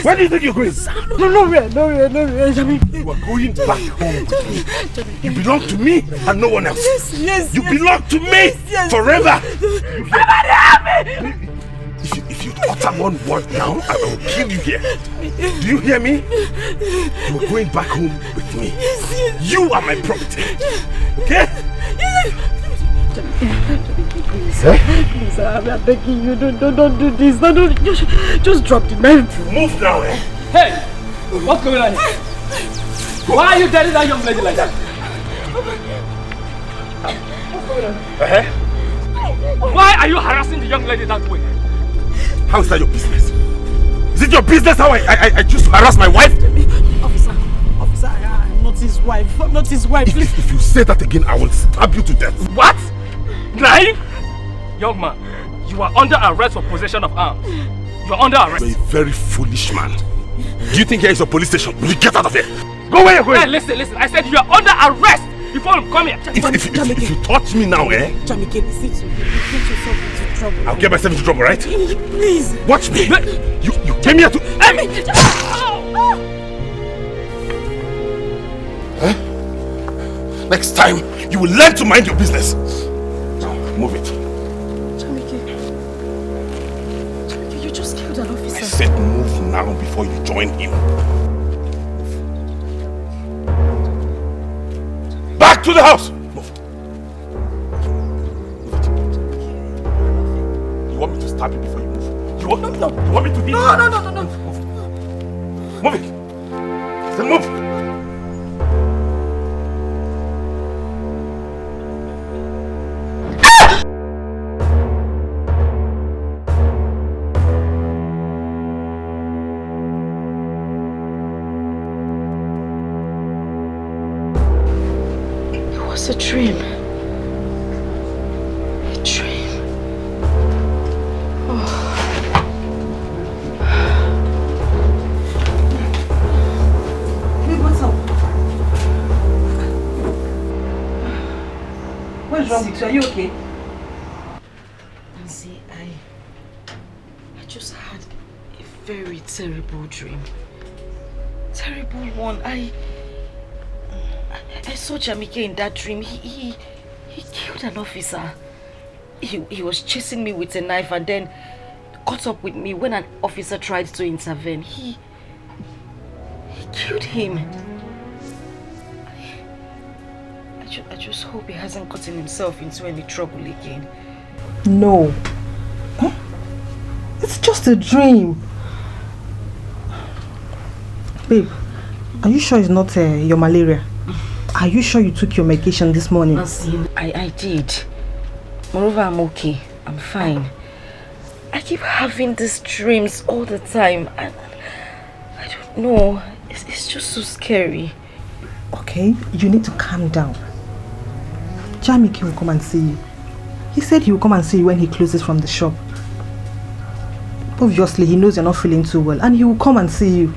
Where do you think you're going? No, Jamie. You are going back home with me. You belong to me and no one else. Yes. You belong to me forever. Somebody help me! If you utter one word now, I will kill you here. Do you hear me? You are going back home with me. You are my property. Okay? Please, I'm begging you, don't do this. Don't, just drop the knife. Move now, eh? Hey! What's going on here? Why are you telling that young lady like that? What's going on? Why are you harassing the young lady that way? How is that your business? Is it your business how I choose to harass my wife? Officer, I'm not his wife. I'm not his wife. If you say that again, I will stab you to death. What? Knife? Young man, you are under arrest for possession of arms. You are under arrest. You're a very foolish man. Do you think here is a police station? Will you get out of here? Go where you're going! Hey, listen. I said you are under arrest before you come here. If you touch me now, eh? Jamike, listen to me. You get yourself into trouble. I'll get myself into trouble, right? Please. Watch me. You came here to... Next time, you will learn to mind your business. Now, move it. Jamike, you just killed an officer. I said move now before you join him. Back to the house! Move. Move it. You want me to stab you before you move? You want me to hit you? No. Move it. Then move. It's a dream. A dream. Babe, what's up? What's wrong with you? Are you okay? Nancy, I just had a very terrible dream. Terrible one. I saw Jamike in that dream. He killed an officer. He was chasing me with a knife and then caught up with me when an officer tried to intervene. He killed him. I just hope he hasn't gotten himself into any trouble again. No. It's just a dream. Babe, are you sure it's not your malaria? Are you sure you took your medication this morning? I did. Moreover, I'm okay. I'm fine. I keep having these dreams all the time. And I don't know. It's just so scary. Okay, you need to calm down. Jamike will come and see you. He said he will come and see you when he closes from the shop. Obviously, he knows you're not feeling too well and he will come and see you.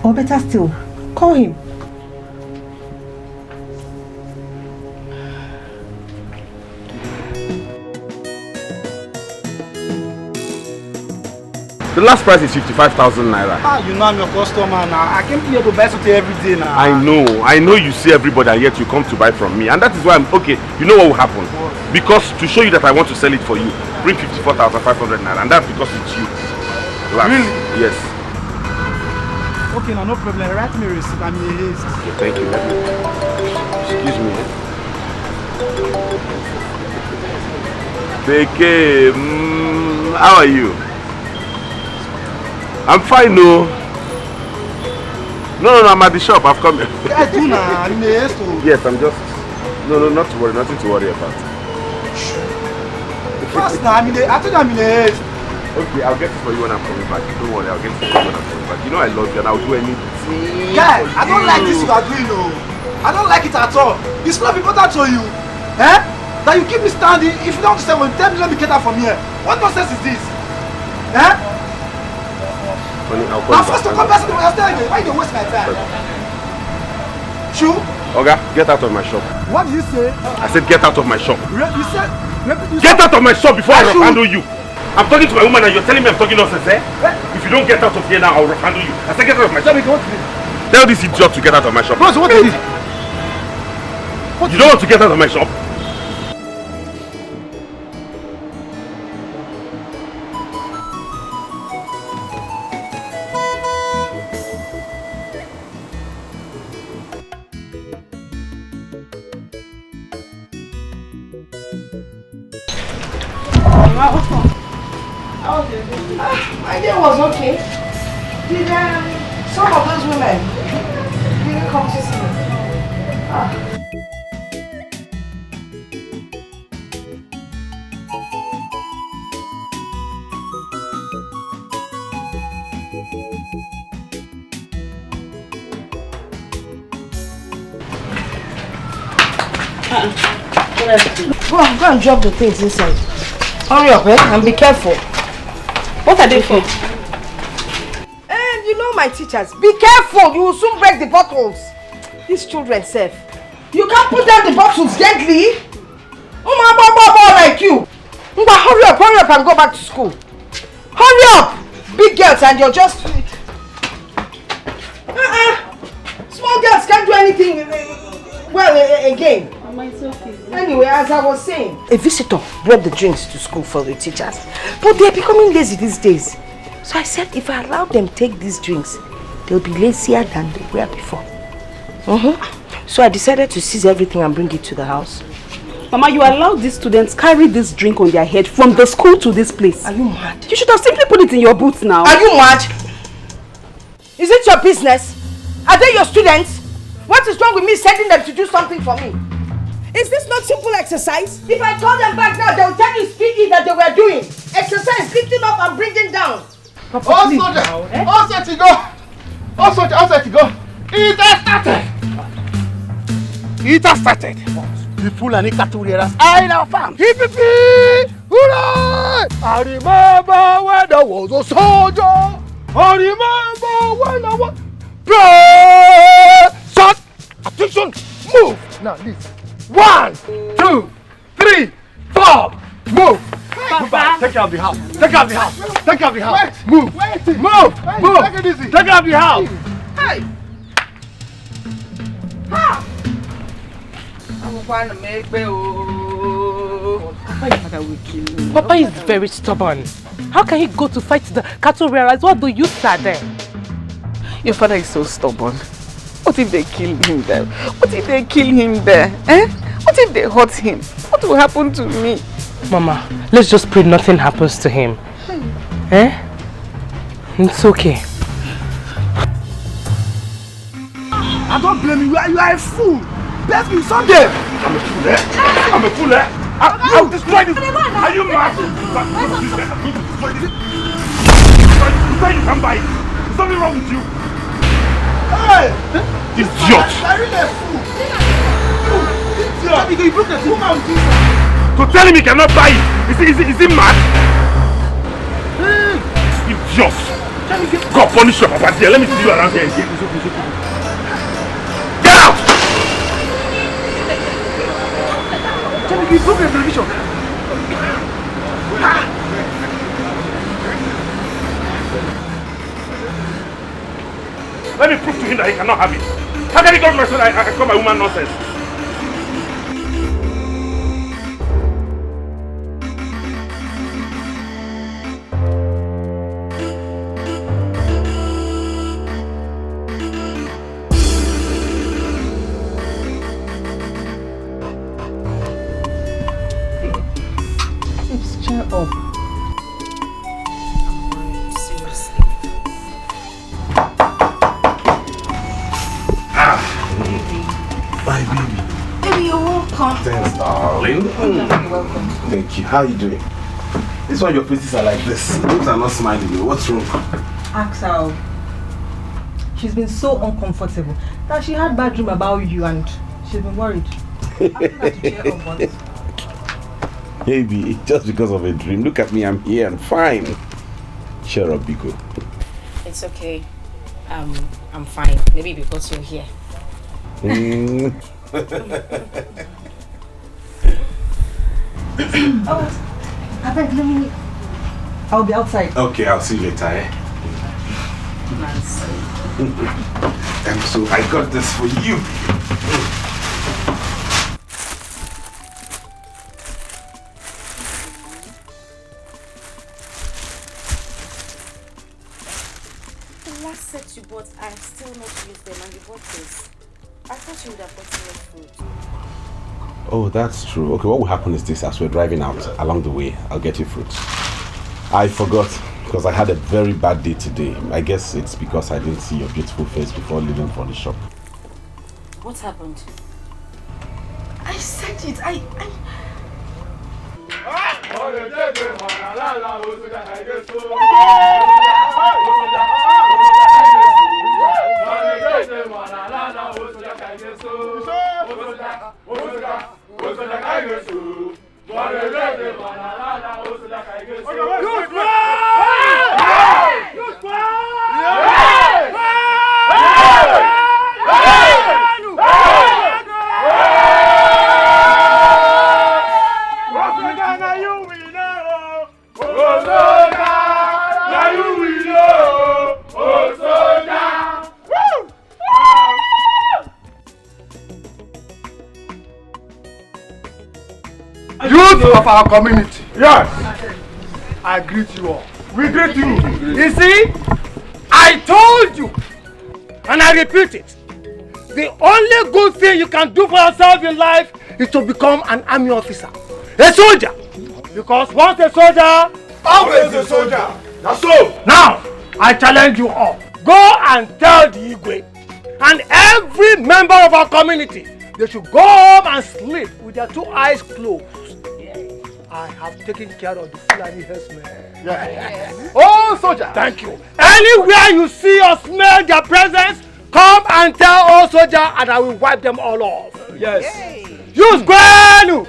Or better still, call him. The last price is 55,000 naira. You know I'm your customer now. I came here to buy something every day now. I know you see everybody and yet you come to buy from me. And that is why I'm okay. You know what will happen? Because to show you that I want to sell it for you, bring 54,500 naira. And that's because it's you. Relax. Really? Yes. Okay, now no problem. Write me a receipt. I'm in a haste. Okay, thank you. Excuse me. Beke, how are you? I'm fine, no. No, I'm at the shop. I've come. I do now. I'm in a haste. Yes, I'm just. No, not to worry. Nothing to worry about. Fast now. I think I'm in a haste. Okay, I'll get it for you when I'm coming back. Don't worry, I'll get it for you when I'm coming back. You know I love you and I'll do anything. Guy, I don't like this you are doing, no. I don't like it at all. It's not important to you. Eh? That you keep me standing. If you don't understand, when tell me let me get out from here. What nonsense is this? Eh? Honey, I'll call now you first to back. come back to me, I was telling you, why you waste my time? Shoo? Oga, get out of my shop. What did you say? I said get out of my shop. You said... Get out of my shop before I handle you. I'm talking to my woman and you're telling me I'm talking nonsense, eh? If you don't get out of here now, I'll handle you. I said get out of my shop. Tell this idiot to get out of my shop. Bros, what is it? You don't want to get out of my shop? My day was okay. Did some of those women didn't come to see me? Go and drop the things inside. Hurry up, and be careful. What are they for? And you know my teachers. Be careful, you will soon break the bottles. These children safe. You can't put down the bottles gently. Like you. Hurry up and go back to school. Hurry up! Big girls and you're just... Small girls can't do anything again. It's okay. Anyway, as I was saying, a visitor brought the drinks to school for the teachers, but they're becoming lazy these days. So I said if I allow them take these drinks, they'll be lazier than they were before. So I decided to seize everything and bring it to the house. Mama, you allowed these students carry this drink on their head from the school to this place. Are you mad? You should have simply put it in your boots now. Are you mad? Is it your business? Are they your students? What is wrong with me sending them to do something for me? Is this not simple exercise? If I call them back now, they'll tell you it's PE that they were doing. Exercise, lifting up and bringing down. All set to go. All set to go. It has started. It has started. The fool and the cattle rearers are in our farm. Hip-hip-hip! Hooray! I remember when I was a soldier. I remember when I was... Play! Shot! Attention! Move! Now listen. 1, 2, 3, 4. Move! Papa. Take care of the house. Take care of the house. Take care of the house. Wait. Move! Wait. Move! Move! Take it easy. Take care of the house. Hey! Ha! Papa is very stubborn. How can he go to fight the cattle rearers while the youths are there? Your father is so stubborn. What if they kill him there? What if they kill him there? What if they hurt him? What will happen to me? Mama, let's just pray nothing happens to him. It's okay. I don't blame you. You are a fool. Bless me someday. I'm a fool, eh? I'm a fool, eh? I'll destroy this. Are you mad? I'm going to destroy this. You say you can buy it. There's something wrong with you. Hey! Idiot! I'm really a fool. Idiot! You broke the fool man. To tell him he cannot buy it. Is he mad? Idiot! God punish your papa dear. Let me see you around here again. Get out! You broke the television. Let me prove to him that he cannot have it. How can he go to my son? I call my woman nonsense. Cheer up. Seriously. My baby. Baby, you're welcome. Thanks, darling. You're welcome. Thank you. How are you doing? This is why your faces are like this. Lips are not smiling. What's wrong? Ask her. She's been so uncomfortable that she had bad dream about you and she's been worried. Maybe just because of a dream. Look at me, I'm here and fine. Cheer up, Biko. It's okay. I'm fine. Maybe because you're here. Oh, I beg, let me I'll be outside. Okay, I'll see you later, eh? Nancy. So I got this for you. The last set you bought, I have still not used them, and you bought this. I thought you would have gotten your fruit. Oh, that's true. Okay, what will happen is this. As we're driving out along the way, I'll get you fruit. I forgot because I had a very bad day today. I guess it's because I didn't see your beautiful face before leaving for the shop. What happened? I said it. I... Youth of our community. Yes. I greet you all. We greet you. You see, I told you, and I repeat it. The only good thing you can do for yourself in life is to become an army officer, a soldier. Because once a soldier, always a soldier. That's so. Now, I challenge you all. Go and tell the Igwe and every member of our community they should go home and sleep with their 2 eyes closed. I have taken care of the Fulani herdsmen. Yes. Oh, soldier. Thank you. Anywhere you see or smell their presence, come and tell all soldier and I will wipe them all off. Yes. Use Gwenu!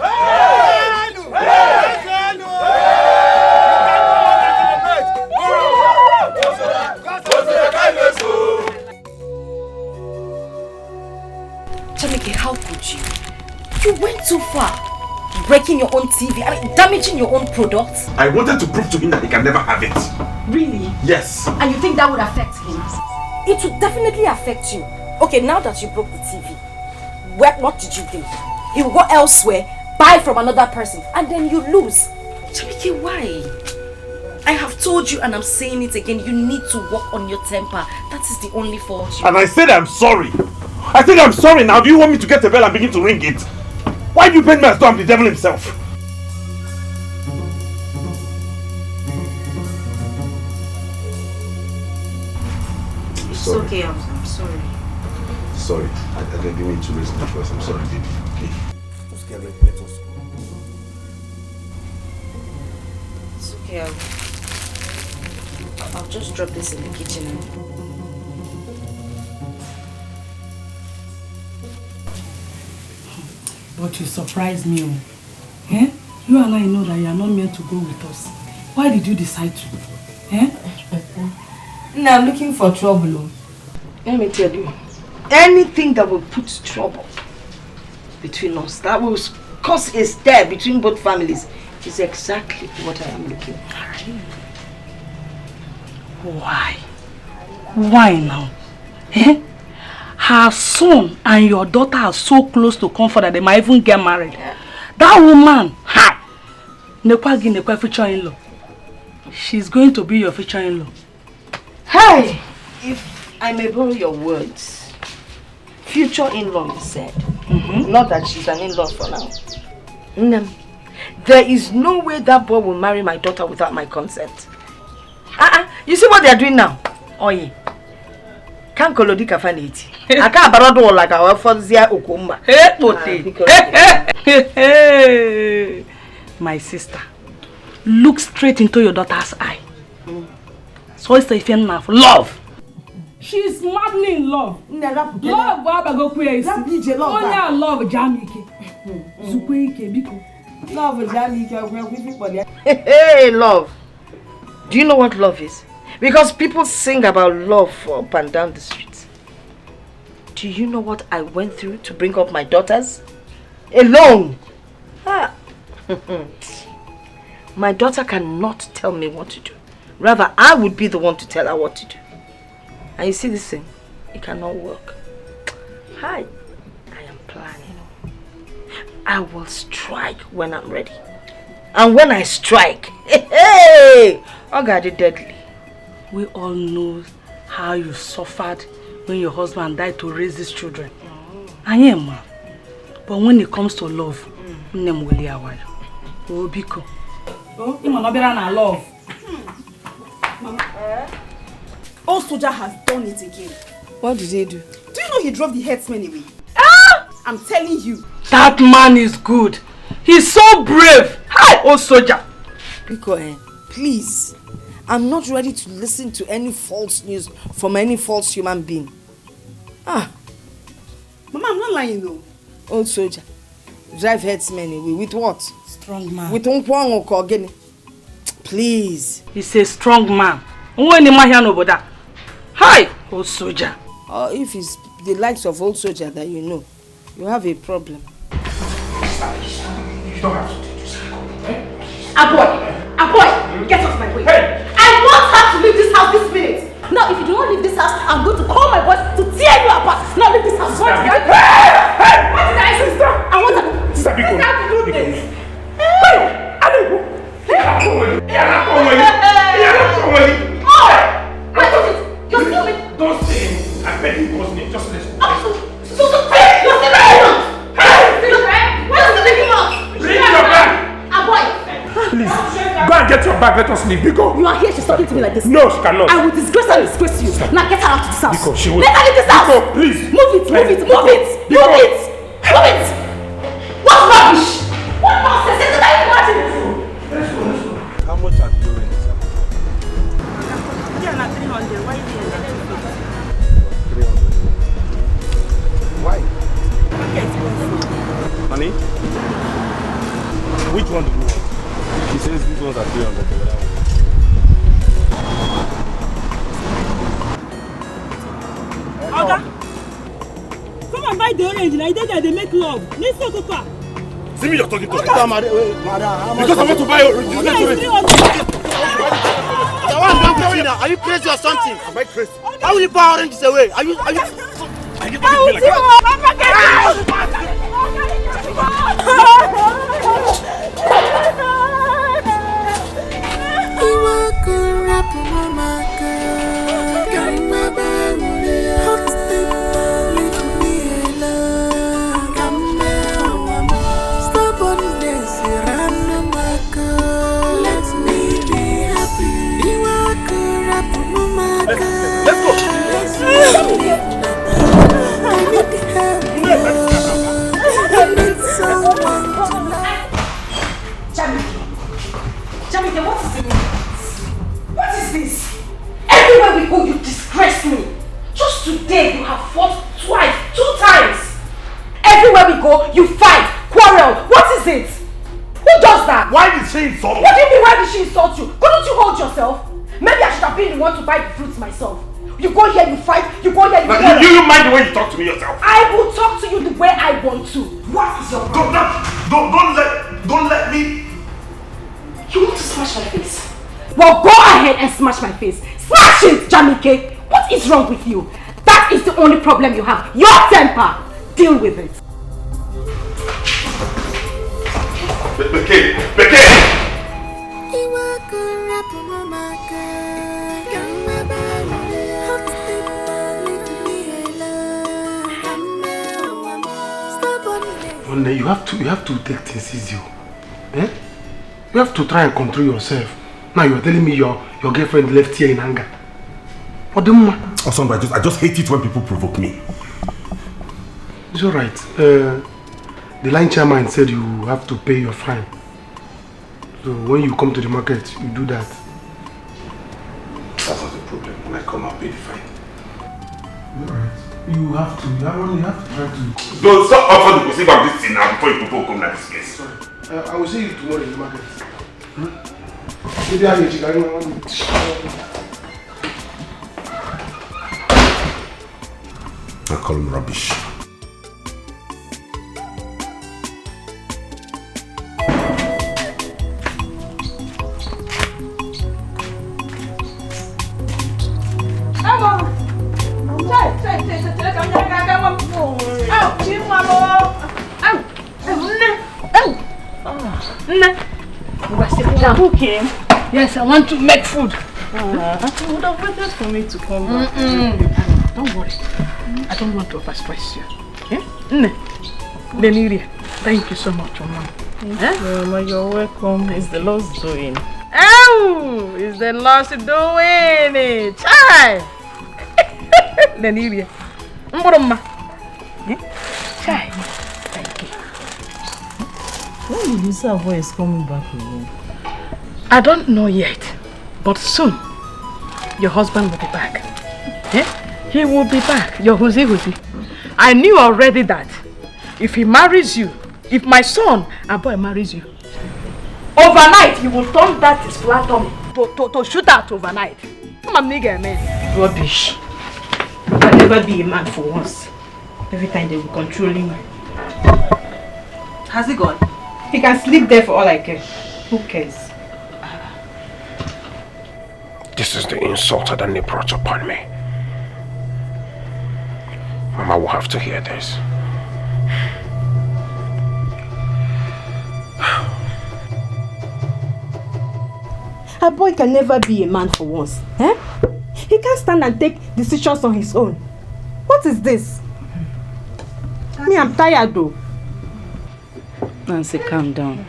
Jamike, how could you? You went too far. Breaking your own TV, I mean damaging your own products. I wanted to prove to him that he can never have it. Really? Yes. And you think that would affect him? It would definitely affect you. Okay, now that you broke the TV, what did you do? He will go elsewhere, buy from another person, and then you lose. Jamike, why? I have told you and I'm saying it again, you need to work on your temper. That is the only fault you... And I said I'm sorry. I said I'm sorry now. Do you want me to get a bell and begin to ring it? Why do you paint me as though I'm the devil himself? It's okay, I'm sorry. Sorry, I didn't mean to raise my voice. I'm sorry, baby. Okay? Just get ready, let us go. It's okay, I'll just drop this in the kitchen. But you surprised me. Eh? You and I know that you are not meant to go with us. Why did you decide to? Eh? Now I'm looking for trouble. Let me tell you. Anything that will put trouble between us, that will cause a stir between both families, is exactly what I am looking for. Why? Why now? Eh? Her son and your daughter are so close to comfort that they might even get married. That woman, Nekwa future in-law. She's going to be your future in-law. Hey! If I may borrow your words, future in-law you said. Not that she's an in-law for now. No. There is no way that boy will marry my daughter without my consent. You see what they are doing now? Oye. Can't kolodi kafaniti. I can't barado like our Fozia Okumba. Hey, my sister, look straight into your daughter's eye. So it's a feeling of love. She's madly in love. Love, Baba go crazy. Only love Jamike. Love Jamike. Hey, love. Do you know what love is? Because people sing about love up and down the streets. Do you know what I went through to bring up my daughters? Alone. My daughter cannot tell me what to do. Rather, I would be the one to tell her what to do. And you see this thing? It cannot work. Hi, I am planning. I will strike when I'm ready. And when I strike, hey, I got it deadly. We all know how you suffered when your husband died to raise these children. I am, ma. But when it comes to love, nem will yawa. Oh, Biko. Oh, you not better than love. Old soldier has done it again. What did he do? Do you know he drove the headsman away? Ah! I'm telling you. That man is good. He's so brave. Hi, old soldier. Biko, please. I'm not ready to listen to any false news from any false human being. Ah. Mama, I'm not lying though. Old soldier. Drive headsman away. With what? Strong man. With Unkwang or again. Please. He's a strong man. Hi, old soldier. If it's the likes of old soldier that you know, you have a problem. You don't have to do this. Aboy, get off my way. Hey. I want her to leave this house this minute. No, if you do not leave this house, I'm going to call my boys to tear you apart. No, leave this house. What did I say? Sister, I want her. Sister, Biko. Do this. Don't say it. I beg you, cause me. Just listen. Please, go and get your bag. Let us leave. Biko. You are here. She's talking to me like this. No, she cannot. I will disgrace her and disgrace you. Now get her out of this house. Biko, she will. Let her leave this house. Biko, please. Move it. Move it. Move it. Move it. Move it. What rubbish? What nonsense? Is that imagine? Let's go. How much are you rent? Yeah, not 300. Why are you here? 300. Why? Okay, Honey? Which one do you want? He says these ones are 300. Oga, come and buy the orange. Like that, they make love. Let's go, Papa. See me, you're talking to me. Madam, Because I want to buy orange. You Okay, get to are you crazy or something? Am I crazy? How will you buy oranges away? Are you Are you talking to me like that? Jamike, what is it? What is this? Everywhere we go, you disgrace me. Just today, you have fought twice, 2 times. Everywhere we go, you fight, quarrel. What is it? Who does that? Why did she insult me? What do you mean, why did she insult you? Couldn't you hold yourself? Maybe I should have been the one to buy the fruits myself. You go here, you fight, you go here, you Now, quarrel. you mind the way you talk to me yourself? I will talk to you the way I want to. What is your problem? Don't let me. You want to smash my face? Well, go ahead and smash my face. Smash it, Jamike. What is wrong with you? That is the only problem you have. Your temper. Deal with it. Becky! One day you have to take things easy. Eh? You have to try and control yourself. Now you are telling me your girlfriend left here in anger. What the man? Oh, son, I just hate it when people provoke me. It's alright. The line chairman said you have to pay your fine. So when you come to the market, you do that. That's not the problem. When I come, I'll pay the fine. Alright. You have to try to... Don't stop offering to receive this thing now before you people come to this place. Sorry. I will see you tomorrow in the market. Maybe I need to I call him rubbish. Who came? Yes, I want to make food. You would have waited for me to come back. Don't worry. I don't want to overstress you. Okay? Leniri, thank you so much, Mama. Mama, you're welcome. It's the Lord's doing. Oh, it's the Lord's doing it. Chai! Leniri. Mama. Chai. Thank you. When did you say boy is coming back again? I don't know yet, but soon your husband will be back. He will be back. Your Huzi. I knew already that if he marries you, if my son, a boy marries you, overnight he will turn that his flat tummy to shoot out overnight. Rubbish. You can never be a man for once. Every time they will control you. Has he gone? He can sleep there for all I care. Who cares? This is the insult that they brought upon me. Mama will have to hear this. A boy can never be a man for once. He can't stand and take decisions on his own. What is this? Me, I'm tired though. Nancy, calm down.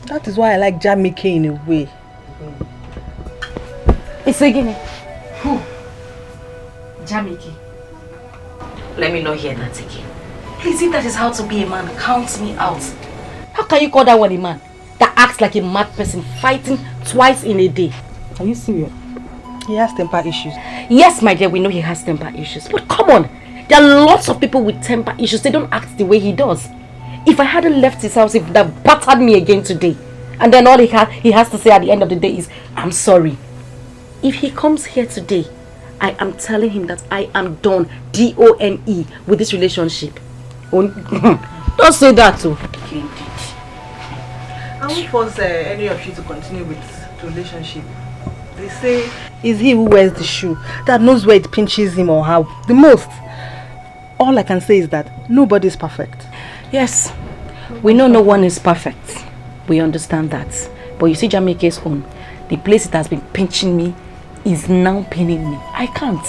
That is why I like Jamike in a way. It's again. Who? Jamike. Let me not hear that again. Please, if that is how to be a man, count me out. How can you call that one a man? That acts like a mad person, fighting twice in a day. Are you serious? He has temper issues. Yes, my dear, we know he has temper issues. But come on, there are lots of people with temper issues. They don't act the way he does. If I hadn't left his house, if that battered me again today, and then all he has to say at the end of the day is, I'm sorry. If he comes here today, I am telling him that I am done, D-O-N-E, with this relationship. Don't say that too. I won't force any of you to continue with the relationship. They say it's he who wears the shoe that knows where it pinches him or how the most. All I can say is that nobody is perfect. Yes, we know no one is perfect. We understand that. But you see Jamaica's own, the place it has been pinching me is now pinning me. I can't.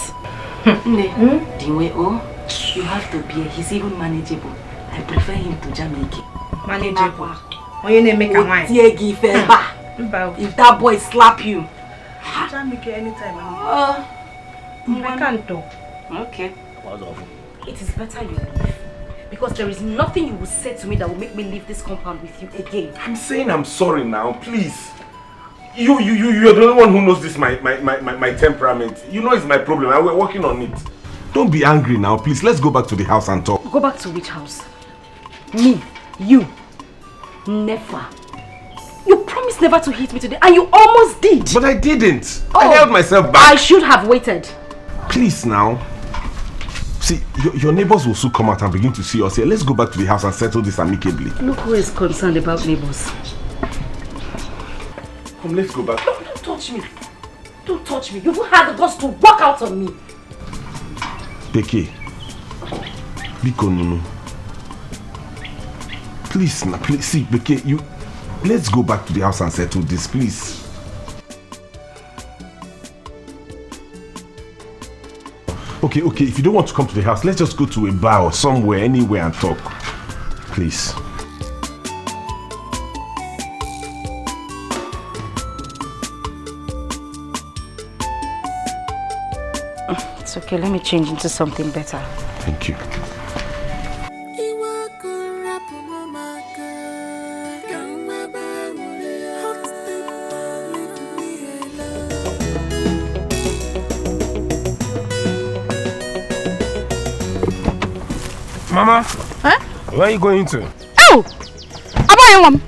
You have to be. He's even manageable. I prefer him to Jamaica. Manageable. When you make a wine. If that boy slap you. Jamaica anytime. I can't do. Okay. It is better you leave. Because there is nothing you will say to me that will make me leave this compound with you again. I'm saying I'm sorry now, please. You're the only one who knows this, my temperament. You know it's my problem and we're working on it. Don't be angry now, please. Let's go back to the house and talk. Go back to which house? Me? You? Never. You promised never to hit me today and you almost did. But I didn't. I held myself back. I should have waited. Please now. See, your neighbors will soon come out and begin to see us here. Let's go back to the house and settle this amicably. Look who is concerned about neighbors. Come, let's go back. Don't touch me. Don't touch me. You've had the guts to walk out on me. Beke. Biko Nunu. Please, now, please. See, Beke, let's go back to the house and settle this, please. Okay, if you don't want to come to the house, let's just go to a bar or somewhere, anywhere and talk. Please. It's okay, let me change into something better. Thank you. Mama, where are you going to? Oh! Mom.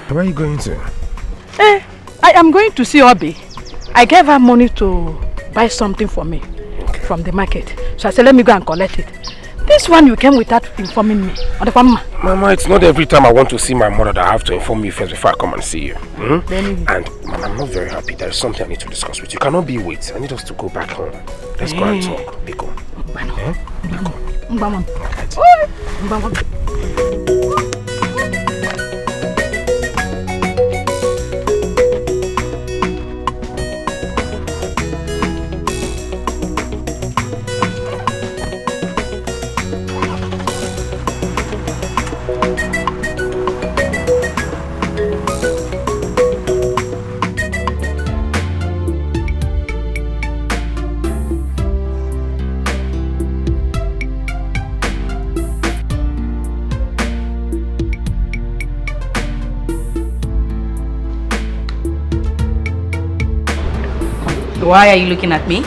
Where are you going to? I am going to see Obi. I gave her money to buy something for me from the market. So I said, let me go and collect it. This one you came without informing me. Mama, it's not every time I want to see my mother that I have to inform you first before I come and see you. And Mama, I'm not very happy. There is something I need to discuss with you. Cannot be wait. I need us to go back home. Let's go and talk. Biko. Why are you looking at me?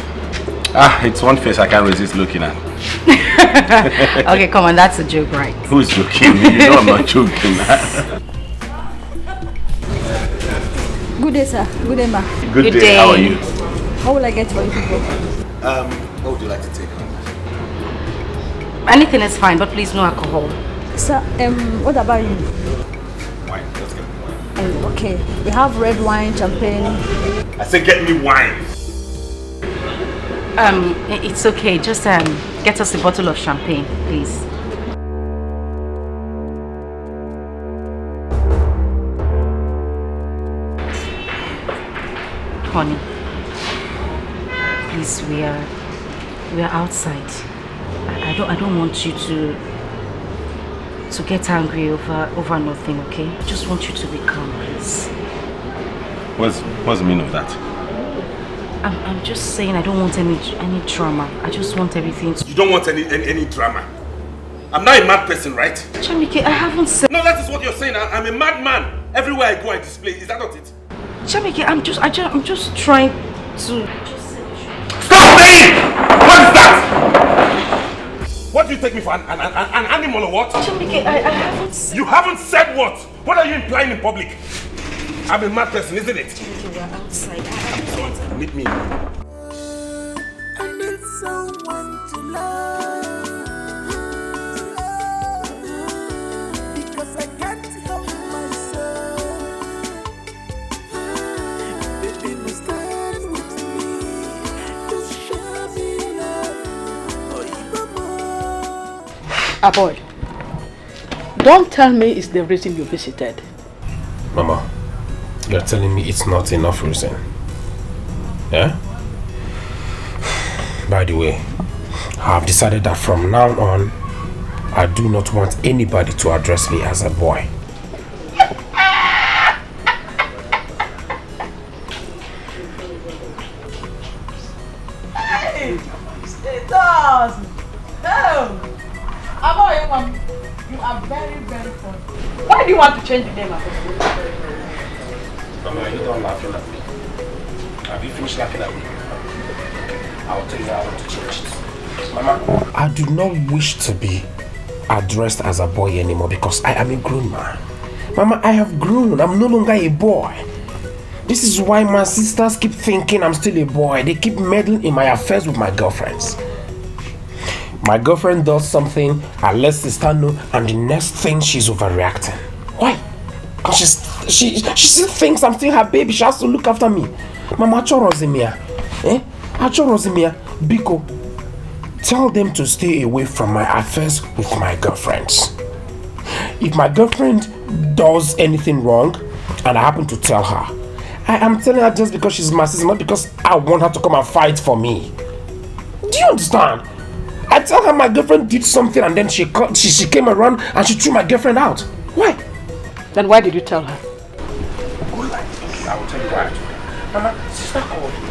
It's one face I can't resist looking at. Okay, come on, that's a joke, right? Who's joking? You know I'm not joking. Good day, sir. Good day, ma. Good day. How are you? What will I get for you people? What would you like to take on? Anything is fine, but please no alcohol. Sir, what about you? Wine. Let's get wine. Okay, we have red wine, champagne. I said get me wine. It's okay. Just get us a bottle of champagne, please. Honey, please, we are outside. I don't want you to get angry over nothing, okay? I just want you to be calm, please. What's the meaning of that? I'm just saying I don't want any drama. I just want everything to... You don't want any drama? I'm not a mad person, right? Chamike, I haven't said... No, that is what you're saying. I'm a madman. Everywhere I go, I display. Is that not it? Chamike, I'm just trying to... Stop saying! What is that? What do you take me for, an animal or what? Chamike, I haven't said... You haven't said what? What are you implying in public? I'm a mad person, isn't it? Chamike, we're outside. Meet me. I need someone to love, because I can't help myself. Baby, must stand with me, just show me love, or even more. Boy, don't tell me it's the reason you visited. Mama, you're telling me it's not enough reason. Yeah? By the way, I've decided that from now on, I do not want anybody to address me as a boy. Hey! It does! No! You are very, very funny. Why do you want to change the name of it? Mama, you don't laugh at me. Have you finished laughing at me? I'll tell you how I want to change it. Mama, I do not wish to be addressed as a boy anymore because I am a grown man. Mama, I have grown. I'm no longer a boy. This is why my sisters keep thinking I'm still a boy. They keep meddling in my affairs with my girlfriends. My girlfriend does something, I let sister know, and the next thing she's overreacting. Why? She still thinks I'm still her baby. She has to look after me. Mama, Achorozimia, Achorozimia, Biko, tell them to stay away from my affairs with my girlfriends. If my girlfriend does anything wrong, and I happen to tell her, I am telling her just because she's my sister, not because I want her to come and fight for me. Do you understand? I tell her my girlfriend did something and then she came around and she threw my girlfriend out. Why? Then why did you tell her? Good like this. I will tell you why I told her. Mama, sister called me.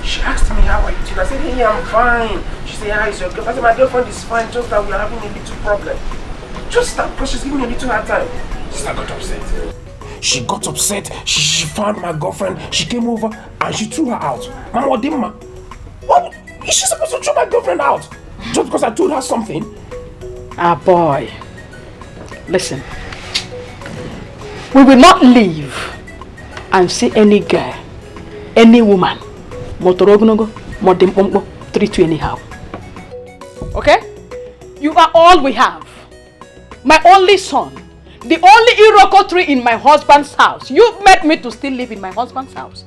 She asked me how are you doing. I said, hey, I'm fine. She said, how is your girlfriend? I said, my girlfriend is fine, just that we are having a little problem. Just that because she's giving me a little hard time. Sister got upset. She got upset. She found my girlfriend. She came over and she threw her out. Mama, what is she supposed to throw my girlfriend out? Just because I told her something? Boy. Listen. We will not leave and see any girl, any woman, treat you anyhow. Okay? You are all we have. My only son. The only Iroko tree in my husband's house. You made me to still live in my husband's house.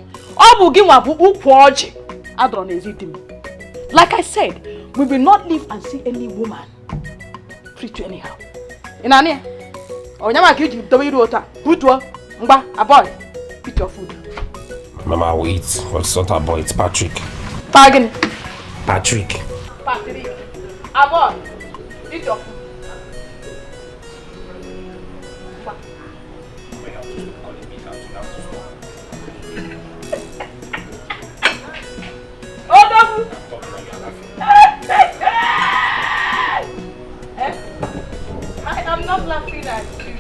Like I said, we will not live and see any woman treat you anyhow. Inania, boy, eat your food. Mama, wait. What's not our boy? It's Patrick. Bargain. Patrick. Patrick. Boy, eat your food. I am not laughing at you.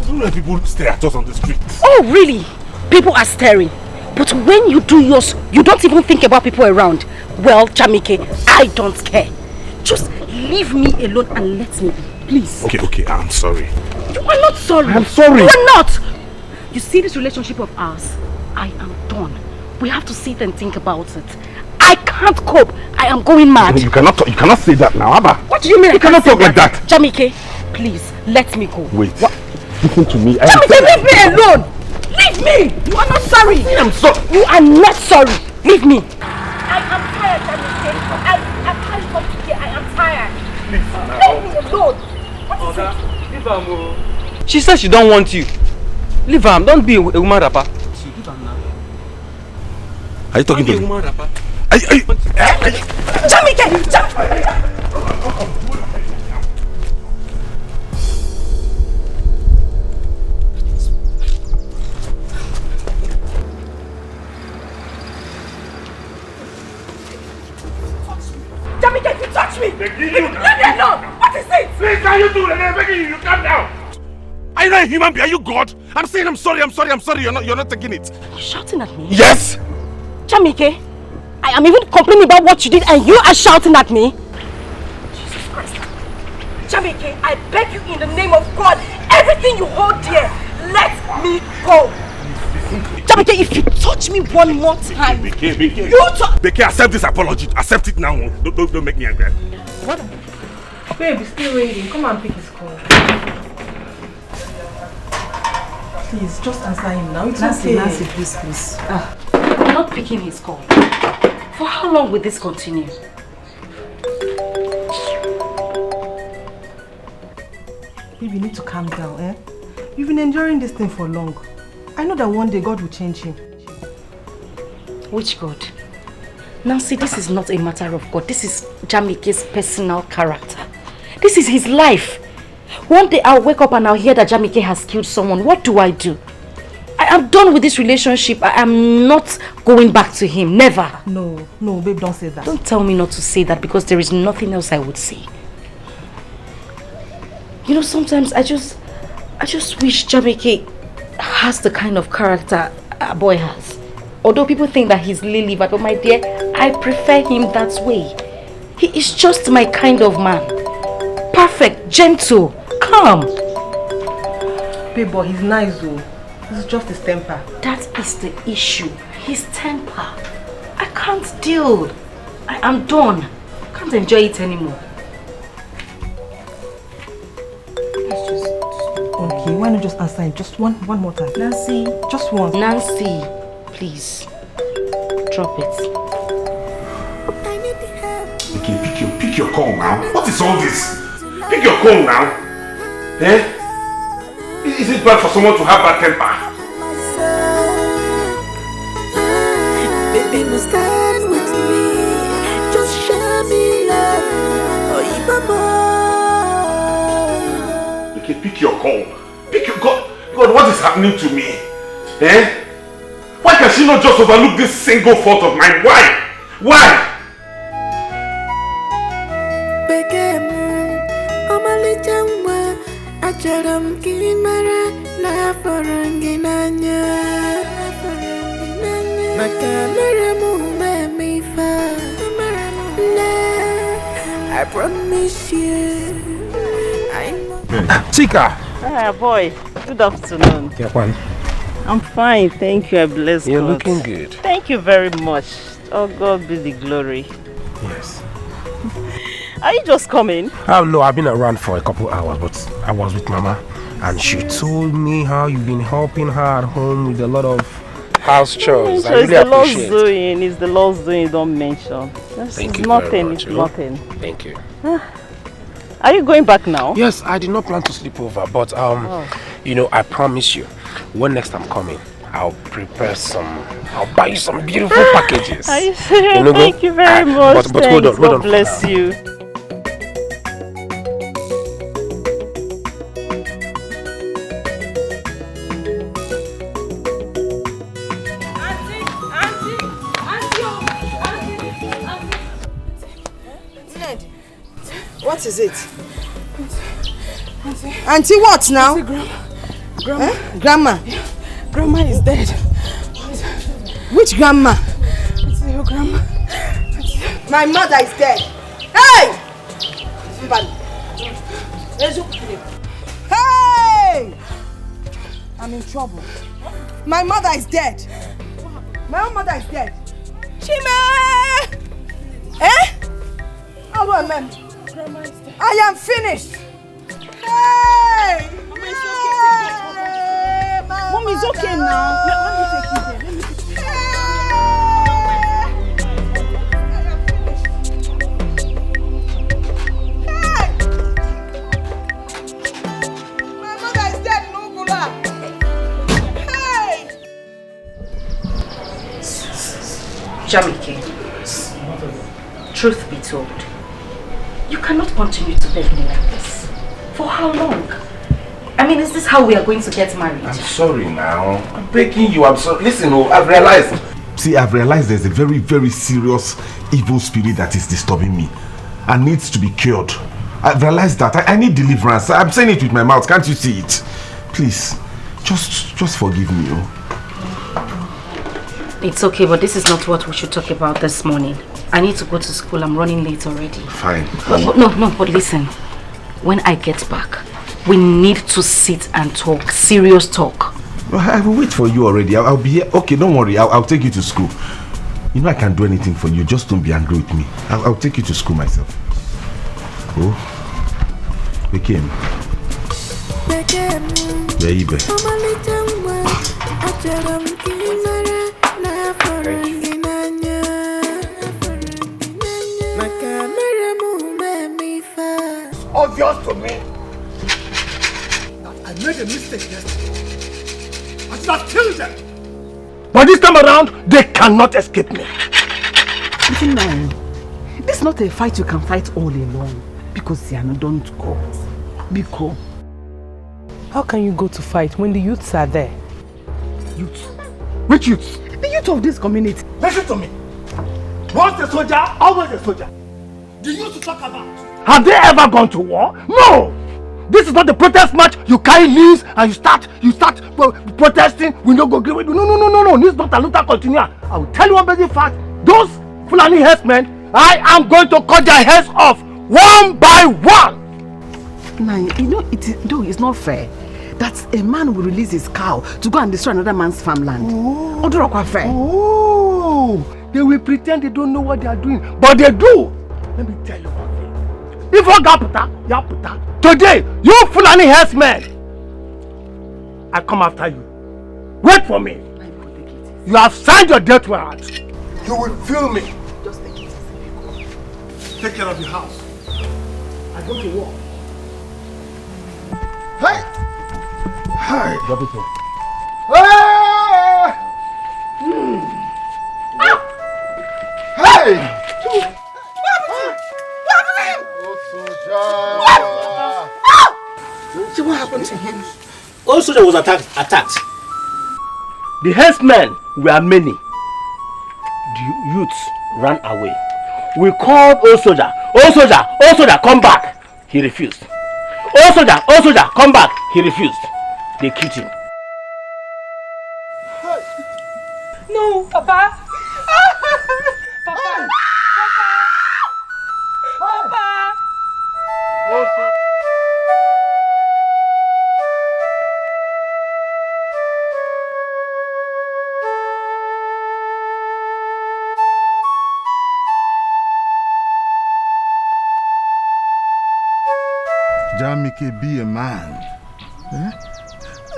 Don't let people stare at us on the street. Oh, really? People are staring. But when you do yours, you don't even think about people around. Well, Jamike, I don't care. Just leave me alone and let me be, please. Okay, I'm sorry. You are not sorry. I'm sorry. You are not. You see this relationship of ours? I am done. We have to sit and think about it. I can't cope. I am going mad. You cannot say that now, Abba. What do you mean You cannot talk like that. Jamike, please, let me go. Wait. What? Listen to me. Jamike, leave me alone. Leave me. You are not sorry. I'm sorry. You are not sorry. Leave me. I am tired, Jamike. I can't come to here. I am tired. Please, Leave me alone. What is it? She says she don't want you. Leave her. Don't be a woman rapper. Are you talking to me? Jamike! Jamike, you touch me! Leave me alone! What is it? Please, can you do it? I'm begging you, calm down. Are you not a human being? Are you God? I'm saying I'm sorry. You're not taking it. You're shouting at me? Yes! Jamike, I am even complaining about what you did and you are shouting at me? Jesus Christ. Jamike, I beg you in the name of God, everything you hold dear, let me go. Jamike, if you touch me one more time, Beke, you touch... Beke, accept this apology. Accept it now. Don't make me angry. What? Babe, he's still waiting. Come and pick his call. Please, just answer him now. It's okay. Nancy, please. I'm not picking his call. For how long will this continue? Babe, you need to calm down, eh? You've been enduring this thing for long. I know that one day God will change him. Which God? Nancy, this is not a matter of God. This is Jamike's personal character. This is his life. One day I'll wake up and I'll hear that Jamike has killed someone. What do? I am done with this relationship. I am not going back to him. Never. No, babe, don't say that. Don't tell me not to say that because there is nothing else I would say. You know, sometimes I just wish Jamike has the kind of character a boy has. Although people think that he's lily, but my dear, I prefer him that way. He is just my kind of man. Perfect, gentle, calm. Babe, but he's nice though. It's just his temper. That is the issue. His temper. I can't deal. I am done. I can't enjoy it anymore. Okay, why not just answer him? Just one more time. Nancy. Just once. Nancy, please. Drop it. Okay, pick your call now. What is all this? Pick your call now. Eh? Is it bad for someone to have bad temper? Baby, must stand with me. Just show me love. Or even more. Okay, pick your call. Pick your God, what is happening to me? Eh? Why can she not just overlook this single fault of mine? Why? Ajaram kinara na faranginanya. Makamara mu I promise you. Chika! Hi, boy. Good afternoon. I'm fine, thank you. I bless You're God. looking good. Thank you very much. Oh, God be the glory. Yes. Are you just coming? Oh no, I've been around for a couple hours, but I was with Mama and she told me how you've been helping her at home with a lot of house chores. I really appreciate it. It's the Lord's doing, don't mention. Thank you nothing, very much. it's nothing. Thank you. Are you going back now? Yes, I did not plan to sleep over, but you know, I promise you, when next I'm coming, I'll buy you some beautiful packages. Are you serious? Thank you very much. But hold on. God bless you. What is it? Auntie, what now? Grandma. Grandma? Yeah. Grandma is dead. Which grandma? It's your grandma. My mother is dead. Hey! Hey! I'm in trouble. My mother is dead. My own mother is dead. Chime! Eh? How do I remember? Grandma is dead. I am finished. Hey! Mom, it's okay now. Let me take you there. Let me take you there. My mother is dead, Nugula. Hey! Jamike, truth be told, you cannot continue to beg me like this. For how long? I mean, is this how we are going to get married? I'm sorry now. I'm begging you. I'm sorry. Listen, I've realized. See, I've realized there's a very, very serious evil spirit that is disturbing me and needs to be cured. I've realized that. I need deliverance. I'm saying it with my mouth. Can't you see it? Please, just forgive me. It's okay, but this is not what we should talk about this morning. I need to go to school. I'm running late already. Fine. No, but listen. When I get back, we need to sit and talk. Serious talk. Well, I will wait for you already. I'll be here. Okay, don't worry. I'll take you to school. You know I can do anything for you. Just don't be angry with me. I'll take you to school myself. Oh. We came. Baby. Obvious to me that I made a mistake yesterday. I should have killed them. But this time around, they cannot escape me. Listen now, this is not a fight you can fight all alone. Because Siano, don't go. Because how can you go to fight when the youths are there? Youths? Which youths? The youth of this community. Listen to me. Once a soldier, always a soldier. The youth to talk about. Have they ever gone to war? No! This is not the protest march. You carry leaves and you start protesting. We don't go agree with you. No. This is not a Luther continua. I will tell you one basic fact. Those Fulani herdsmen, I am going to cut their heads off one by one. Now, you know, it's not fair that a man will release his cow to go and destroy another man's farmland. Oh, they will pretend they don't know what they are doing, but they do. Let me tell you one thing. If you got puta, today, you Fulani herdsmen, I come after you. Wait for me. You have signed your death warrant. You will feel me. Just take it easy. Take care of the house. I go to war. Hey! Hey! Drop it in. Hey! Hey! What happened to him? Old soldier was attacked. The herdsmen were many. The youths ran away. We called old soldier. Old soldier, come back. He refused. Old soldier, come back. He refused. They killed him. No, Papa. Papa. Jamike be a man. Eh?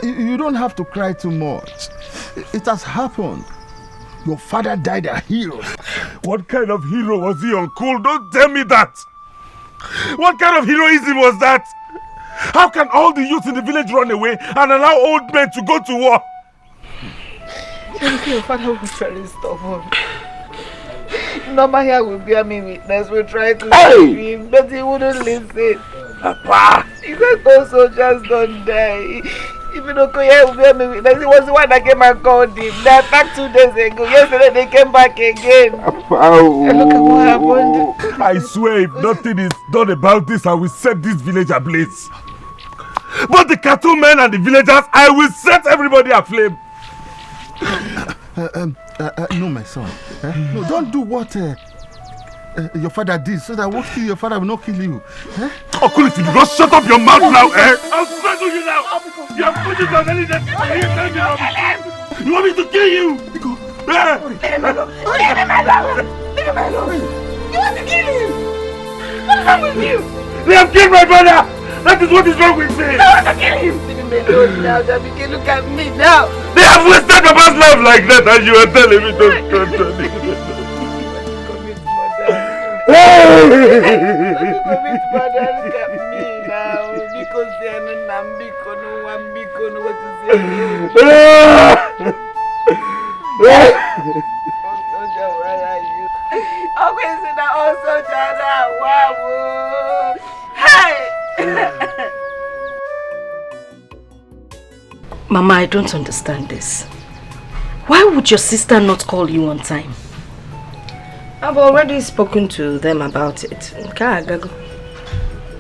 You don't have to cry too much. It has happened. Your father died a hero. What kind of hero was he, Uncle? Don't tell me that! What kind of heroism was that? How can all the youth in the village run away and allow old men to go to war? Your father was very stubborn. Norma here will bear me witness. We'll try to save him, but he wouldn't listen. Papa! He said all soldiers don't die. Even Okoye will bear me witness. He was the one that came and called him. They attacked 2 days ago. Yesterday they came back again. And look at what happened. I swear if nothing is done about this, I will set this village ablaze. Both the cattlemen and the villagers, I will set everybody aflame. No, my son. No, don't do what your father did, so that what kill your father will not kill you. Uncle, if you just shut up your mouth now, I'll strangle you now. You have put it on any death. You want me to kill you? Leave him alone. Leave him alone. Leave him alone. You want to kill him? What's wrong with you? They have killed my brother. That is what is wrong with me. I want to kill him. Leave him alone now, Jamike. Look at me now. They have wasted Papa's life like that, and you are telling me don't do it. Commit murder. Look at me now. Because they are not Nambiko, no one Biko, no what to say. Soldier, where are you? Always in the old soldier now. Wow. Hey! Mama, I don't understand this. Why would your sister not call you on time? I've already spoken to them about it.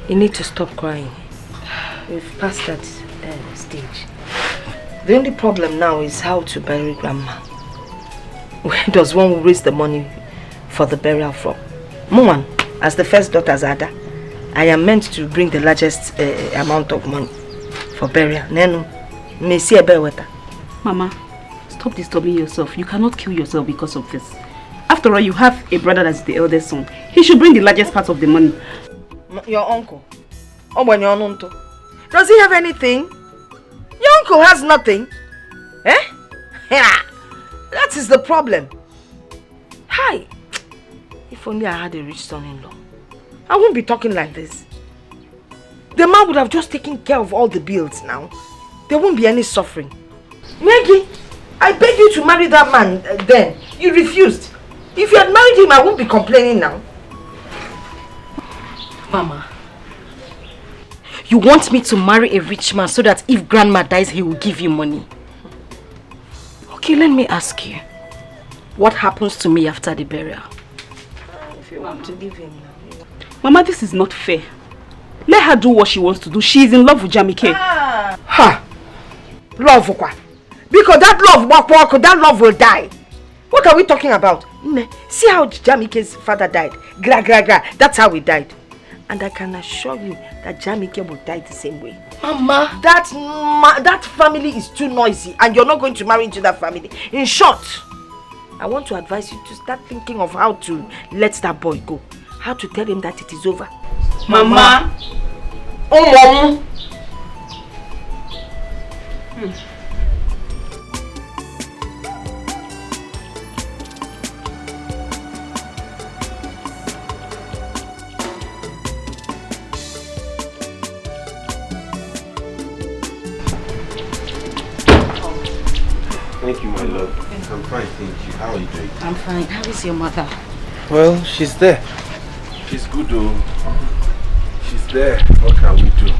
You need to stop crying. We've passed that stage. The only problem now is how to bury Grandma. Where does one raise the money for the burial from? Muan, as the first daughter Zada, I am meant to bring the largest amount of money for burial. Mama, stop disturbing yourself. You cannot kill yourself because of this. After all, you have a brother that's the eldest son. He should bring the largest part of the money. Your uncle? Does he have anything? Your uncle has nothing. Eh? Yeah. That is the problem. Hi. If only I had a rich son-in-law, I wouldn't be talking like this. The man would have just taken care of all the bills now. There won't be any suffering. Maggie, I begged you to marry that man then. You refused. If you had married him, I won't be complaining now. Mama, you want me to marry a rich man so that if Grandma dies, he will give you money? Okay, let me ask you. What happens to me after the burial? If you want to give him now. Mama, this is not fair. Let her do what she wants to do. She is in love with Jamike. Ha! Love, because that love will die. What are we talking about? See how Jamike's father died. That's how he died. And I can assure you that Jamike will die the same way. Mama! That family is too noisy and you're not going to marry into that family. In short, I want to advise you to start thinking of how to let that boy go. How to tell him that it is over. Mama! Thank you, my love. I'm fine, thank you. How are you doing? I'm fine. How is your mother? Well, she's there. She's good though. She's there. What can we do?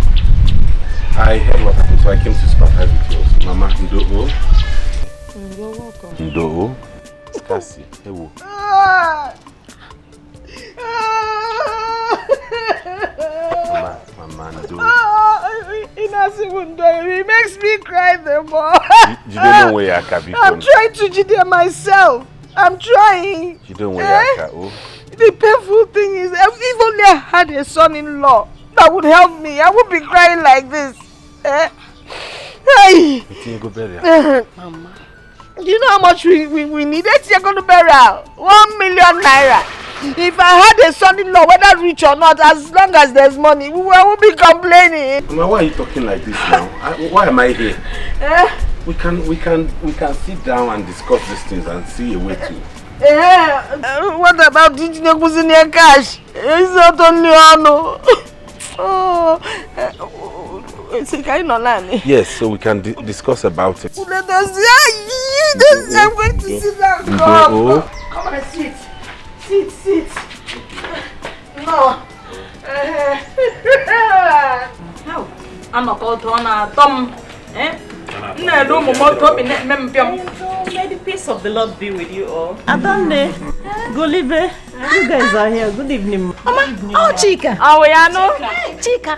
I heard what happened, so I came to sympathize with you. Mama, Ndo-o. You're welcome. Ndo-o. Kasi, Ewo. Mama, Ndo. He makes me cry the more. You don't know where you're coming from. I'm trying to jide myself. I'm trying. You don't know where you're coming. The painful thing is, if only I had a son-in-law that would help me, I would be crying like this. Hey. Mama. Do you know how much we need? Let's go to burial. 1 million naira. If I had a son-in-law, whether rich or not, as long as there's money, we won't be complaining. Mama, why are you talking like this now? Why am I here? We can sit down and discuss these things and see a way to. What about teaching a cash? It's not only on. Yes, so we can discuss about it. Let us see. I'm going to sit down. Come and sit. Sit. No. I'm not going to Tom. May the peace of the Lord be with you all. Adonde, Golibe, you guys are here. Good evening. Oh, Chika. Chika,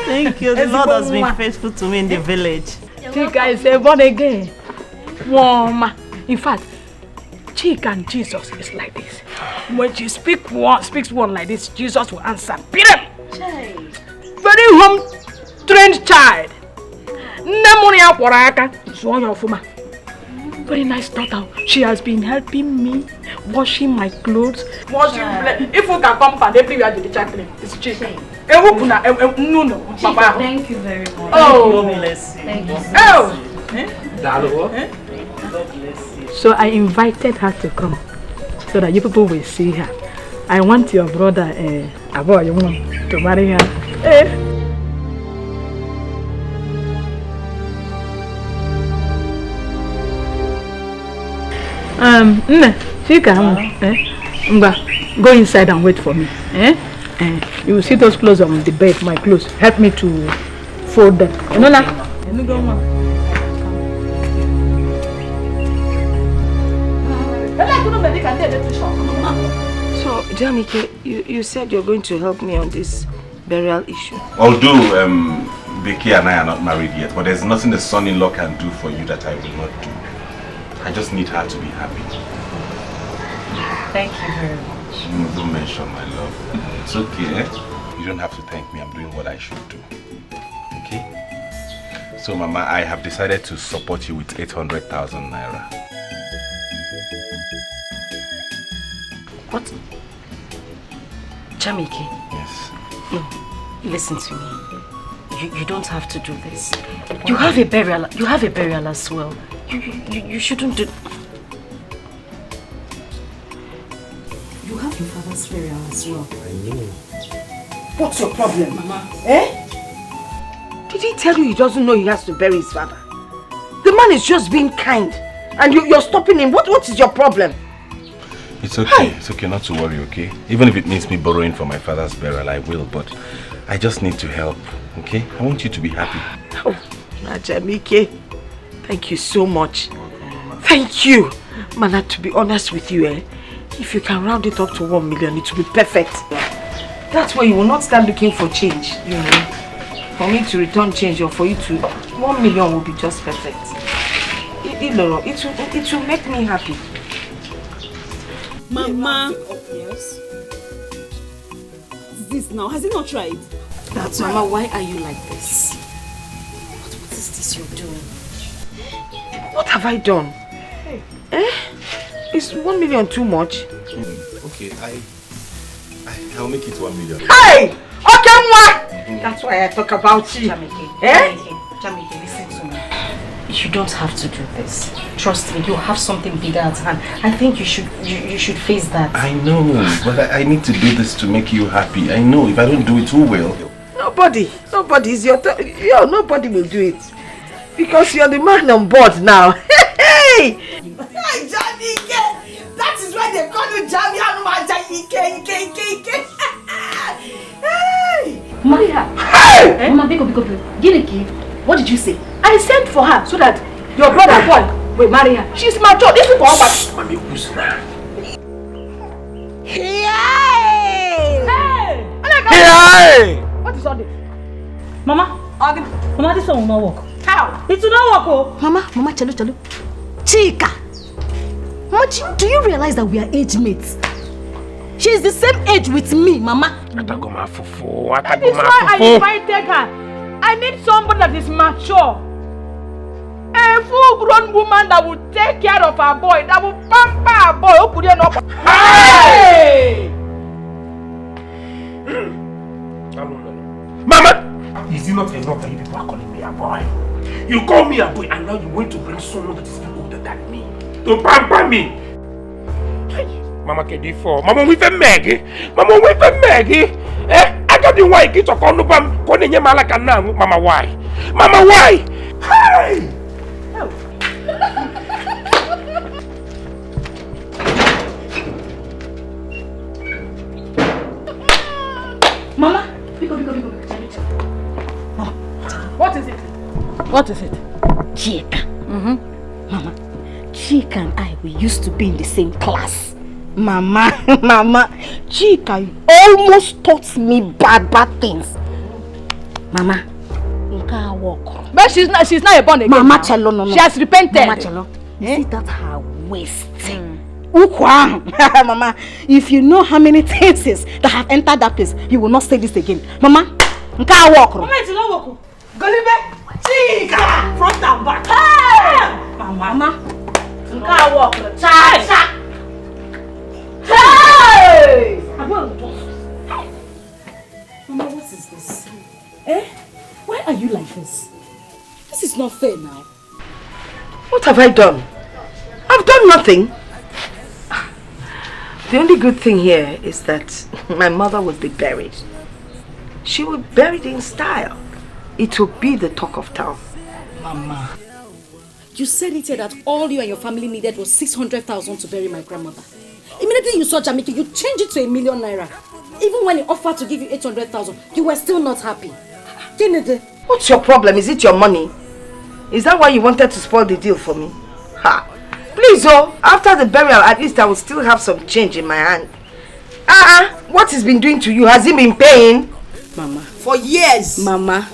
Thank you. The Lord has been faithful to me in the village. Chika is born again. Warm. In fact, Chika and Jesus is like this. When she speaks one like this, Jesus will answer. Very home-trained child. Very nice daughter. She has been helping me, washing my clothes, washing blood. If we can come and everywhere the chaplain, it's chicken. Thank you very much. Oh, God bless you. Thank you. So I invited her to come so that you people will see her. I want your brother, Abo, to marry her. Go inside and wait for me. You will see those clothes on the bed, my clothes. Help me to fold them. So, Jamike, you said you're going to help me on this burial issue. Although Becky and I are not married yet, but there's nothing the son-in-law can do for you that I will not do. I just need her to be happy. Thank you very much. Don't mention my love. It's okay. You don't have to thank me. I'm doing what I should do. Okay? So, Mama, I have decided to support you with 800,000 naira. What? Jamike? Yes. No. Listen to me. You don't have to do this. You have a burial as well. You shouldn't do. You have your father's burial as well. I know. What's your problem, Mama? Did he tell you he doesn't know he has to bury his father? The man is just being kind, and you're stopping him. What is your problem? It's okay. It's okay not to worry, okay? Even if it means me borrowing for my father's burial, I will, but I just need to help, okay? I want you to be happy. Oh, Jamike. Thank you so much. Thank you. Mana, to be honest with you, if you can round it up to 1 million, it will be perfect. That's why you will not start looking for change, you know. For me to return change or for you to... 1 million will be just perfect. It will make me happy. Mama. Yes? What's this now? Has he not tried? That's Mama, why are you like this? What is this you're doing? What have I done? Hey. Is 1 million too much? Okay, I'll make it 1 million. Hey! Okay, what? That's why I talk about you. Jamike, listen to me. You don't have to do this. Trust me, you have something bigger at hand. I think you should face that. I know, but I need to do this to make you happy. I know, if I don't do it, who will? Nobody is nobody will do it. Because you're the man on board now. Hey! Hey, Jamike! That is why they call you Jamike. Hey! Maria! Hey! Mama, Biko, give a key. What did you say? I sent for her so that your brother boy will marry her. She's mature. This will come back. Mami, who's that? Hey! What is all this? Mama, this one will not work. How? It will not work, oh. Mama, chalo. Chika! Mama, do you realize that we are age mates? She is the same age with me, Mama. That is why I invited her. I need somebody that is mature. A full-grown woman that will take care of her boy, that will pamper her boy. Who could you not? Hey! Mama! Is it not enough that you people are calling me a boy? You call me a boy and now you want to bring someone that is older than me to pamper me. Mama Kedifo, Mama with a Maggie, Mama with a Maggie. I got the white kids of Konubam, Konya Malakana, Mama why? Mama why? Hey! Mama, what is it? What is it? Chika. Mama, Chika and I, we used to be in the same class. Mama, Chika almost taught me bad things. Mama, you can't walk. But she's not a born again. Mama Chelo, no. She has repented. Mama Chelo, you see that her waist? Mama, if you know how many things that have entered that place, you will not say this again. Mama, you can't walk. Mama, you don't walk. Golibe, Chika, front and back. Hey! Mama, you can't walk. Cha. Hey! Mama, what is this? Why are you like this? This is not fair now. What have I done? I've done nothing. The only good thing here is that my mother will be buried. She will be buried in style. It will be the talk of town. Mama, you said it here that all you and your family needed was 600,000 to bury my grandmother. Immediately you saw Jamaica, you changed it to ₦1 million. Even when he offered to give you 800,000, you were still not happy. What's your problem? Is it your money? Is that why you wanted to spoil the deal for me? Ha! Please, after the burial, at least I will still have some change in my hand. What he's been doing to you? Has he been paying? Mama. For years. Mama,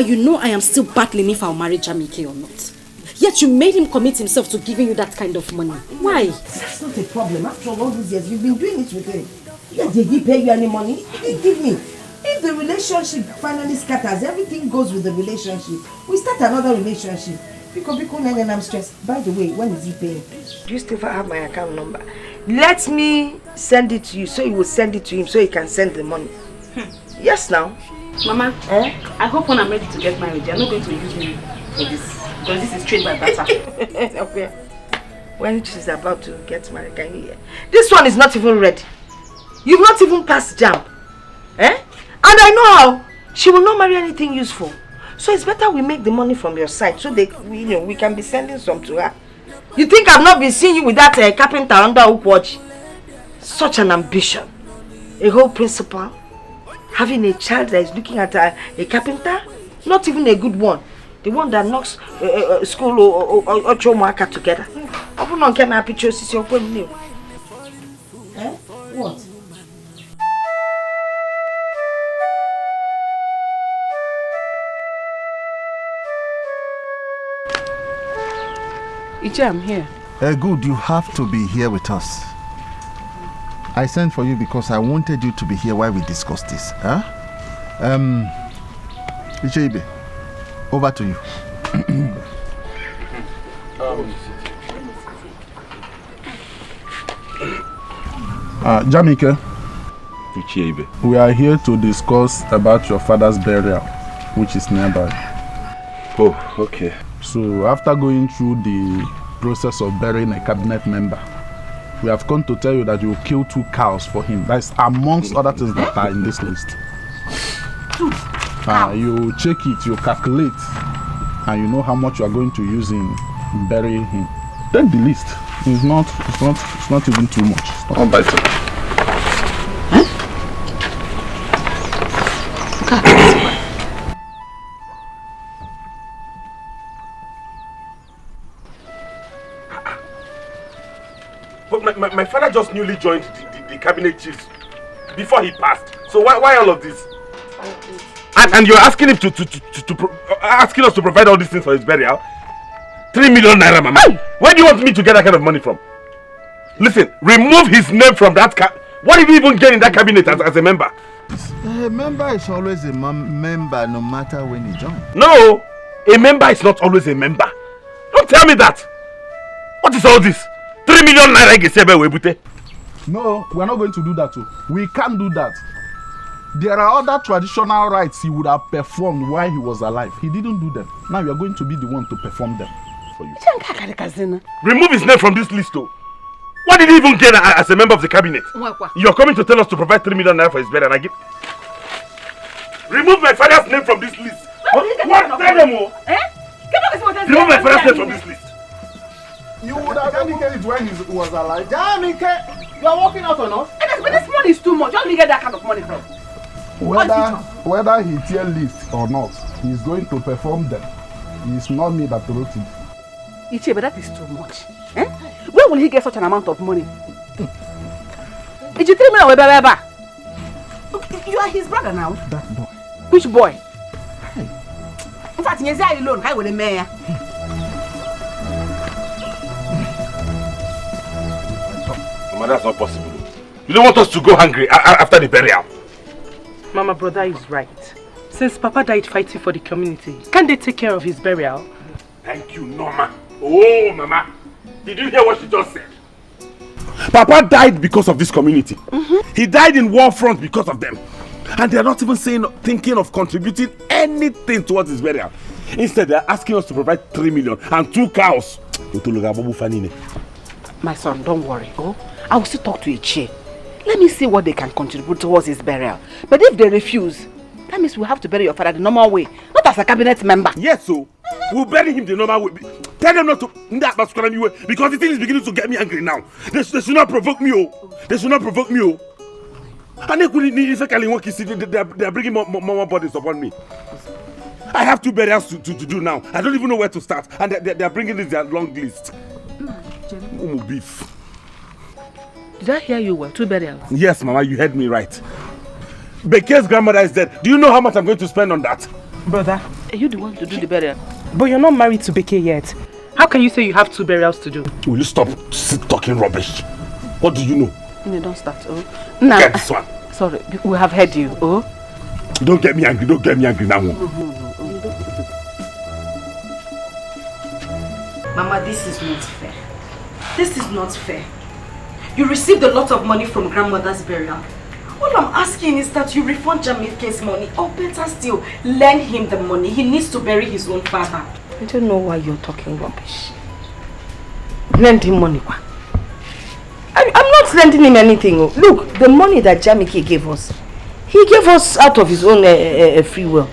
you know I am still battling if I'll marry Jamaica or not. Yet you made him commit himself to giving you that kind of money. Why? That's not a problem. After all these years, you've been doing it with him. Yet did he pay you any money? He didn't give me. If the relationship finally scatters, everything goes with the relationship. We start another relationship. Because and I'm stressed. By the way, when is he paying? Do you still have my account number? Let me send it to you so you will send it to him so he can send the money. Yes, now. Mama, I hope when I'm ready to get married, you're not going to use me for this. Because this is trade by barter. Okay. When she's about to get married, can you hear? This one is not even ready. You've not even passed jam. And I know how. She will not marry anything useful. So it's better we make the money from your side so we can be sending some to her. You think I've not been seeing you with that carpenter under hook watch? Such an ambition. A whole principal. Having a child that is looking at a carpenter? Not even a good one. The one that knocks school or Chomaka together. What? Ichi, I'm here. Good, you have to be here with us. I sent for you because I wanted you to be here while we discuss this. Icheibe, over to you. Jamike, we are here to discuss about your father's burial, which is nearby. Oh, okay. So after going through the process of burying a cabinet member, we have come to tell you that you will kill 2 cows for him. That's amongst other things that are in this list. You check it, you calculate, and you know how much you are going to use in burying him. Take the list. It's not even too much. It's not by But my father just newly joined the cabinet chiefs before he passed. So why all of this? And you're asking him asking us to provide all these things for his burial? 3 million naira, mama. Where do you want me to get that kind of money from? Listen, remove his name from that What did he even get in that cabinet as a member? A member is always a member no matter when he joins. No, a member is not always a member. Tell me that. What is all this? 3 million naira gesebe webute. No, we are not going to do that too. We can't do that. There are other traditional rites he would have performed while he was alive. He didn't do them. Now you are going to be the one to perform them for you. Remove his name from this list, though. What did he even gain as a member of the cabinet? You're coming to tell us to provide 3 million naira for his bed and I give... Remove my father's name from this list. What? Tell them all. Remove my father's name from this list. You would have indicated it when he was alive. Jamike, you are walking out on us. But this money is too much. How do you get that kind of money from? Whether he tear list or not, he is going to perform them. It is not me that wrote it. Iche, but that is too much. Eh? Where will he get such an amount of money? Did you tell me that you are his brother now? That boy. Which boy? Hey. In fact, he's there alone. Hi with the mayor. Mama, that's not possible. You don't want us to go hungry after the burial. Mama, brother is right. Since Papa died fighting for the community, can't they take care of his burial? Thank you, Norma. Oh, Mama. Did you hear what she just said? Papa died because of this community. He died in war front because of them. And they're not even thinking of contributing anything towards his burial. Instead, they're asking us to provide 3 million and 2 cows. My son, don't worry. Oh, I will still talk to Ichie. Let me see what they can contribute towards his burial. But if they refuse, that means we have to bury your father the normal way, not as a cabinet member. Yes, so we'll bury him the normal way. Tell them not to because the thing is beginning to get me angry now. They should not provoke me, oh. They should not provoke me, oh. And they are bringing more bodies upon me. I have 2 burials to do now. I don't even know where to start. And they are bringing this their long list. Beef. Did I hear you well? 2 burials? Yes, Mama, you heard me right. Beke's grandmother is dead. Do you know how much I'm going to spend on that? Brother, are you the one to do the burial? But you're not married to Beke yet. How can you say you have 2 burials to do? Will you stop talking rubbish? What do you know? No, don't start. Oh, now. Get this one. Sorry, we have heard you. Oh. Don't get me angry. Don't get me angry now. Mama, this is not fair. This is not fair. You received a lot of money from grandmother's burial. All I'm asking is that you refund Jamilke's money, or better still, lend him the money. He needs to bury his own father. I don't know why you're talking rubbish. Lend him money. I'm not lending him anything. Look, the money that Jamike gave us, he gave us out of his own free will.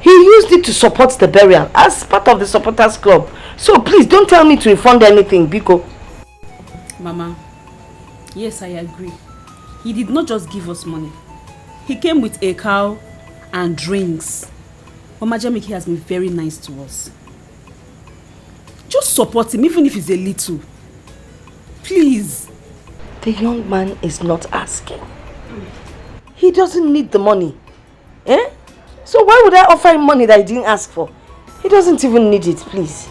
He used it to support the burial as part of the supporters club. So please don't tell me to refund anything, Biko. Mama, yes, I agree. He did not just give us money. He came with a cow and drinks. Mama, Jamike has been very nice to us. Just support him, even if it's a little. Please. The young man is not asking. He doesn't need the money. Eh? So why would I offer him money that he didn't ask for? He doesn't even need it, please.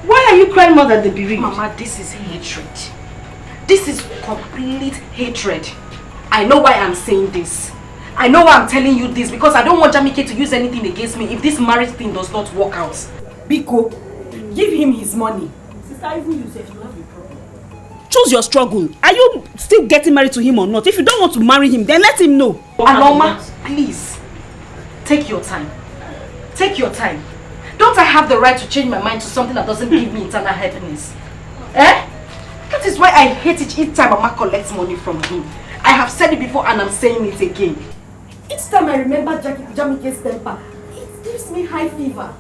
Why are you crying more than the bereaved? Mama, this is hatred. This is complete hatred. I know why I'm saying this. I know why I'm telling you this, because I don't want Jamike to use anything against me if this marriage thing does not work out. Biko, give him his money. Sister, even you said you have a problem. Choose your struggle. Are you still getting married to him or not? If you don't want to marry him, then let him know. Aloma, please, take your time. Take your time. Don't I have the right to change my mind to something that doesn't give me internal happiness? Eh? That is why I hate it each time Mama collects money from him. I have said it before and I'm saying it again. Each time I remember Jamike's temper, it gives me high fever.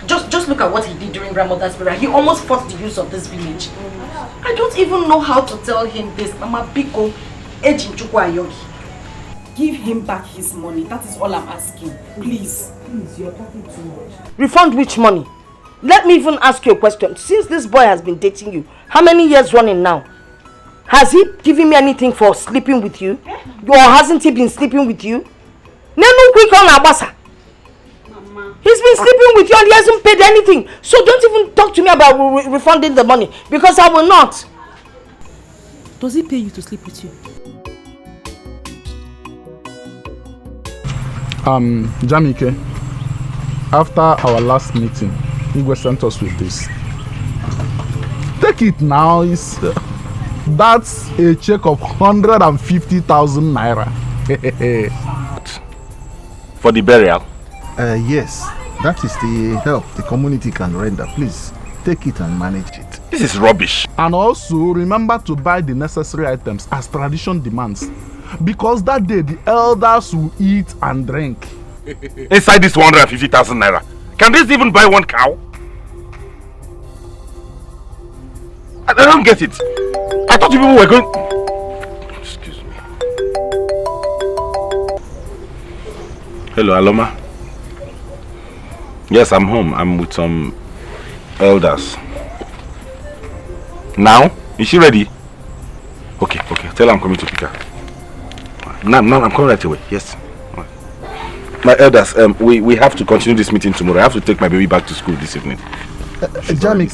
Just look at what he did during grandmother's burial. He almost forced the use of this village. I don't even know how to tell him this. Mama Biko, Ejin Chukwu Ayogi. Give him back his money. That is all I'm asking. Please. Please, you're talking too much. Refund which money? Let me even ask you a question. Since this boy has been dating you, how many years running now? Has he given me anything for sleeping with you? Or hasn't he been sleeping with you? Nenu quick on Abasa. He's been sleeping with you and he hasn't paid anything. So don't even talk to me about refunding the money, because I will not. Does he pay you to sleep with you? Jamike, after our last meeting, Igwe sent us with this. Take it now. That's a check of 150,000 naira. For the burial? Yes. That is the help the community can render. Please, take it and manage it. This is rubbish. And also, remember to buy the necessary items as tradition demands. Because that day, the elders will eat and drink. Inside this 150,000 naira, can this even buy one cow? I don't get it. I thought you people were going... Excuse me. Hello, Aloma. Yes, I'm home. I'm with some elders. Now? Is she ready? Okay. Tell her I'm coming to pick her. Now I'm coming right away. Yes. My elders, we have to continue this meeting tomorrow. I have to take my baby back to school this evening. Jamie,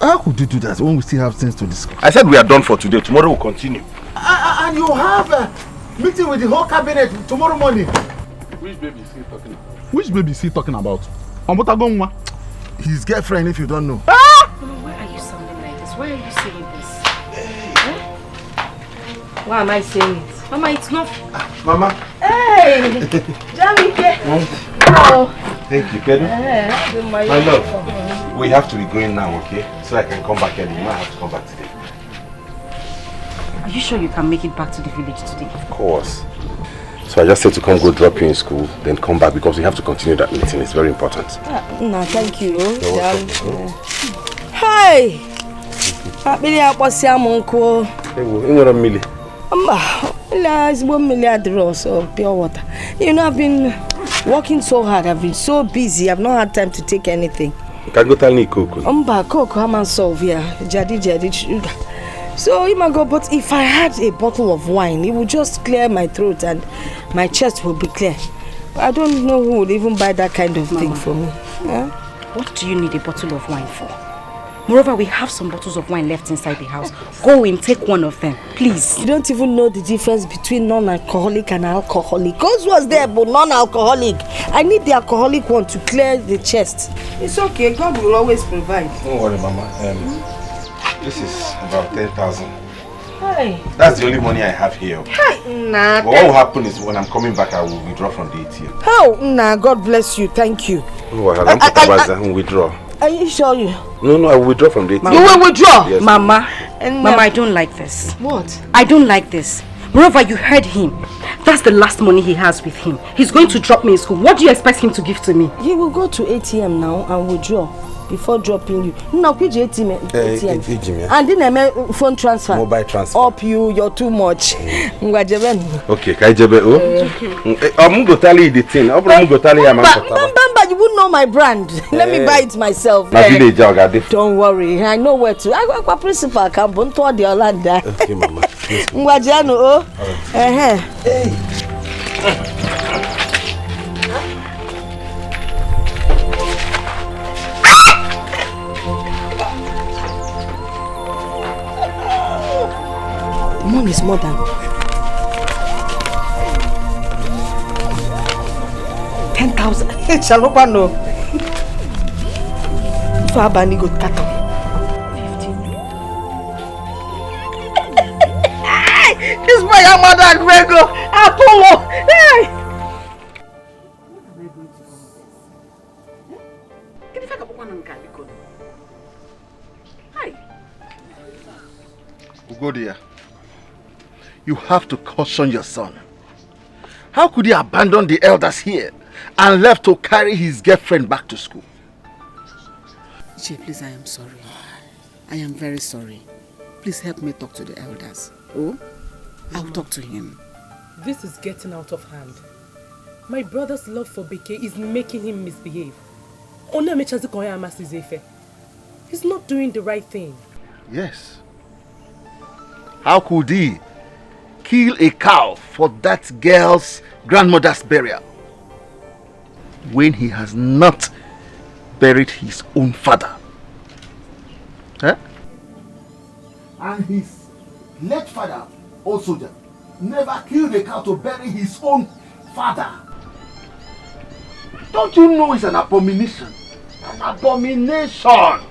how could you do that when we still have things to discuss? I said we are done for today. Tomorrow we'll continue. And you have a meeting with the whole cabinet tomorrow morning. Which baby is he talking about? Which baby is he talking about? Ambotagongwa. His girlfriend, if you don't know. Mama, why are you sounding like this? Why are you saying this? Why am I saying it? Mama, it's not... Mama. Hey! Jamike! Oh. Thank you, Kedu. My love, we have to be going now, okay? So I can come back early. You might have to come back today. Are you sure you can make it back to the village today? Of course. So I just said to come go drop you in school, then come back because we have to continue that meeting. It's very important. No, thank you. You're welcome. Hi! Happily, I was saying, Uncle. Hey, what a milli. It's 1 million draws of pure water. You know, I've been working so hard. I've been so busy. I've not had time to take anything. You can go tell me Coco. Coco, I'm on solve here. Jadi, sugar. So, Imago, but if I had a bottle of wine, it would just clear my throat and my chest would be clear. I don't know who would even buy that kind of thing for me. Yeah? What do you need a bottle of wine for? Moreover, we have some bottles of wine left inside the house. Go in, take one of them, please. You don't even know the difference between non-alcoholic and alcoholic. Cause was there, but non-alcoholic. I need the alcoholic one to clear the chest. It's okay, God will always provide. Don't worry, Mama. This is about 10,000. Hi. That's the only money I have here. Hi, nah. But what will happen is when I'm coming back, I will withdraw from the ATM. Oh, nah, God bless you. Thank you. Oh, I will withdraw. Are you sure you? No, I will withdraw from the ATM. You will withdraw? Yes. Mama, I don't like this. What? I don't like this. Moreover, you heard him. That's the last money he has with him. He's going to drop me in school. What do you expect him to give to me? He will go to ATM now and withdraw before dropping you. No, which ATM? And then phone transfer. Mobile transfer. Up you're too much. Okay, Kaijebe. I'm going to tell you the thing. I'm going to tell you you wouldn't know my brand. Let me buy it myself. Don't worry. I know where to. I got a principal. Come on to the Orlando. Okay, Mama. Mom is more than 10,000. Chalopano. For Abani got cut off. 15. This boy, your mother, Grego. Apollo. Hey. Ugodia, you have to caution your son. How could he abandon the elders here and left to carry his girlfriend back to school? Che, please, I am sorry. I am very sorry. Please help me talk to the elders. Oh, I'll talk to him. This is getting out of hand. My brother's love for Beke is making him misbehave. He's not doing the right thing. Yes. How could he kill a cow for that girl's grandmother's burial when he has not buried his own father? Huh? And his late father, also never killed a cow to bury his own father. Don't you know it's an abomination? An abomination!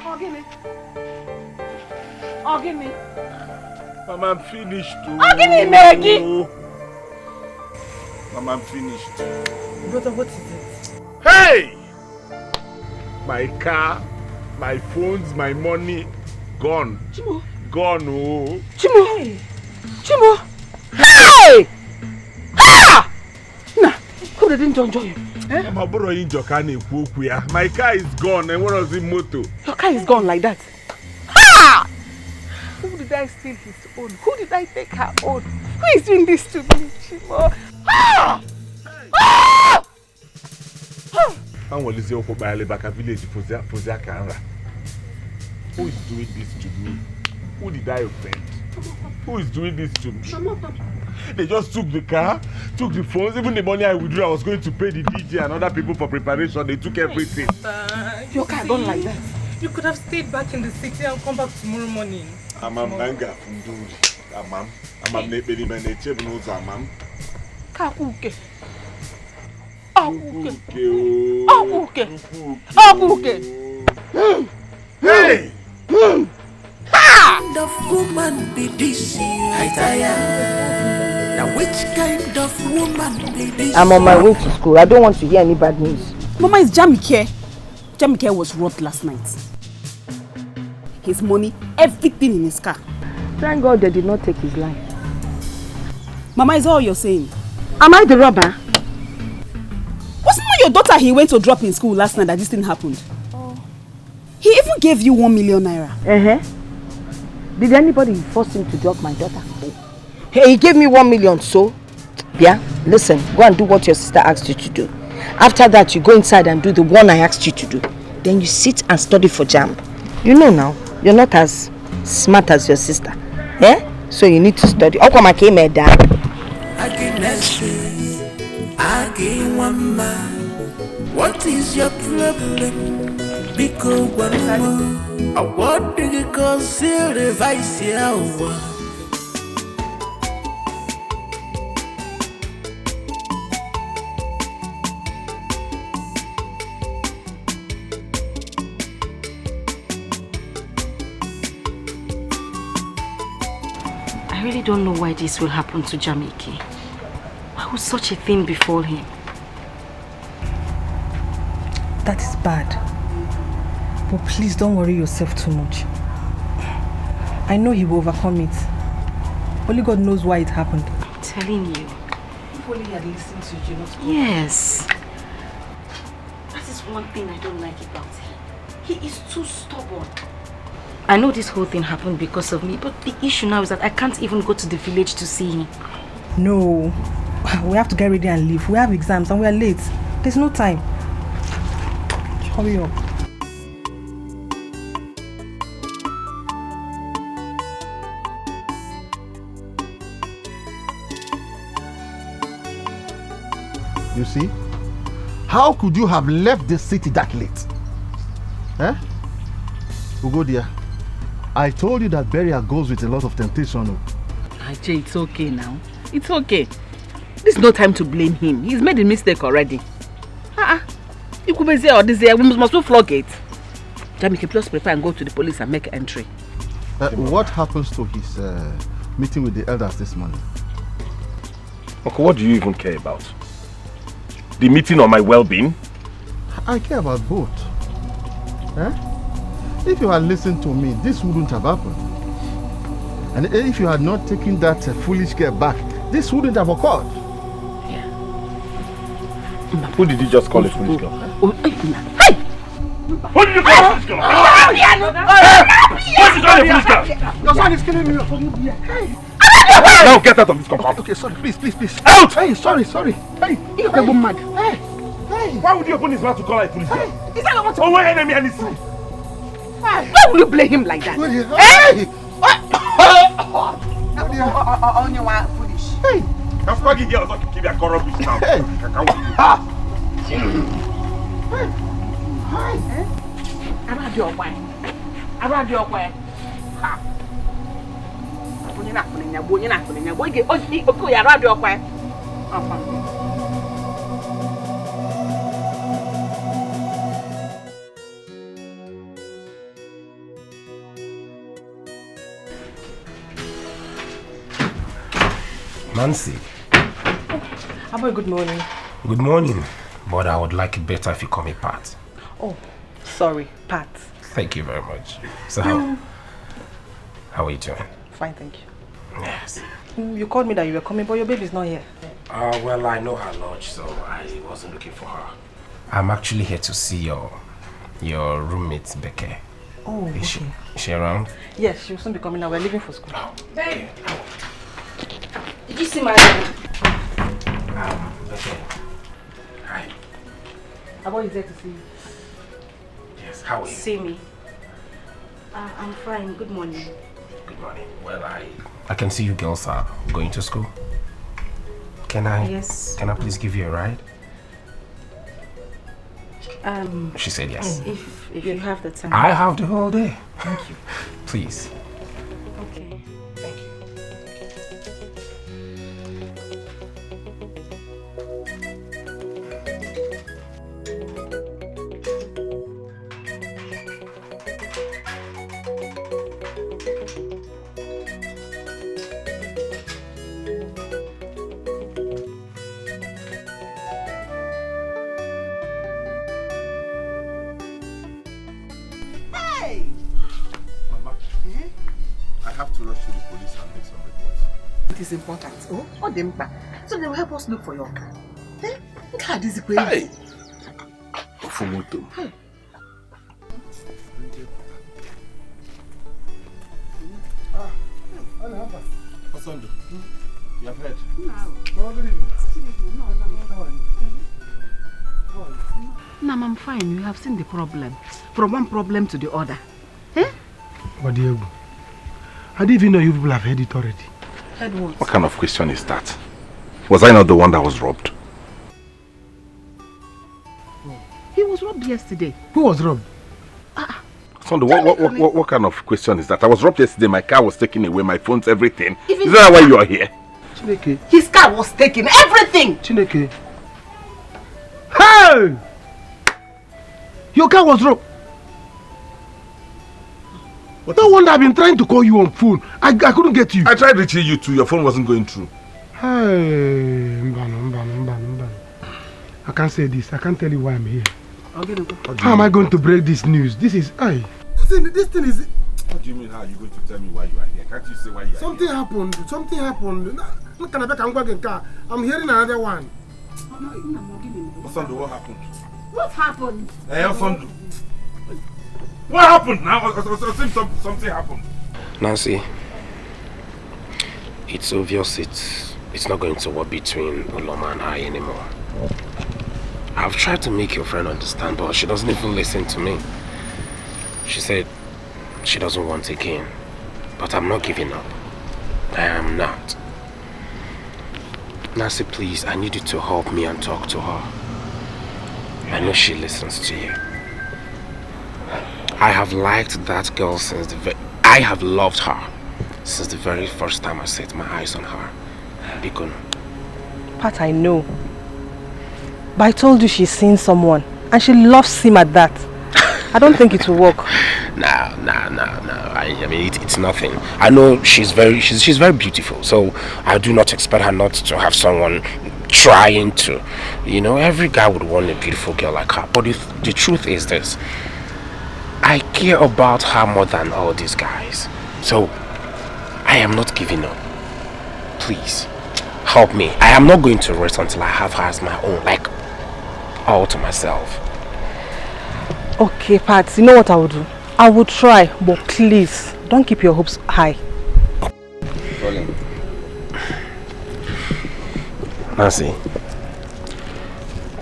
Ogini. Mama, I'm finished. Ogini, Maggie. Mama, I'm finished. Brother, what is it? Hey! My car, my phones, my money, gone. Chimo. Gone, oh. Chimo. Hey. Chimo. Hey! Ah! Nah, hope they didn't enjoy you. Eh? My car is gone, and what was the motto? Your car is gone like that. Ah! Who did I steal his own? Who did I take her own? Who is doing this to me, Chimo? Ah! Ah! Who is doing this to me? Who did I offend? Who is doing this to me? They just took the car, took the phones, even the money I withdrew. I was going to pay the DJ and other people for preparation. They took everything. Your car gone like that. You could have stayed back in the city and come back tomorrow morning. Amam Nanga from Duri. Amam Nebeli Maneche knows Amam. Kakuke. Akuke. Akuke. Hey! Kind of woman be this? I tire. Now which kind of woman be this? I'm on my way to school. I don't want to hear any bad news. Mama, is Jamike. Jamike was robbed last night. His money, everything in his car. Thank God they did not take his life. Mama, is that all you're saying? Am I the robber? Wasn't it your daughter he went to drop in school last night that this thing happened? Oh. He even gave you 1 million naira. Did anybody force him to drop my daughter? Hey, he gave me 1 million, so yeah, listen, go and do what your sister asked you to do. After that, you go inside and do the one I asked you to do. Then you sit and study for JAMB. You know now, you're not as smart as your sister. So you need to study. What is your problem? Because one more, what do you consider vice? I really don't know why this will happen to Jamike. Why would such a thing befall him? That is bad. But please don't worry yourself too much. I know he will overcome it. Only God knows why it happened. I'm telling you. If only he had listened to you, not to Yes. That is one thing I don't like about him. He is too stubborn. I know this whole thing happened because of me, but the issue now is that I can't even go to the village to see him. No. We have to get ready and leave. We have exams and we are late. There's no time. Hurry up. You see? How could you have left the city that late? Ugodia, I told you that burial goes with a lot of temptation. Ajay, it's okay now. It's okay. This is no time to blame him. He's made a mistake already. You could be there or this there. We must flog it. Jamike, please prepare and go to the police and make entry. What happens to his meeting with the elders this morning? Uncle, what do you even care about? The meeting or my well-being? I care about both. If you had listened to me, this wouldn't have happened. And if you had not taken that foolish girl back, this wouldn't have occurred. Who did you just call a foolish girl? Hey! Who did you call a foolish girl? What did you call a foolish girl? Your son is killing me. Now get out of this compound. Okay, sorry, please. Out! Hey, sorry. Hey, you're going mad. Hey. Why would you open his mouth to call her a foolish girl? Is that what? Oh, why enemy and his son? Why will you blame him like that? Hey! On your wife, foolish. Hey! I'm fucking here. I'm keep your corrupt bitch now. Hey! Around your wife. Around your wife. Ha! You're not putting your boy. You're not putting your boy. You're around your wife. Nancy. Aboy, good morning. Good morning. But I would like it better if you call me Pat. Oh, sorry, Pat. Thank you very much. So how are you doing? Fine, thank you. Yes. You called me that you were coming, but your baby's not here. Well, I know her lodge, so I wasn't looking for her. I'm actually here to see your roommate, Becky. Oh, Is she around? Yes, she will soon be coming now. We're leaving for school. Babe! Did you see my Becky. Hi. Aboy is there to see you. Yes, how are you? See me. I'm fine. Good morning. Good morning. Well, I can see you girls are going to school. Can I please give you a ride? She said yes. If you have the time. I have the whole day. Thank you. Please. Okay. Thank you. It is important. Oh, what them back? So they will help us look for your car. Eh? Car this way. Hey. For moto. Hey. Osondo, you have heard? No, I'm fine. You have seen the problem. From one problem to the other. Eh? But Diego, I didn't even know you people have heard it already. Heard what? What kind of question is that? Was I not the one that was robbed? He was robbed yesterday. Who was robbed? Sunday, what kind of question is that? I was robbed yesterday, my car was taken away, my phones, everything. Is that why you are here? Chineke. His car was taken. Everything! Chineke. Hey! Your car was robbed. No wonder I've been trying to call you on phone. I couldn't get you. I tried reaching you too. Your phone wasn't going through. Hey, Mbano. I can't say this. I can't tell you why I'm here. How am I going to break this news? This is this thing is. What do you mean? How are you going to tell me why you are here? Can't you say why you are Something here? happened. Something happened. I'm hearing another one. Osando, what happened? What happened? Hey, Osando. What happened now? Something happened. Nancy, it's obvious it's not going to work between Uloma and I anymore. I've tried to make your friend understand, but she doesn't even listen to me. She said she doesn't want again, but I'm not giving up. I am not. Nancy, please, I need you to help me and talk to her. I know she listens to you. I have liked that girl since I have loved her since the very first time I set my eyes on her. Bikun. Pat, I know. But I told you she's seen someone and she loves him at that. I don't think it will work. No. I mean, it's nothing. I know she's very beautiful, so I do not expect her not to have someone trying to. You know, every guy would want a beautiful girl like her. But the truth is this. I care about her more than all these guys. So, I am not giving up. Please, help me. I am not going to rest until I have her as my own, like, all to myself. Okay, Pat, you know what I will do? I will try, but please, don't keep your hopes high. Nancy,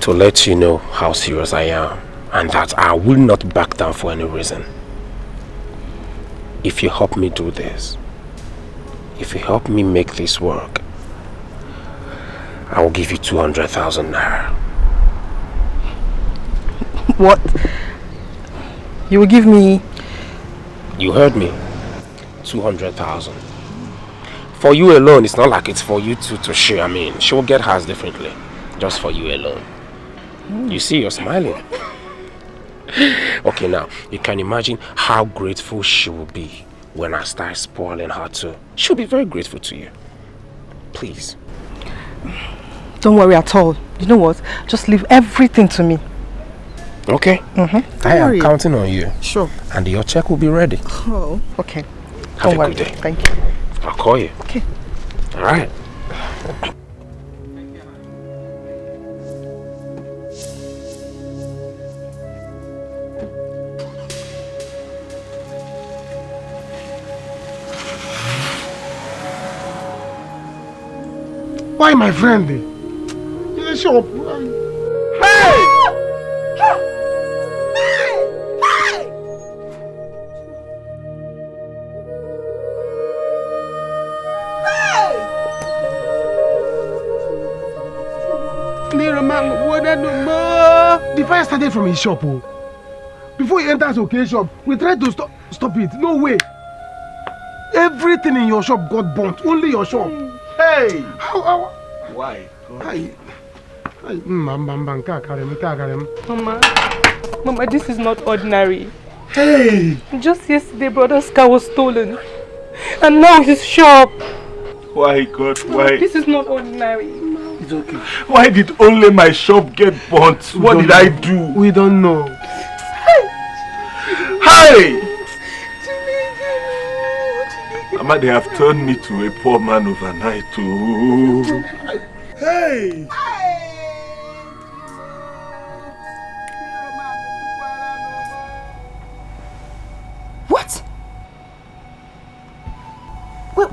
to let you know how serious I am and that I will not back down for any reason. If you help me do this, if you help me make this work, I will give you 200,000 naira. What? You will give me? You heard me. 200,000. For you alone, it's not like it's for you two to share. I mean, she will get hers differently. Just for you alone. You see, you're smiling. Okay, now, you can imagine how grateful she will be when I start spoiling her too. She'll be very grateful to you. Please. Don't worry at all. You know what? Just leave everything to me. Okay. I am counting on you. Sure. And your check will be ready. Oh, okay. Have Don't a worry. good day. Thank you. I'll call you. Okay. All right. Why, my friend? Yeah, sure. Hey! The fire started from his shop. Oh. Before he enters okay shop, we tried to stop it. No way. Everything in your shop got burnt. Only your shop. Hey! How? Why? Mama, this is not ordinary. Hey! Just yesterday, brother's car was stolen. And now his shop. Why, God, why? This is not ordinary. It's okay. Why did only my shop get burnt? What did I do? We don't know. Hey! Mama, they have turned me to a poor man overnight too. Hey! What?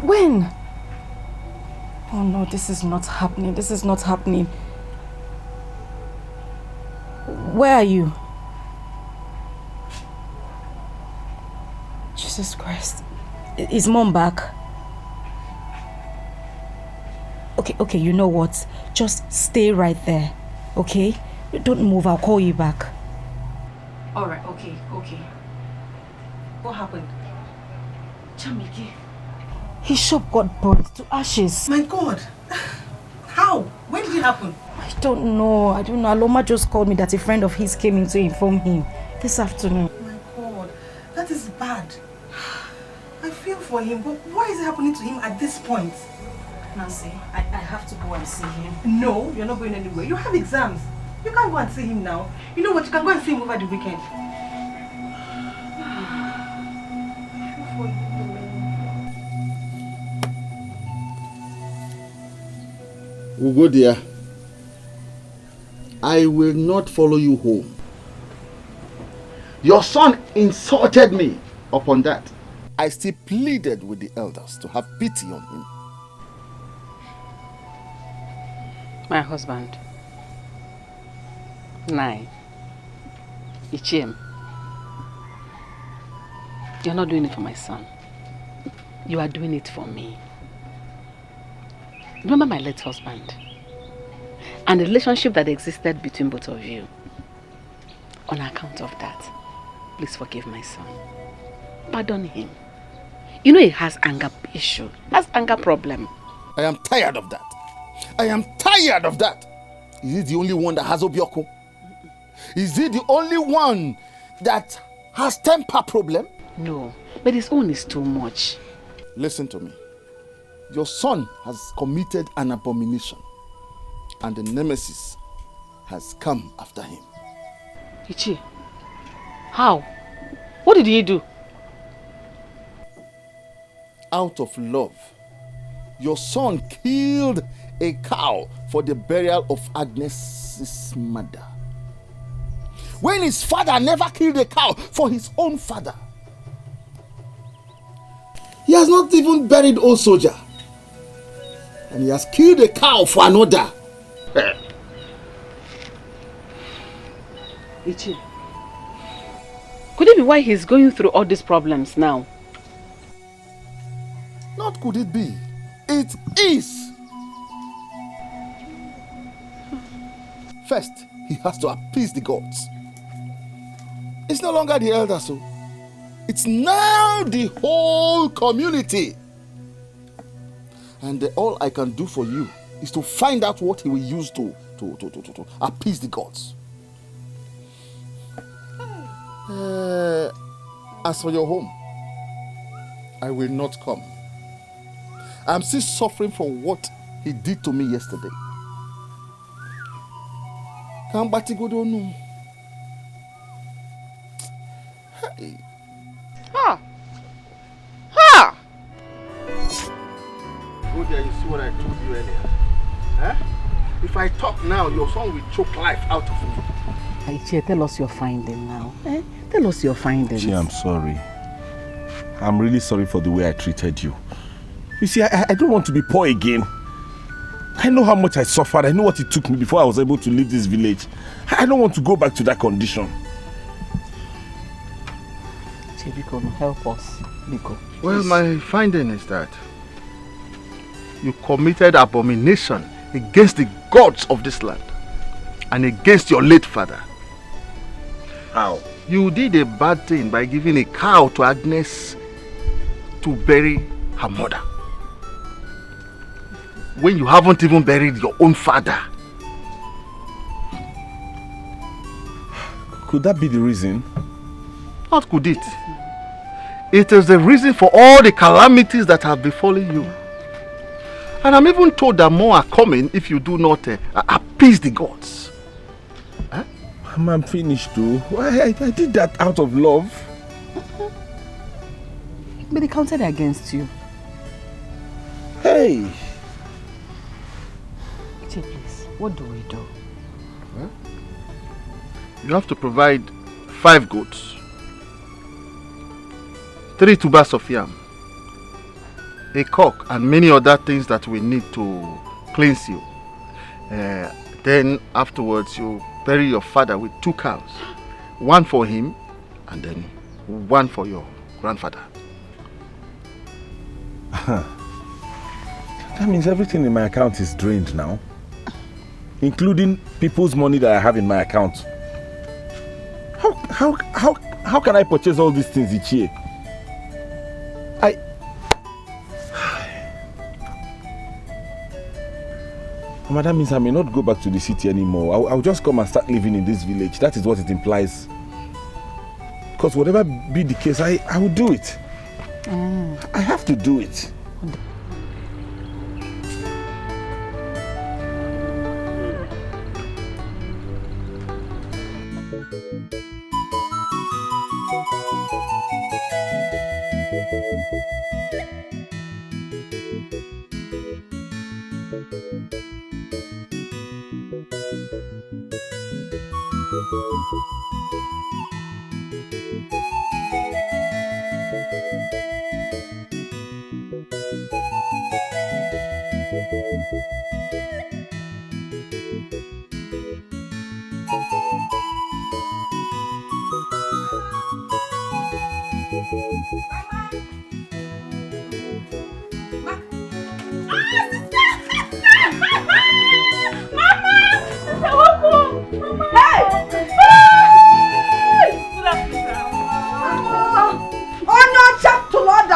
When? Oh no, this is not happening. This is not happening. Where are you? Jesus Christ. Is Mom back? Okay, you know what? Just stay right there, okay? Don't move, I'll call you back. Alright, okay. What happened? Chamiki. His shop got burnt to ashes. My God! How? When did it happen? I don't know. Aloma just called me that a friend of his came in to inform him this afternoon. My God, that is bad. I feel for him, but why is it happening to him at this point? Nancy, I have to go and see him. No, you're not going anywhere. You have exams. You can't go and see him now. You know what? You can go and see him over the weekend. Ugo dear, I will not follow you home. Your son insulted me upon that. I still pleaded with the elders to have pity on him. My husband. Nai. Ichiem. You're not doing it for my son. You are doing it for me. Remember my late husband and the relationship that existed between both of you. On account of that, please forgive my son. Pardon him. You know he has anger issue, has anger problem. I am tired of that. I am tired of that. Is he the only one that has Obioko? Is he the only one that has temper problem? No, but his own is too much. Listen to me. Your son has committed an abomination and the nemesis has come after him. Ichi, how? What did he do? Out of love, your son killed a cow for the burial of Agnes's mother. When his father never killed a cow for his own father. He has not even buried old soldier. And he has killed a cow for another. Ichi, could it be why he's going through all these problems now? Not could it be. It is. First, he has to appease the gods. It's no longer the elders, so it's now the whole community. And all I can do for you is to find out what he will use to appease the gods. As for your home, I will not come. I'm still suffering from what he did to me yesterday. Can't batigodo no. Hey. Ha! Ha! Go there, you see what I told you earlier. Eh? If I talk now, your son will choke life out of me. Ichie, tell us your finding now. Eh? Tell us your findings. Ichie, I'm sorry. I'm really sorry for the way I treated you. You see, I don't want to be poor again. I know how much I suffered. I know what it took me before I was able to leave this village. I don't want to go back to that condition. Biko, help us. Biko. Well, my finding is that you committed abomination against the gods of this land and against your late father. How? You did a bad thing by giving a cow to Agnes to bury her mother, when you haven't even buried your own father. Could that be the reason? What could it? It is the reason for all the calamities that have befallen you. And I'm even told that more are coming if you do not appease the gods. Huh? I'm finished too. I did that out of love. But they counted against you. Hey! Please, what do we do? Huh? You have to provide 5 goats, 3 tubers of yam, a cock, and many other things that we need to cleanse you. Then afterwards you bury your father with 2 cows, 1 for him and then 1 for your grandfather. That means everything in my account is drained now, including people's money that I have in my account. How can I purchase all these things each year? Mama, that means I may not go back to the city anymore. I'll just come and start living in this village. That is what it implies. Because whatever be the case, I will do it. I have to do it.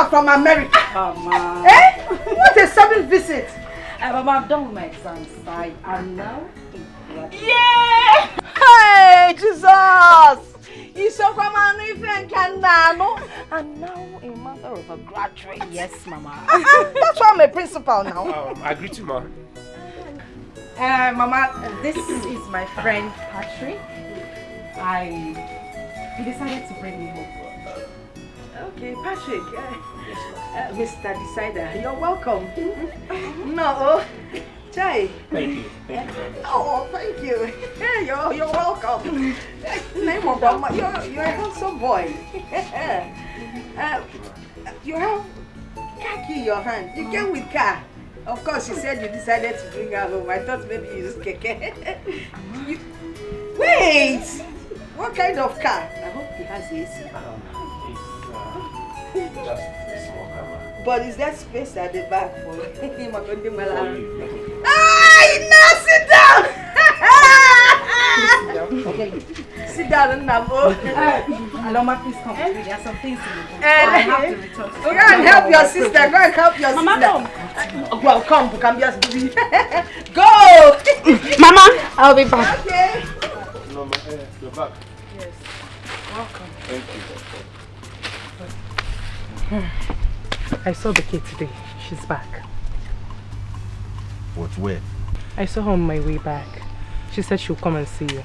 From America. Mama. Eh? What a sudden visit. Mama, I'm done with my exams. I am now. Yeah! Hey, Jesus! You so come on, if and can now. And now a mother of a graduate. Yes, Mama. That's why I'm a principal now. I agree to Ma. Mama, this is my friend Patrick. He decided to bring me home. Okay, Patrick. Mr. Decider, you're welcome. No, Jai. Thank you. Oh, thank you. You're welcome. Name of Mama, you're a handsome boy. You have khaki in your hand. You came with car. Of course, you said you decided to bring her home. I thought maybe you used keke. Wait! What kind of car? I hope he has AC. Just a small camera. But is there space at the back for him? Sit down! Sit down, Namo. Aloma, please come with me. There are some things to do. I have to return to Go and help your sister. Go and help your sister. Mama, come. Well, come. You can just do it. Go! Mama, I'll be back. Okay. No, you're back. Yes. Welcome. Thank you. I saw the kid today. She's back. But where? I saw her on my way back. She said she'll come and see you.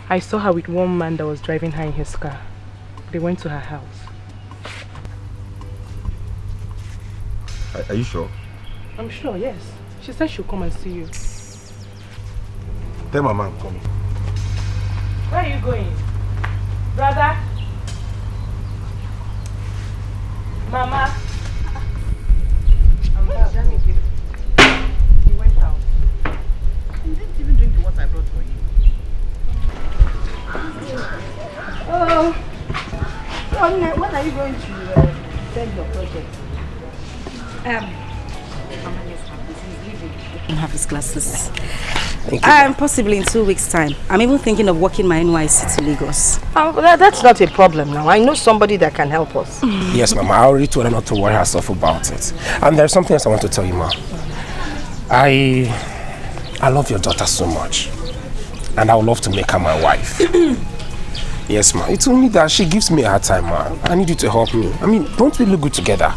I saw her with one man that was driving her in his car. They went to her house. Are you sure? I'm sure, yes. She said she'll come and see you. Tell Mama I'm coming. Where are you going? Brother? Mama? I'm back. He went out. You didn't even drink the water I brought for you. Oh, when are you going to send your project? Mama, yes, he's leaving. He can have his classes. Possibly in 2 weeks' time. I'm even thinking of walking my NYC to Lagos. That's not a problem now. I know somebody that can help us. Yes, Mama. I already told her not to worry herself about it. And there's something else I want to tell you, Ma. I love your daughter so much. And I would love to make her my wife. Yes, Ma. It's only that she gives me a hard time, Ma. I need you to help me. I mean, don't we look good together?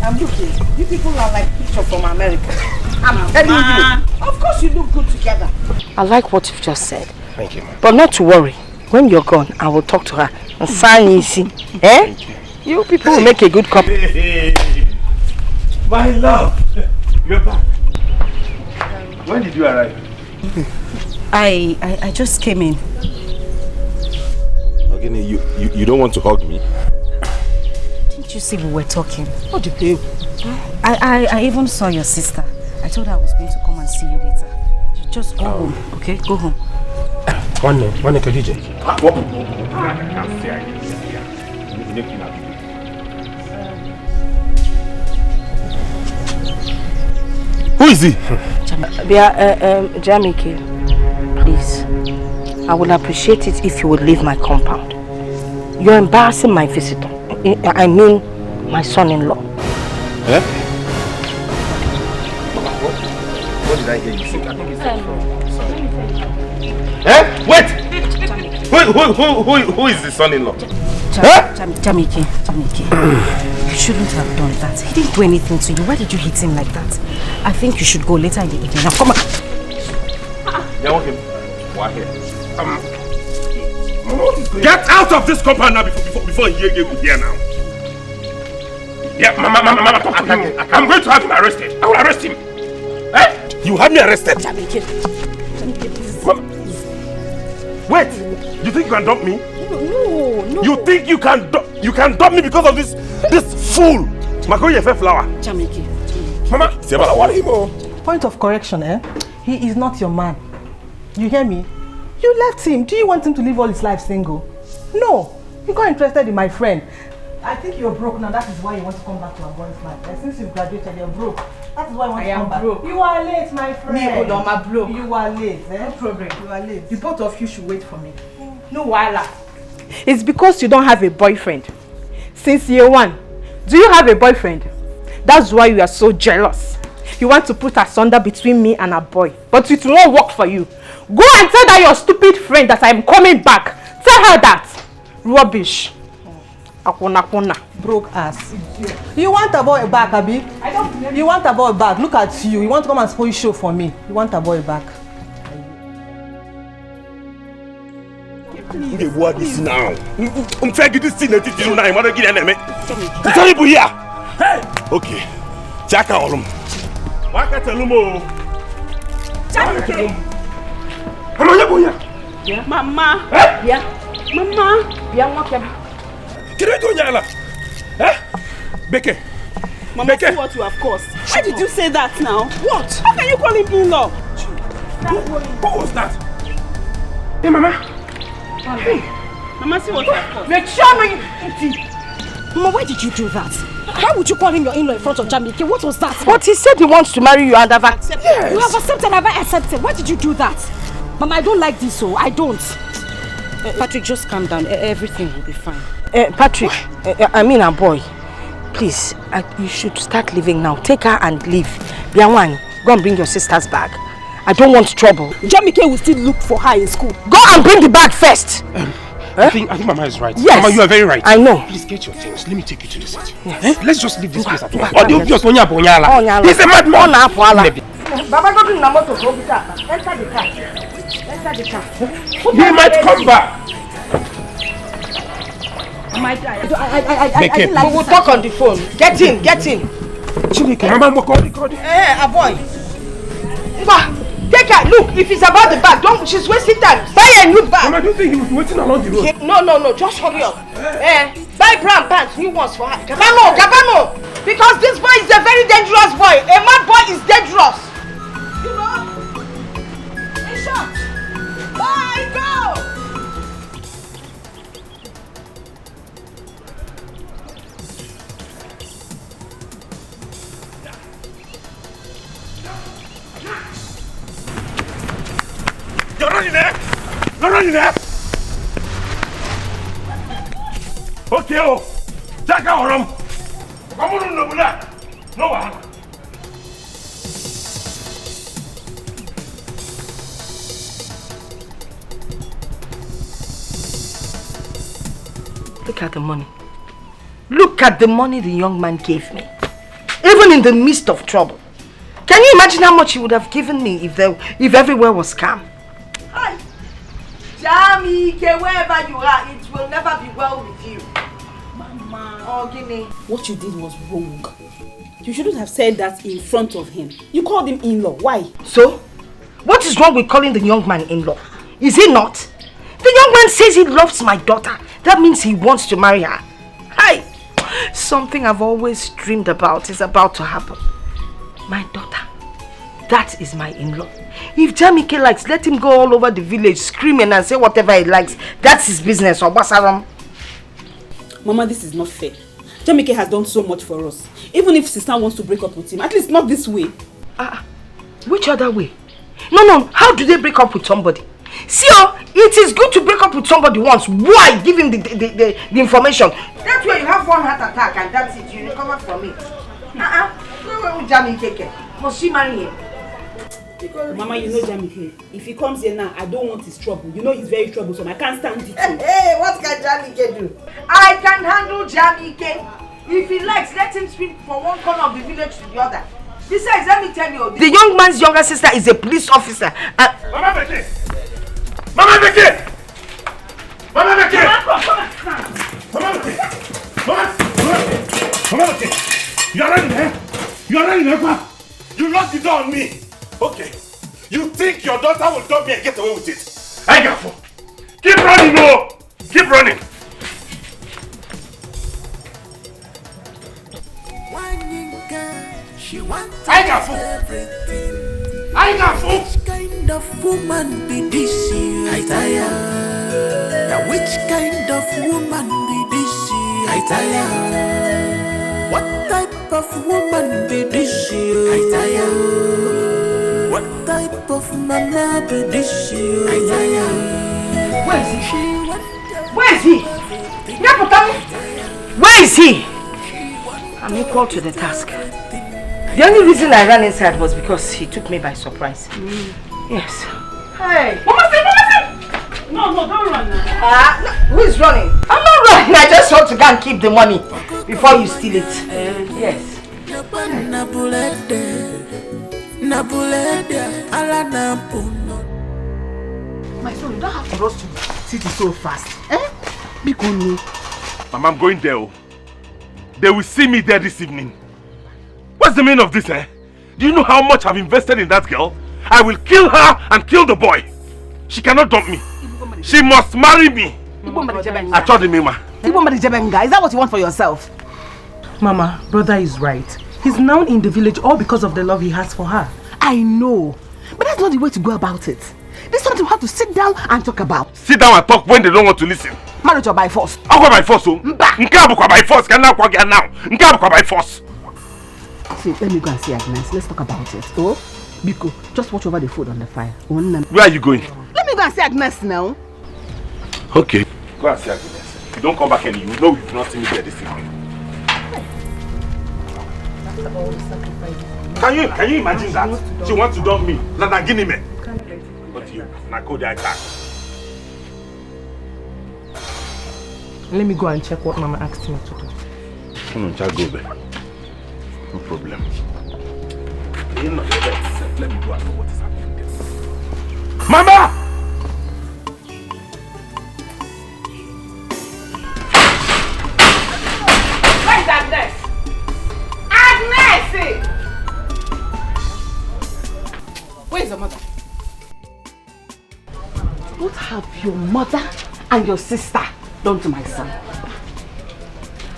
I'm looking. You people are like picture from America. I'm telling you. Of course you look good together. I like what you've just said. Thank you, Ma. But not to worry. When you're gone, I will talk to her and sign easy. Eh? You people will make a good couple. Hey, my love. You're back. When did you arrive? I just came in. Ogini, you don't want to hug me? Didn't you see we were talking? What do you do? I even saw your sister. I told her I was going to come and see you later. Just go home, okay? Go home. One DJ. Who is he? Jamike, please. I would appreciate it if you would leave my compound. You're embarrassing my visitor. I mean, my son-in-law. Eh? What did I hear you say? I think it's eh? Wait! Who is the son-in-law? Jamike, you shouldn't have done that. He didn't do anything to you. Why did you hit him like that? I think you should go later in the evening. Now come on. Get out of this compound now before he gets here now. Yeah, Mama, I'm going to have him arrested. I will arrest him. Eh? You have me arrested. Jamike, Mama. Wait, you think you can dump me? No. You think you can dump me because of this fool? Makoye flower. Jamike. Mama, what him? Point of correction, eh? He is not your man. You hear me? You left him. Do you want him to live all his life single? No. You got interested in my friend. I think you're broke now. That is why you want to come back to our boy's life. And since you've graduated, you're broke. That is why you want to come back. Broke. You are late, my friend. Me, I'm broke. You are late, eh? No problem. You are late. The both of you should wait for me. No wahala. It's because you don't have a boyfriend. Since year 1, do you have a boyfriend? That's why you are so jealous. You want to put asunder between me and a boy. But it won't work for you. Go and tell that your stupid friend that I'm coming back. Tell her that. Rubbish. Akuna. Broke ass. You want a boy back, Abi? I don't. You want a boy back. Look at you. You want to come and spoil show for me. You want a boy back. What is now? I'm trying to get this thing that you know. I'm going to get an Tell you here. Okay. Jack all them. Why can't tell them all? Yeah. Mama. Yeah. Mama. Yeah, Can I go, Nyala? Eh? Beke. Mama, see what you have caused. Why did you say that now? What? How can you call him in-law? Who was that? Hey, Mama. Hey. Mama, see what you have caused. Make sure you... Mama, why did you do that? Why would you call him your in-law in front of Jamike? What was that? But he said he wants to marry you and I've accepted. Yes. You have accepted, I've accepted. Why did you do that? Mama, I don't like this, so I don't. Patrick, just calm down. Everything will be fine. Patrick, I mean a boy. Please, you should start leaving now. Take her and leave. Bianwani, go and bring your sister's bag. I don't want trouble. Jamike will still look for her in school. Go and bring the bag first. I think Mama is right. Yes. Mama, you are very right. I know. Please get your things. Let me take you to the city. Yes. Let's just leave this place at once. Yes. Oh, the obvious He's a madman. Baba, go bring Namo to go with her. Enter the car. Enter the car. He might come back. I didn't like we'll talk on the phone. Get in. Chineke, Mama, boy. Take her. Look, if it's about the bag, don't. She's wasting time. Buy a new bag. Mama, do you think he was waiting along the road? No. Just hurry up. Buy brown pants, new ones for her. Gabano. Because this boy is a very dangerous boy. A mad boy is dangerous. You know? In short. Bye, go. You're running there! Okay, Jack out of come on, no, no one. Look at the money. Look at the money the young man gave me. Even in the midst of trouble. Can you imagine how much he would have given me if everywhere was calm? Hi. Jamie, wherever you are, it will never be well with you. Mama. Oh, Guinea. What you did was wrong. You shouldn't have said that in front of him. You called him in-law. Why? So? What is wrong with calling the young man in-law? Is he not? The young man says he loves my daughter. That means he wants to marry her. Hi. Something I've always dreamed about is about to happen. My daughter. That is my in-law. If Jamike likes, let him go all over the village screaming and say whatever he likes. That's his business, or Basaram. Mama, this is not fair. Jamike has done so much for us. Even if sister wants to break up with him, at least not this way. Which other way? No. How do they break up with somebody? See, it is good to break up with somebody once. Why? Give him the information. That's where you have one heart attack and that's it. You recover from it. Jamike. Must she marry him? Mama, you know Jamike. If he comes here now, I don't want his trouble. You know he's very troublesome. I can't stand it. Hey, what can Jamike do? I can handle Jamike. If he likes, let him swing from one corner of the village to the other. Besides, let me tell you, the young man's younger sister is a police officer. Mama Becky! Mama Becky! Mama Becky! Mama Becky! Mama Becky! You're running there? You locked the door on me. Okay. You think your daughter will dump me and get away with it? I got you. Keep running, no! Keep running. She wants everything. I got food. Which kind of woman be this? I tire. Now which kind of woman be this? I tire. What type of woman be this? I tire. What type of mama be this? I tire. Where is he? Where is he? I'm equal to the task. The only reason I ran inside was because he took me by surprise. Yes. Hey! Mama! No, don't run now. No, who is running? I'm not running. I just want to go and keep the money before you steal it. Yes. My son, you don't have to rush to city so fast. Mama, I'm going there. They will see me there this evening. What's the meaning of this, eh? Do you know how much I've invested in that girl? I will kill her and kill the boy. She cannot dump me. She must marry me. I told him, Mama. Is that what you want for yourself? Mama, brother is right. He's now in the village all because of the love he has for her. I know. But that's not the way to go about it. This is something we have to sit down and talk about. Sit down and talk when they don't want to listen. Marriage or by force? I'll go by force, oh. By force. Can now by force. See, let me go and see Agnes. Let's talk about it. Oh, Biko, just watch over the food on the fire. Where are you going? Let me go and see Agnes now. Okay. Go and see Agnes. If you don't come back and you know you've not seen me there this evening. Can you imagine that? She wants to dump me. Nana Guinea. But you, Nako de attack. Let me go and check what Mama asked me to do. No problem. Let me go and know what is happening there. Mama! Where is Agnes? Agnes! Where is your mother? What have your mother and your sister done to my son?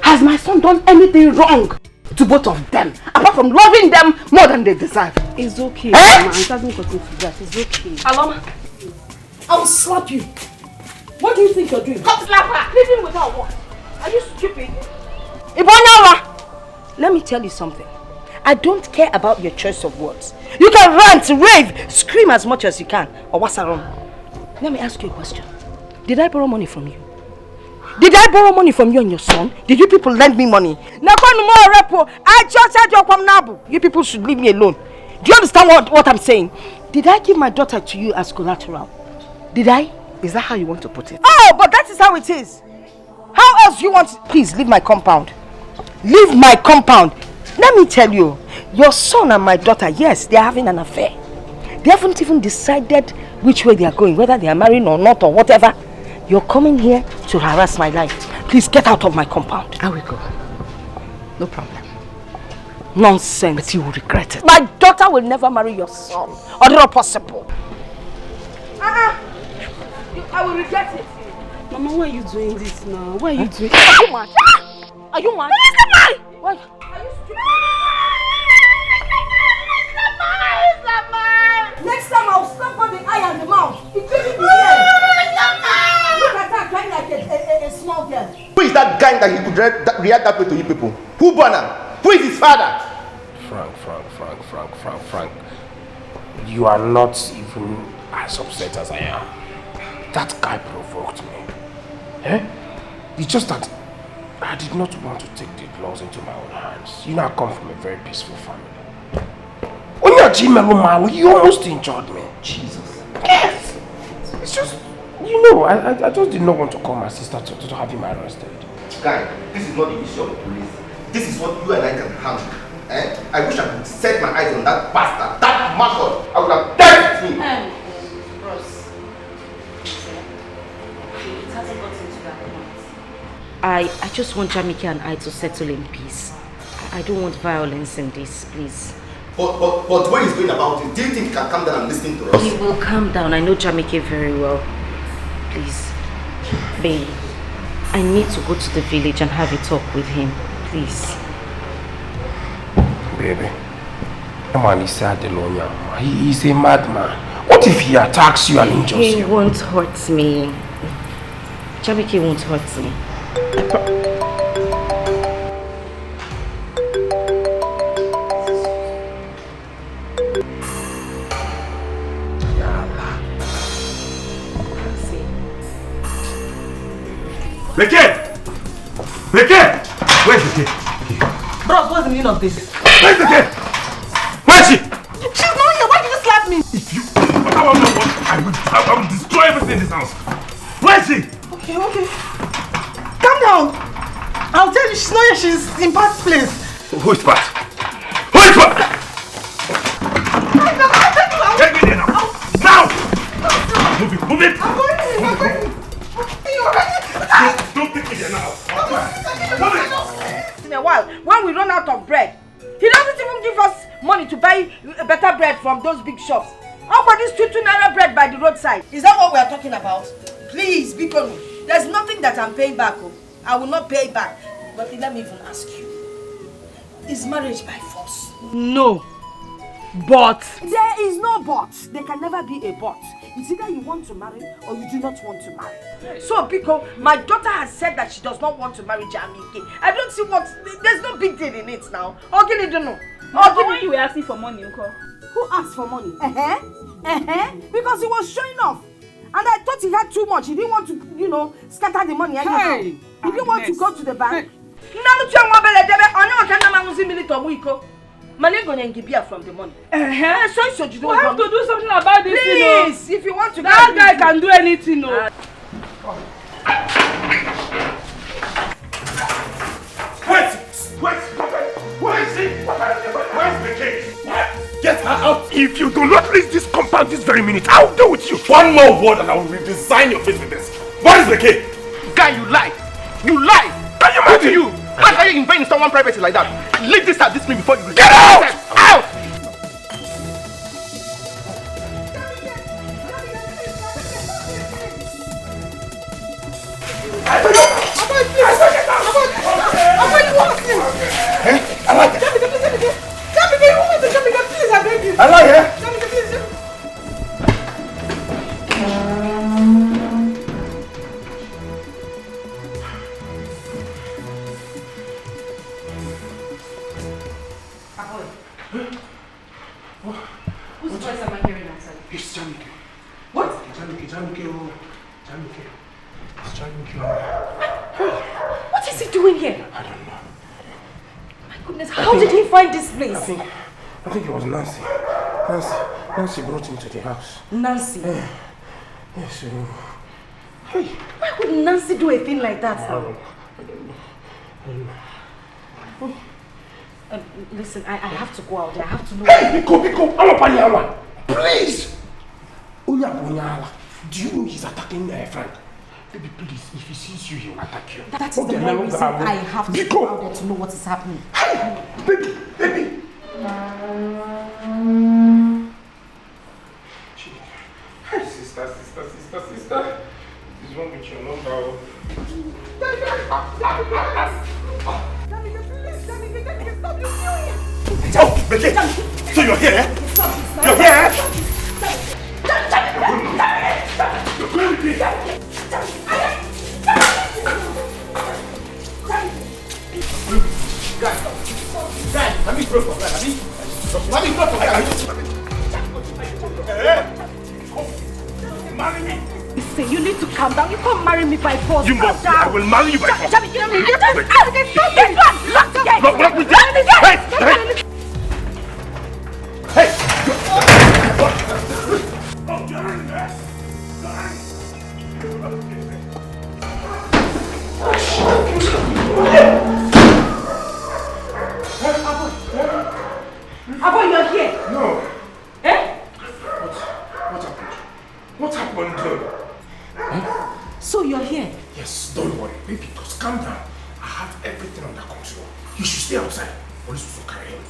Has my son done anything wrong to both of them, apart from loving them more than they deserve? It's okay, Mama. It hasn't gotten to that. It's okay. Aloma, I'll slap you. What do you think you're doing? come slap her. Leave him without what? Are you stupid? Ibonyawa! Let me tell you something. I don't care about your choice of words. You can rant, rave, scream as much as you can. Or what's wrong? Let me ask you a question. Did I borrow money from you? Did I borrow money from you and your son? Did you people lend me money? You people should leave me alone. Do you understand what I'm saying? Did I give my daughter to you as collateral? Did I? Is that how you want to put it? Oh, but that is how it is. How else you want to... Please, leave my compound. Leave my compound. Let me tell you, your son and my daughter, yes, they are having an affair. They haven't even decided which way they are going, whether they are marrying or not or whatever. You're coming here to harass my life. Please get out of my compound. I will go. No problem. Nonsense. But you will regret it. My daughter will never marry your son. Or not possible. I will regret it. Mama, why are you doing this now? Why are you doing Are you mad? Are you mad? Why? Are you stupid? Next time I'll slap on the eye and the mouth. It couldn't be here. Look at her crying like a small girl. Who is that guy that he could react that way to you people? Who born him? Who is his father? Frank. You are not even as upset as I am. That guy provoked me. It's just that I did not want to take the laws into my own hands. You know, I come from a very peaceful family. When you're Jimelo, you almost injured me. Jesus. Yes. It's just, you know, I just did not want to call my sister to have him arrested. Guy, this is not the issue of the police. This is what you and I can handle. I wish I could set my eyes on that bastard, that mascot. I would have dealt with him. Ross, it hasn't gotten to that point. I just want Jamike and I to settle in peace. I don't want violence in this, please. But when he's going about it, do you think he can calm down and listen to us? He will calm down. I know Jamike very well. Please, babe, I need to go to the village and have a talk with him. Please. Baby, he's a madman. What if he attacks you and injures you? He won't hurt me. Jamike won't hurt me. Beke! Where's the kid? Bros, what's the meaning of this? Where's the kid? Where's she? She's not here. Why did you slap me? If you... I will destroy everything in this house. Where's she? Okay. Calm down. I'll tell you, she's not here. She's in Pat's place. Who is Pat? Who is Pat? Take me there now. Now! Move it. I'm going. Don't take me there now. In a while, when we run out of bread, he doesn't even give us money to buy better bread from those big shops. How about this 2 naira bread by the roadside? Is that what we are talking about? Please, people, there's nothing that I'm paying back. I will not pay back. But let me even ask you, is marriage by force? No. But. There is no but. There can never be a but. It's either you want to marry or you do not want to marry. So, Biko, my daughter has said that she does not want to marry Jamike. I don't see what... There's no big deal in it now. Ogini don't know. When you were asking for money, Uncle. Who asked for money? Because he was showing off. And I thought he had too much. He didn't want to, scatter the money. Hey, he didn't want to go to the bank. Money gonna give from the money. We have to do something about this, Please, if you want to. That guy can do anything, no. If you do not leave this compound this very minute, I will deal with you. One more word and I will redesign your face with this. What is the key? Guy, you lie. You lie. Can you imagine? You? How can you invade someone privacy like that? Leave this at this minute before you get out! Out! I like it. Please, I beg you. I like it. Whose voice am I hearing outside? It's Jamike. What? Jamike. It's Jamike. What is he doing here? I don't know. My goodness, how did he find this place? I think it was Nancy. Nancy brought him to the house. Nancy? Yes. Hey. Why would Nancy do a thing like that, sir? I don't know. Listen, I have to go out there. I have to know. Hey, Biko, I'm a Panyawa. Please! Unya, do you know he's attacking Frank? Baby, please, if he sees you, he will attack you. That is the main reason I have to go out there to know what is happening. Hey, baby! Hey, sister. What is wrong with your number? Oh, Becky! So you're here, eh? You're here, eh? You're going with me. Guys, let me throw for that. Let me throw for that. Marry me. Listen, you need to calm down. You can't marry me by force. You must. I will marry you by force. Lock the gate. Hey! Abo, you're here. No. Eh? What happened? So you're here? Yes, don't worry, baby. Just calm down. I have everything under control. You should stay outside. Police will carry him.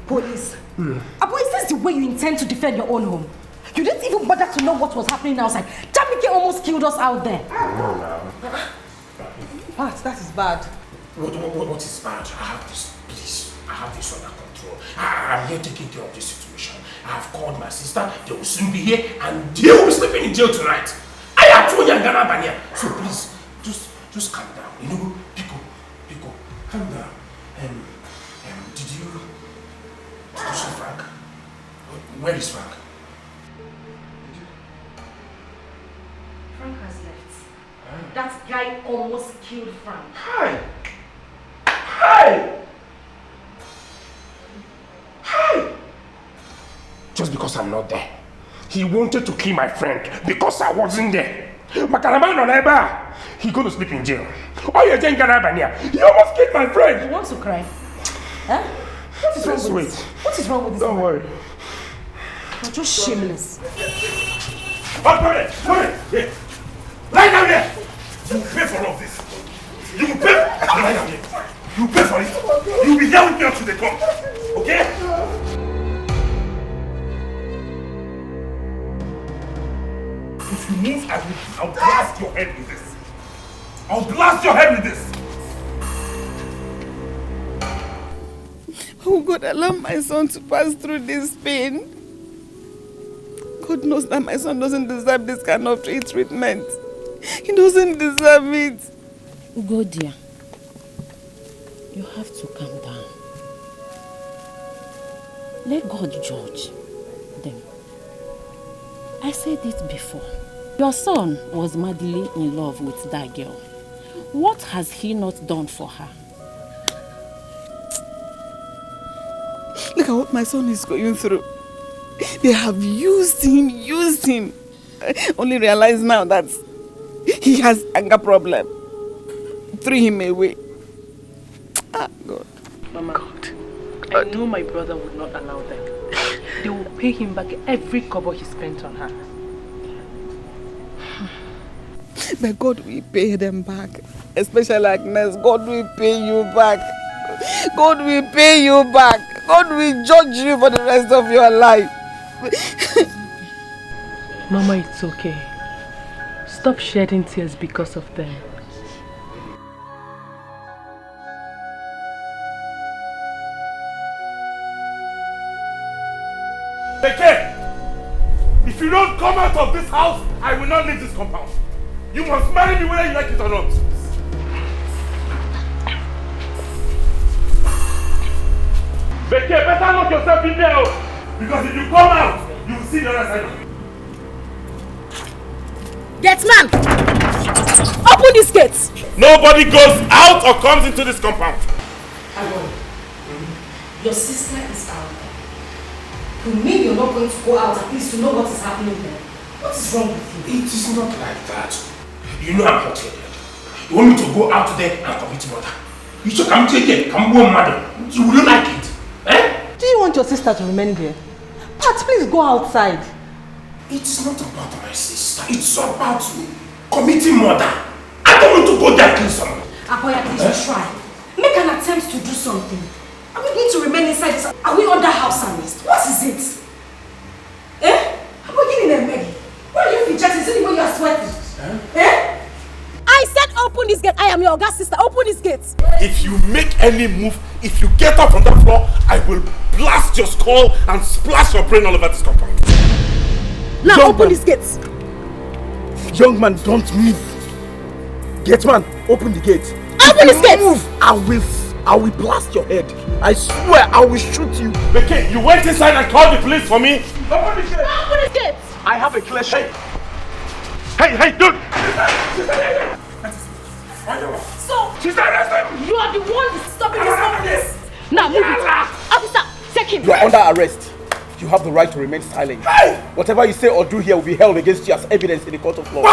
Police? Abo, is this the way you intend to defend your own home? You didn't even bother to know what was happening outside. Jamike almost killed us out there. No, now. Pat, that is bad. What is bad? I have this, please. I have this under control. I'm here taking care of this situation. I have called my sister. They will soon be here and they will be sleeping in jail tonight. I have told you Ghana Banya. So please, just calm down. You know, Pico, calm down. Did you see Frank? Where is Frank? Frank has left. That guy almost killed Frank. Hi! Just because I'm not there. He wanted to kill my friend because I wasn't there. He's going to sleep in jail. Oh, you're He almost killed my friend. You want to cry? Huh? What is wrong with this? What is wrong with this? Don't worry. You're just shameless. Come here. Lie down there. You will pay for all of this. You will pay. Lie down here. You will pay for it. You will be here with me until they come. Okay? If you move, I'll blast your head with this. I'll blast your head with this. Oh God, allow my son to pass through this pain. God knows that my son doesn't deserve this kind of treatment. He doesn't deserve it. Go, dear. You have to calm down. Let God judge them. I said it before. Your son was madly in love with that girl. What has he not done for her? Look at what my son is going through. They have used him. I only realize now that he has anger problem. Threw him away. Ah, God. Mama, God. I know my brother would not allow them. They will pay him back every kobo he spent on her. But God will pay them back. Especially Agnes, God will pay you back. God will pay you back. God will judge you for the rest of your life. Mama, it's okay. Stop shedding tears because of them. Beke! If you don't come out of this house, I will not leave this compound. You must marry me whether you like it or not. Beke, better lock yourself in there, because if you come out, you will see the other side of it. Gateman! Open this gate! Nobody goes out or comes into this compound. Aaron, your sister is out there. You mean you're not going to go out at least to know what is happening there? What is wrong with you? It is not like that. You know I'm hot-headed. You want me to go out there and commit murder? You should come take it, come go mad. You wouldn't like it. Eh? Do you want your sister to remain there? Pat, please go outside. It's not about my sister. It's about me committing murder. I don't want to go there and kill someone. Aboya, please try. Make an attempt to do something. Are we going to remain inside this? Are we under house arrest? What is it? Eh? Are we getting a medal? Why are you fidgeting? Is it the way you are sweating? Eh? I said open this gate. I am your Oga's sister. Open this gate. If you make any move, if you get up from that floor, I will blast your skull and splash your brain all over this compound. Now open this gate. Young man, don't move. Gateman, open the gate. Open this gate. Move, I will blast your head. I swear I will shoot you. Okay, you went inside and called the police for me? Open the gate. Open this gate. I have a clear shot. Hey, dude! So, you are the one stopping this from this. Now move it. Officer, take him. You are under arrest. You have the right to remain silent. Hey! Whatever you say or do here will be held against you as evidence in the court of law.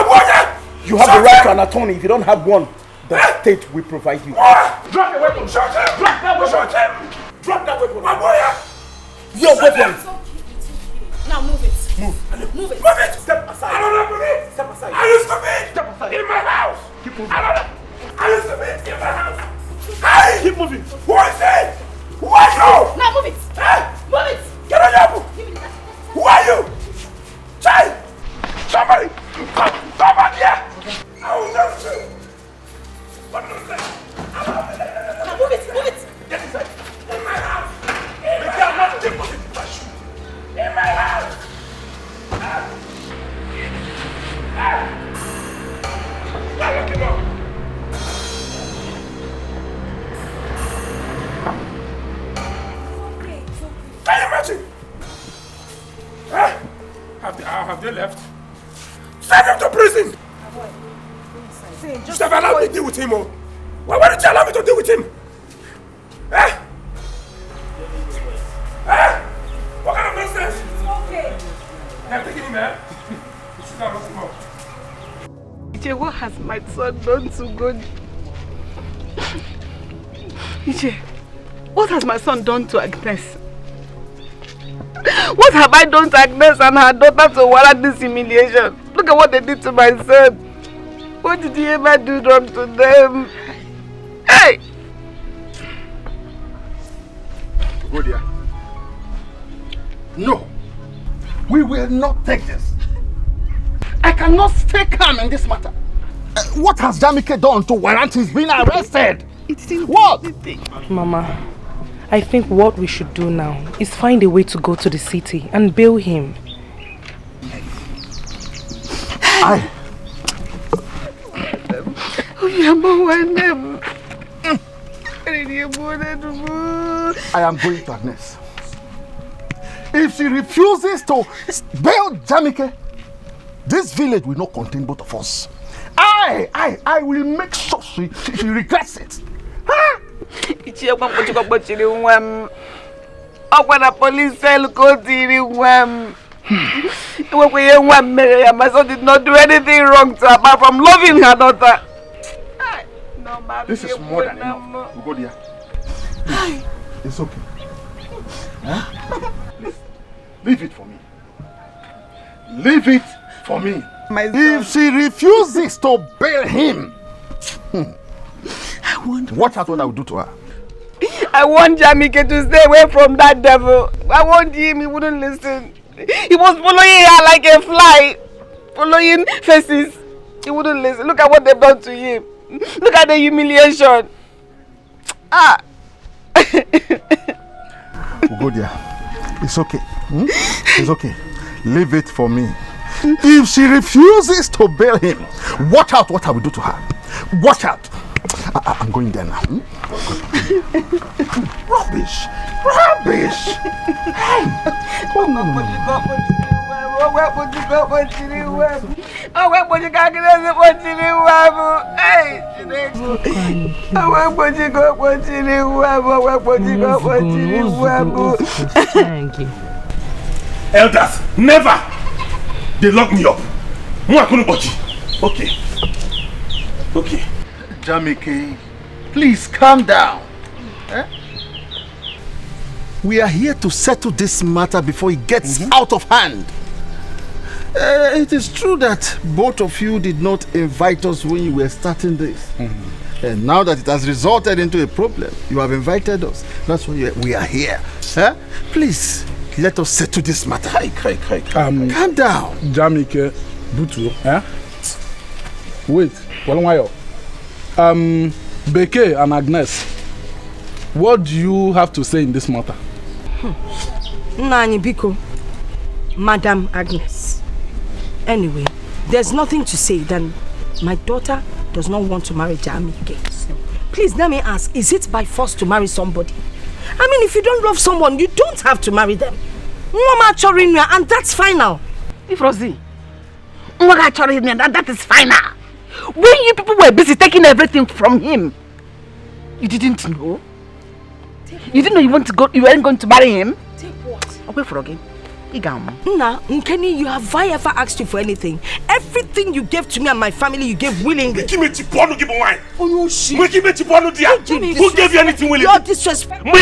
You have the right to an attorney. If you don't have one, the state will provide you. Drop the weapon! Shot him! Drop that weapon! Drop that weapon! Your weapon! Now move it. Move. Move it. Move it! Step aside. I don't have money! Step aside. Are you stupid? Step aside. In my house! Keep moving. Are you stupid? In my house! Hey! Keep moving. Who is it? Who are you? Now move it. Hey! Move it. Get on your book! Who are you? Child! Somebody! Come on here! I will never do. What is that? Now move it. Move it. Get inside! In my house! In my house! In my house! Lock him up! Can you imagine? Huh? Have they left? Send him to prison! You should have allowed me to deal with him. Oh. Why didn't you allow me to deal with him? Eh? Eh? What kind of nonsense? It's okay. They're taking him, eh? You should have locked him up. Ije, what has my son done to God? Ije, what has my son done to Agnes? What have I done to Agnes and her daughter to warrant this humiliation? Look at what they did to my son. What did he ever do wrong to them? Hey! Go there. No. We will not take this. I cannot stay calm in this matter. What has Jamike done to warrant his being arrested? What? Mama, I think what we should do now is find a way to go to the city and bail him. I am going to Agnes. If she refuses to bail Jamike, this village will not contain both of us. I will make sure she regrets it. Huh? Police cell my son did not do anything wrong to her apart from loving her daughter. This is more than enough. We'll go there. Please. It's okay. Please, leave it for me. Leave it for me. If she refuses to bail him, watch out what I will do to her. I want Jamike to stay away from that devil. I want him, he wouldn't listen. He was following her like a fly, following faces. He wouldn't listen. Look at what they've done to him. Look at the humiliation. Ugodia, it's okay. It's okay. Leave it for me. If she refuses to bail him, watch out what I will do to her. Watch out. I'm going there now. Rubbish. Hey. Elders, never! They lock me up. Okay. Jamike, please calm down. We are here to settle this matter before it gets out of hand. It is true that both of you did not invite us when you were starting this. And now that it has resulted into a problem, you have invited us. That's why we are here. Please, let us settle this matter. Calm down. Jamike, Butu, wait, Beke and Agnes, what do you have to say in this matter? Nani Biko, Madam Agnes. Anyway, there's nothing to say than my daughter does not want to marry Jamike. Please let me ask, is it by force to marry somebody? I mean, if you don't love someone, you don't have to marry them. And that's final. If Rosie, that is final. When you people were busy taking everything from him, you didn't know? You didn't know you weren't going to marry him? Take what? Okay, for again. Nah, Nkeni, you have I ever asked you for anything? Everything you gave to me and my family, you gave willingly. Who gave you anything willingly? You're disrespectful.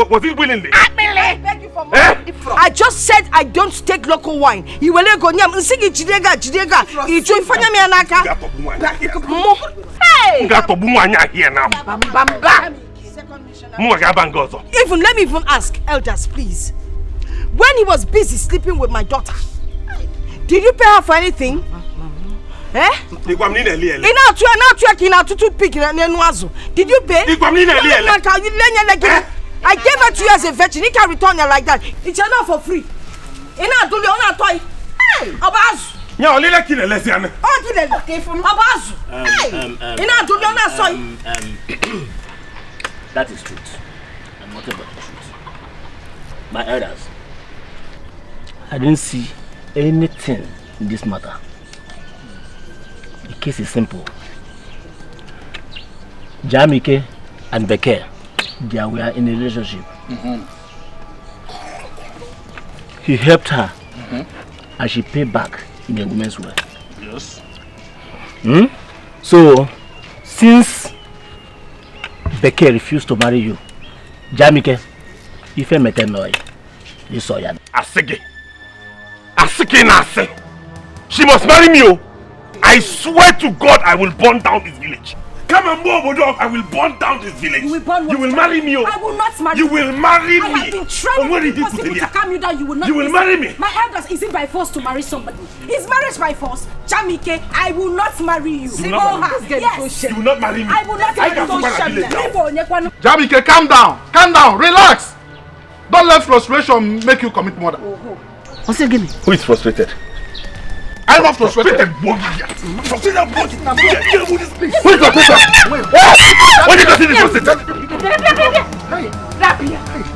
Was it willingly? I beg you for money. I just said I don't take local wine. You will go nyam nsigi jidega. Ijo ifanya mi anaka. Hey! Even let me even ask, elders, please. When he was busy sleeping with my daughter, did you pay her for anything? Did you pay? I gave her to you as a virgin. You can return her like that. It's enough for free. That is truth, and nothing but the truth. My elders, I didn't see anything in this matter. The case is simple. Jamike and Beke, they were in a relationship. He helped her, and she paid back in a woman's way. Yes. So, since Beke refused to marry you, Jamike, if you met him, you saw ya. Asige Nase. She must marry me. I swear to God, I will burn down this village. Come and move, dog. I will burn down this village. You will marry me. I will not marry you. You will marry me. I have been trying to calm you down. You will not. You will marry me. My elders, is it by force to marry somebody? Is marriage by force? Jamike, I will not marry you. You will not marry me. Yes. You will not marry me. I will not marry you. Jamike, calm down. Calm down. Relax. Don't let frustration make you commit murder. Once again, who is frustrated? I'm not frustrated. Frustrated. Who is frustrated? When did you see this frustrated?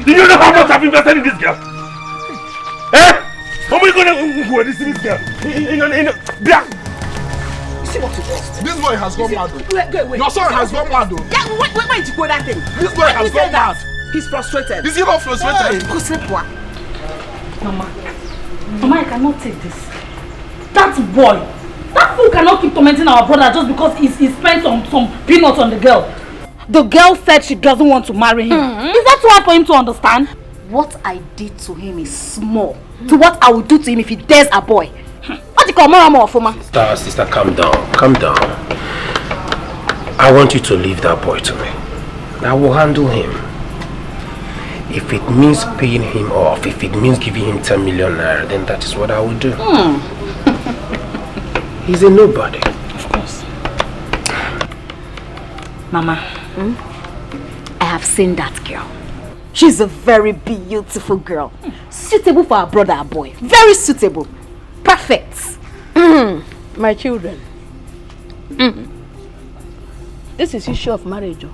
Do you know how much I've invested in this girl? How are you going to see this girl? See what it is. This boy has gone mad. Wait. Your son has gone mad. Yeah, where did you go that thing? This boy has gone mad. He's frustrated. Is he not frustrated? Mama, I cannot take this. That boy, that fool cannot keep tormenting our brother just because he spent some peanuts on the girl. The girl said she doesn't want to marry him. Is that too hard for him to understand? What I did to him is small to what I will do to him if he dares a boy. What do you call more for me? Sister, calm down. Calm down. I want you to leave that boy to me. I will handle him. If it means paying him off, if it means giving him 10 million naira, then that is what I will do. He's a nobody. Of course. Mama, I have seen that girl. She's a very beautiful girl. Suitable for a brother, a boy. Very suitable. Perfect. My children. This is issue of marriage.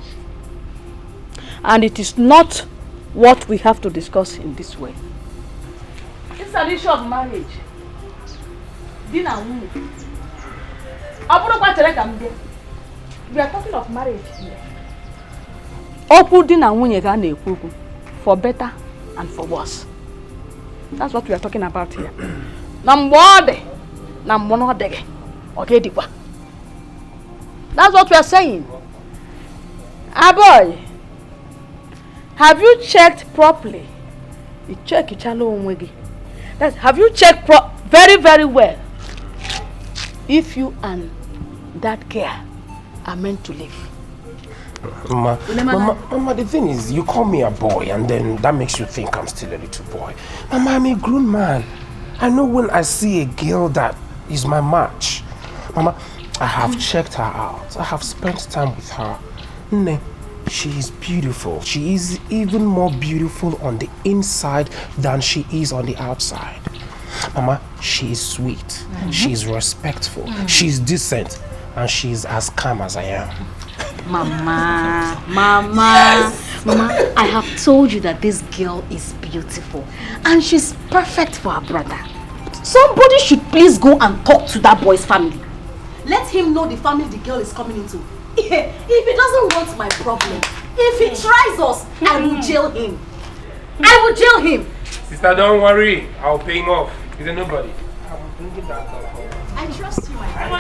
And it is not what we have to discuss in this way. It's an issue of marriage. We are talking of marriage here. For better and for worse. That's what we are talking about here. That's what we are saying. Boy, have you checked properly? Have you checked very, very well if you and that girl are meant to live? Mama, the thing is, you call me a boy and then that makes you think I'm still a little boy. Mama, I'm a grown man. I know when I see a girl that is my match. Mama, I have checked her out. I have spent time with her. She is beautiful. She is even more beautiful on the inside than she is on the outside. Mama, she is sweet. She is respectful. She is decent. And she is as calm as I am. Mama, yes. Mama, I have told you that this girl is beautiful and she's perfect for her brother. Somebody should please go and talk to that boy's family. Let him know the family the girl is coming into. If he doesn't want my problem, if he tries us, I will jail him. I will jail him. Sister, don't worry. I'll pay him off. He's a nobody. I will bring him back. I trust you, my friend.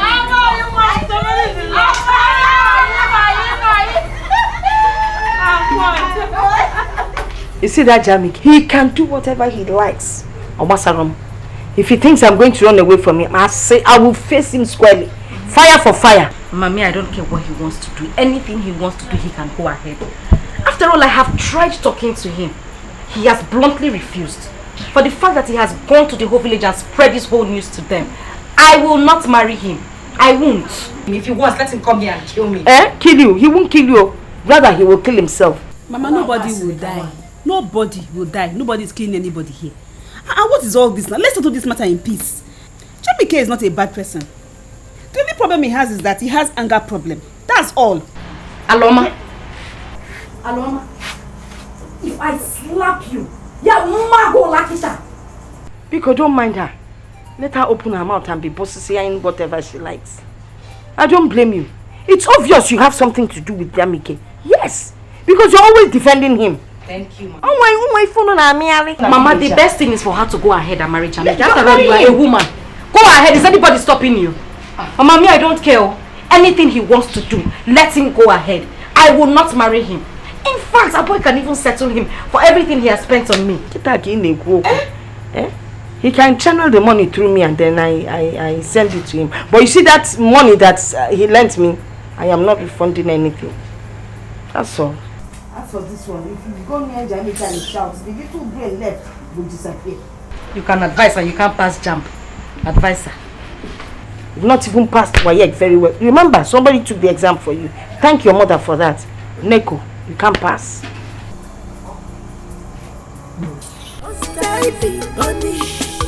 You see that Jamik? He can do whatever he likes. Omasaram. If he thinks I'm going to run away from him, I will face him squarely. Fire for fire. Mommy, I don't care what he wants to do. Anything he wants to do, he can go ahead. After all, I have tried talking to him. He has bluntly refused. For the fact that he has gone to the whole village and spread this whole news to them, I will not marry him. I won't. If he wants, let him come here and kill me. Kill you? He won't kill you. Rather, he will kill himself. Mama, nobody will die. Nobody will die. Nobody is killing anybody here. And what is all this now? Let's settle this matter in peace. Jamike is not a bad person. The only problem he has is that he has anger problem. That's all. Aloma. Aloma. If I slap you, your mama go like it. Because don't mind her. Let her open her mouth and be bossy saying whatever she likes. I don't blame you. It's obvious you have something to do with Jamike. Yes. Because you're always defending him. Thank you, Mama. Mama, the best thing is for her to go ahead and marry Jamike. After all, you are a woman. Go ahead. Is anybody stopping you? Mama, me, I don't care. Anything he wants to do, let him go ahead. I will not marry him. In fact, a boy can even settle him for everything he has spent on me. He can channel the money through me and then I send it to him. But you see that money that he lent me, I am not refunding anything. That's all. As for this one, if you go near Jamaica and shout, the little brain left will disappear. You can advise her, you can't pass jump. Advise her. You've not even passed WAEC very well. Remember, somebody took the exam for you. Thank your mother for that. Neko, you can't pass. Must I be punished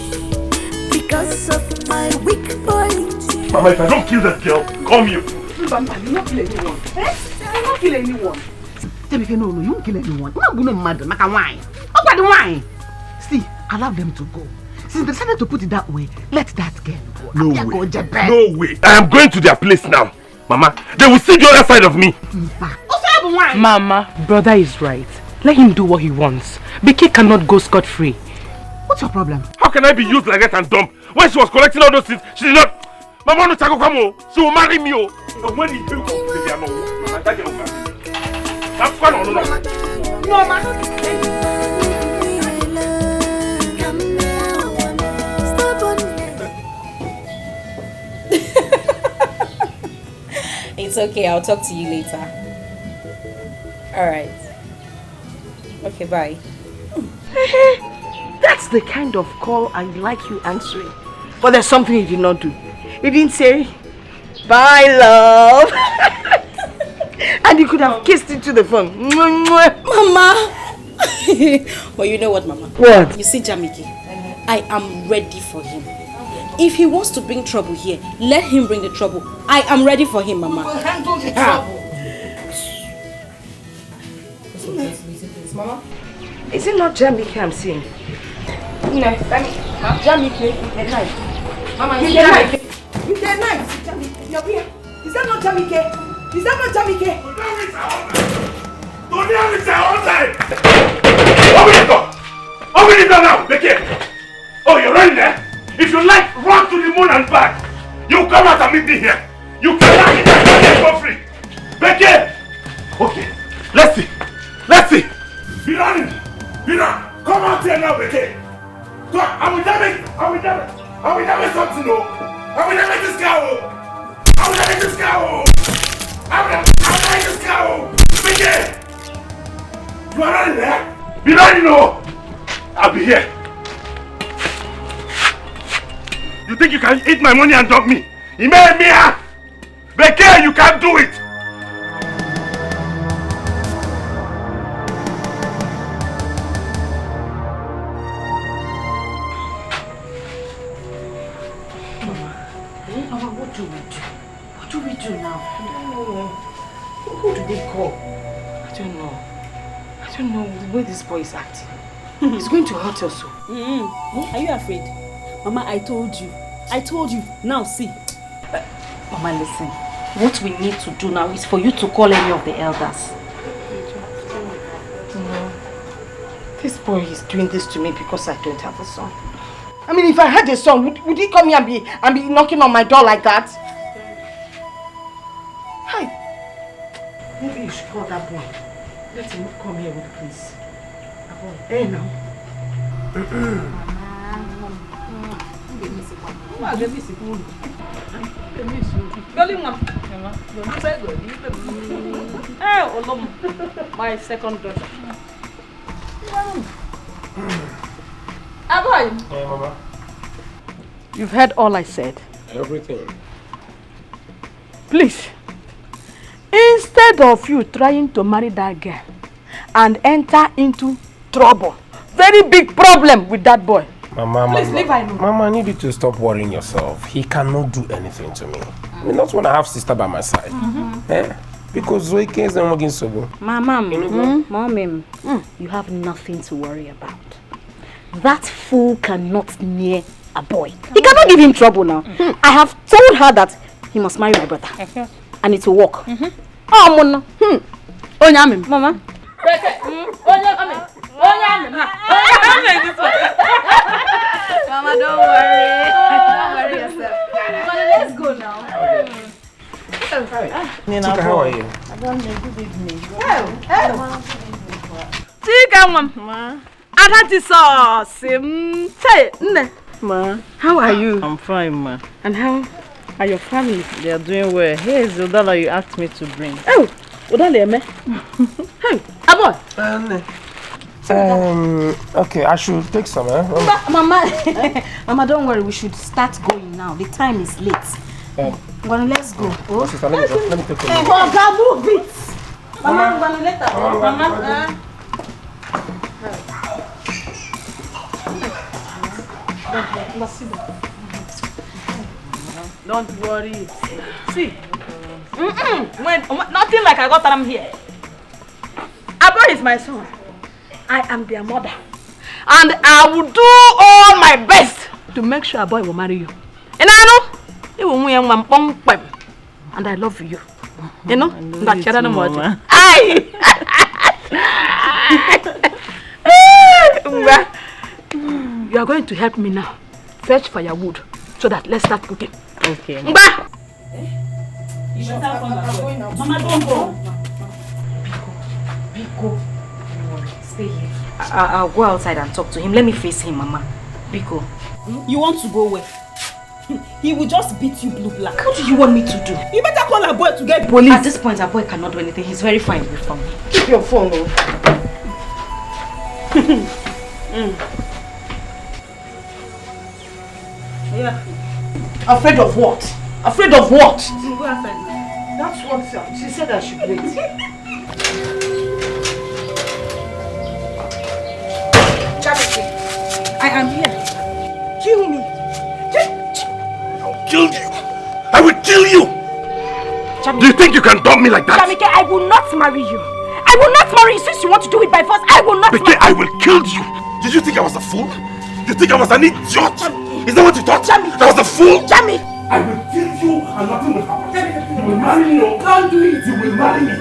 because of my weak point? Mama, if I don't kill that girl, call me. Mama, you not kill anyone. You not kill anyone. No, you won't kill anyone. I'm not going to murder. Make a wine. Oh, what the wine? See, allow them to go. Since they decided to put it that way, let that girl go. No way. No way. I am going to their place now. Mama, they will see the other side of me. Mama, brother is right. Let him do what he wants. Biki cannot go scot-free. What's your problem? How can I be used like that and dumped? When she was collecting all those things, she did not. Mama no tako kamo. She will marry me. And when he built up, baby, I know. It's okay, I'll talk to you later. Alright. Okay, bye. That's the kind of call I like you answering. But there's something you did not do. You didn't say, bye, love. And you could have kissed into the phone. Mama! Well, you know what, Mama? What? You see, Jamike, I am ready for him. If he wants to bring trouble here, let him bring the trouble. I am ready for him, Mama. We'll handle the trouble. Mama? Is it not Jamike I'm seeing? No, Jamike, the knife. Mama, With the knife. With the knife. Jamike, you're here. Is that not Jamike? Is that not Jamike? Don't hear me say all time. Open the door. Open the door now, Becky. Oh, you're running there? If you like, run to the moon and back. You come out and meet me here. You cannot get that for free. Becky. Okay, let's see. Let's see. Be running. Be running. Come out here now, Becky. Come, I will damage something, no. I will damage this cow. I will damage this cow. I will damage this cow. Becky. You are running there? Be running, no. I'll be here. You think you can eat my money and dog me? Mia! Becky, you can't do it! Mama, what do we do? What do we do now? I don't know. Who do they call? I don't know. I don't know the way this boy is acting. He's going to hurt us. Are you afraid? Mama, I told you. Now see. Mama, listen. What we need to do now is for you to call any of the elders. No. This boy is doing this to me because I don't have a son. I mean, if I had a son, would he come here and be knocking on my door like that? Hi. Maybe you should call that boy. Let him come here with please. Hey now. My second daughter. Hey, Mama. You've heard all I said. Everything. Please, instead of you trying to marry that girl and enter into trouble, very big problem with that boy. Mama, Please leave I know. Mama, I need you to stop worrying yourself. He cannot do anything to me. I mean, not when I have sister by my side. Because Zoe is not working so good. Mama, Mommy, you have nothing to worry about. That fool cannot near a boy. He cannot give him trouble now. I have told her that he must marry my brother. And it will work. Oh, Mona. Mama. Mama, don't worry. Don't worry yourself. Mama, let's go now. Tika, how are you? Good evening. Ma, how are you? I'm fine, ma. And how are your family? They are doing well. Here is the dollar you asked me to bring. Oh, Udale, me. Hey, Abo. Okay, I should take some, Mama, Mama, don't worry. We should start going now. The time is late. Well, let's go. Oh, sister, let me take a look. Move it. Mama, later. Mama. Don't worry. See, when nothing like I got them here. Abo is my son. I am their mother, and I will do all my best to make sure a boy will marry you. And I know you will win one pom. And I love you. You know that you're not much. You are going to help me now. Fetch firewood so that let's start cooking. Okay. You better Mama, don't go. I'll go outside and talk to him. Let me face him, Mama. Biko. You want to go where? He will just beat you blue black. What do you want me to do? You better call our boy to get police. At this point, our boy cannot do anything. He's very fine with me. Keep your phone, oh. Yeah. Afraid of what? Afraid of what? Go outside now. That's what she said I should wait. Charity, I am here. Kill me. I'll kill you. I will kill you. Jamike, do you think you can dump me like that? Jamike, I will not marry you. I will not marry you since you want to do it by force. I will not marry you. I will kill you. Did you think I was a fool? You think I was an idiot? Is that what you thought? Jamike. I was a fool? Jamike. I will kill you and nothing will happen. You will marry me. Don't do it. You will marry me.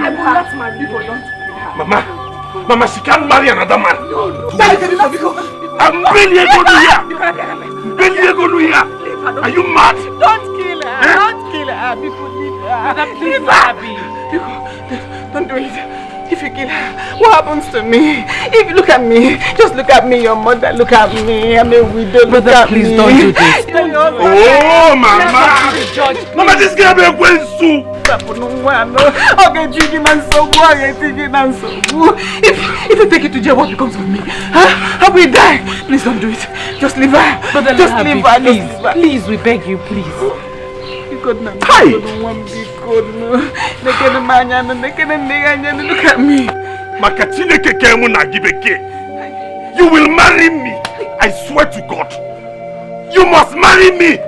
I will not marry you. Mama, she can't marry another man. I'm barely going to here. Barely going to here. Are you mad? Don't kill her. Eh? Don't kill her. Biko, leave her. Leave her. Biko, don't do it. If you kill her, what happens to me? If you look at me, just look at me, your mother, look at me. I'm a widow. Brother, please don't do this. Oh, Mama! Mama, this girl be going soon. If you take it to jail, what becomes of me? Huh? I will die. Please don't do it. Just leave her. Brother, just leave her. Please, please, we beg you, please. Hi! Look at me. You will marry me. I swear to God. You must marry me.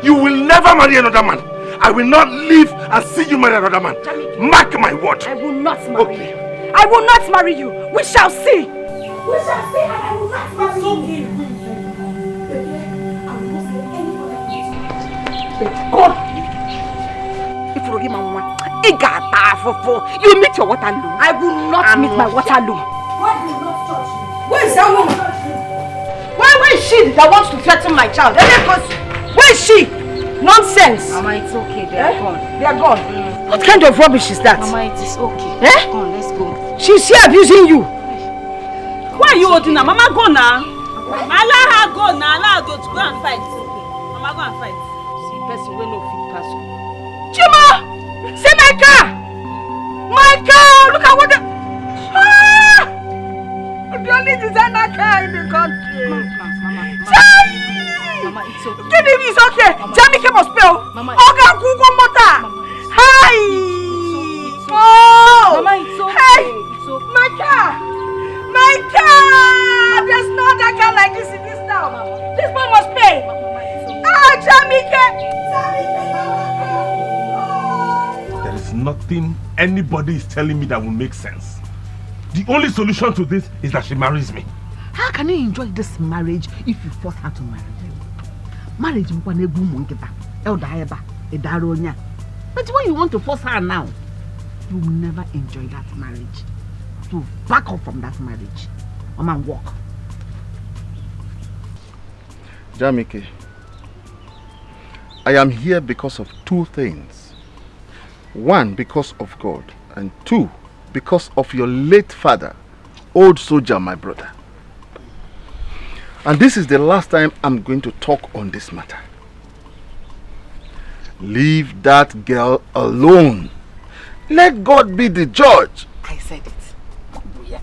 You will never marry another man. I will not live and see you marry another man. Mark my word. I will not marry you. I will not marry you. We shall see. We shall see, and I will not marry you. God, if you give my woman, you meet your Waterloo. I will not meet my Waterloo. God will not touch you. Where is that woman? Where is she that wants to threaten my child? Where is she? Nonsense. Mama, it's okay. They are gone. They are gone. What kind of rubbish is that? Mama, it is okay. Eh? Come on, let's go. She's here abusing you. Why are you holding her? Mama, go now. Allow her go now. Allow her go and fight. Mama, go and fight. Person will not fit pass. Chima! See my car! My car! Look at what the... Ah! The only designer car in the country. Mama, it's okay. Get him, it's okay. Jamike must pay. Oga Google motor. Hi! Oh! Mama, it's okay. Hey! It's okay. My car! My car! There's no other car like this in this town. This one must pay. Ah, Jamike! There is nothing anybody is telling me that will make sense. The only solution to this is that she marries me. How can you enjoy this marriage if you force her to marry you? Marriage is one of the but when you want to force her now, you will never enjoy that marriage. So back off from that marriage. Man, walk. Jamike, I am here because of two things. One, because of God, and two, because of your late father, old soldier, my brother. And this is the last time I'm going to talk on this matter. Leave that girl alone. Let God be the judge. I said it. Yeah.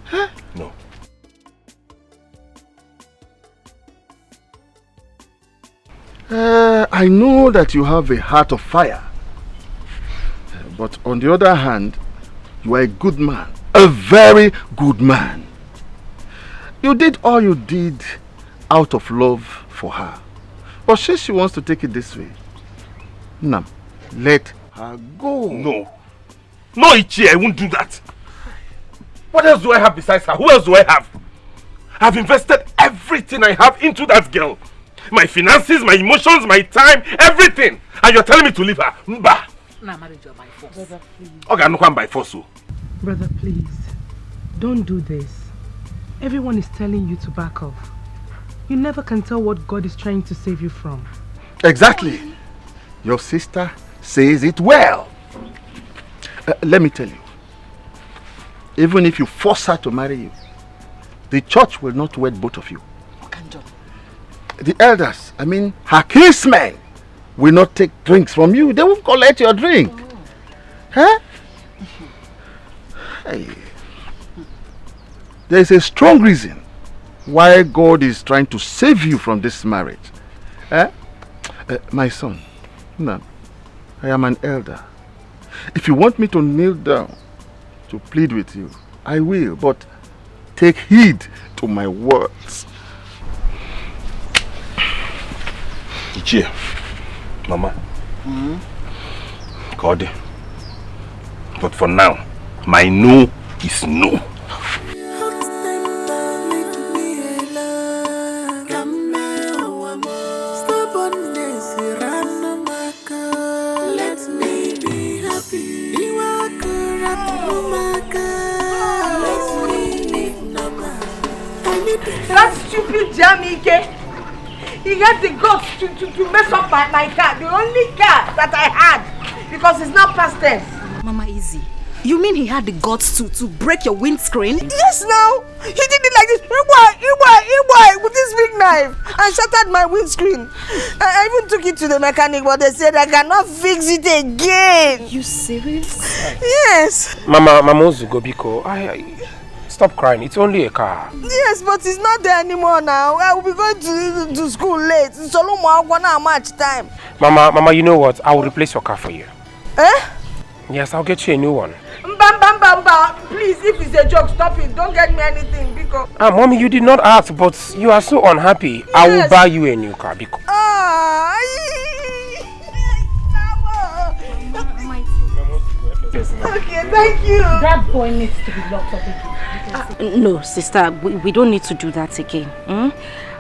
Huh? No. I know that you have a heart of fire. But on the other hand, you are a good man. A very good man. You did all you did out of love for her. But since she wants to take it this way, Nam, let her go. No. No, Ichi, I won't do that. What else do I have besides her? Who else do I have? I've invested everything I have into that girl. My finances, my emotions, my time, everything. And you're telling me to leave her? Mba. Now marriage you by force. Brother, please. Okay, no one by force. Brother, please. Don't do this. Everyone is telling you to back off. You never can tell what God is trying to save you from. Exactly. Your sister says it well. Let me tell you. even if you force her to marry you, the church will not wed both of you. The elders, I mean her kinsmen, will not take drinks from you. They won't collect your drink. Huh? Hey. There is a strong reason why God is trying to save you from this marriage. My son, no, I am an elder. If you want me to kneel down to plead with you, I will, but take heed to my words. Ichie, Mama, God, but for now, my no is no. That stupid Jamike, he had the guts to mess up my car, the only car that I had, because it's not past tense. Mama, easy. You mean he had the guts to break your windscreen? Yes, now. He did it like this, with this big knife, and shattered my windscreen. I even took it to the mechanic, but they said I cannot fix it again. You serious? Yes. Mama Zugobiko, stop crying. It's only a car. Yes, but it's not there anymore now. I will be going to school late. It's only much time. Mama, you know what? I will replace your car for you. Eh? Yes, I'll get you a new one. Please, if it's a joke, stop it. Don't get me anything, because... Mommy, you did not ask, but you are so unhappy. Yes. I will buy you a new car, because... Okay, thank you. That boy needs to be locked up again. No, sister, we don't need to do that again.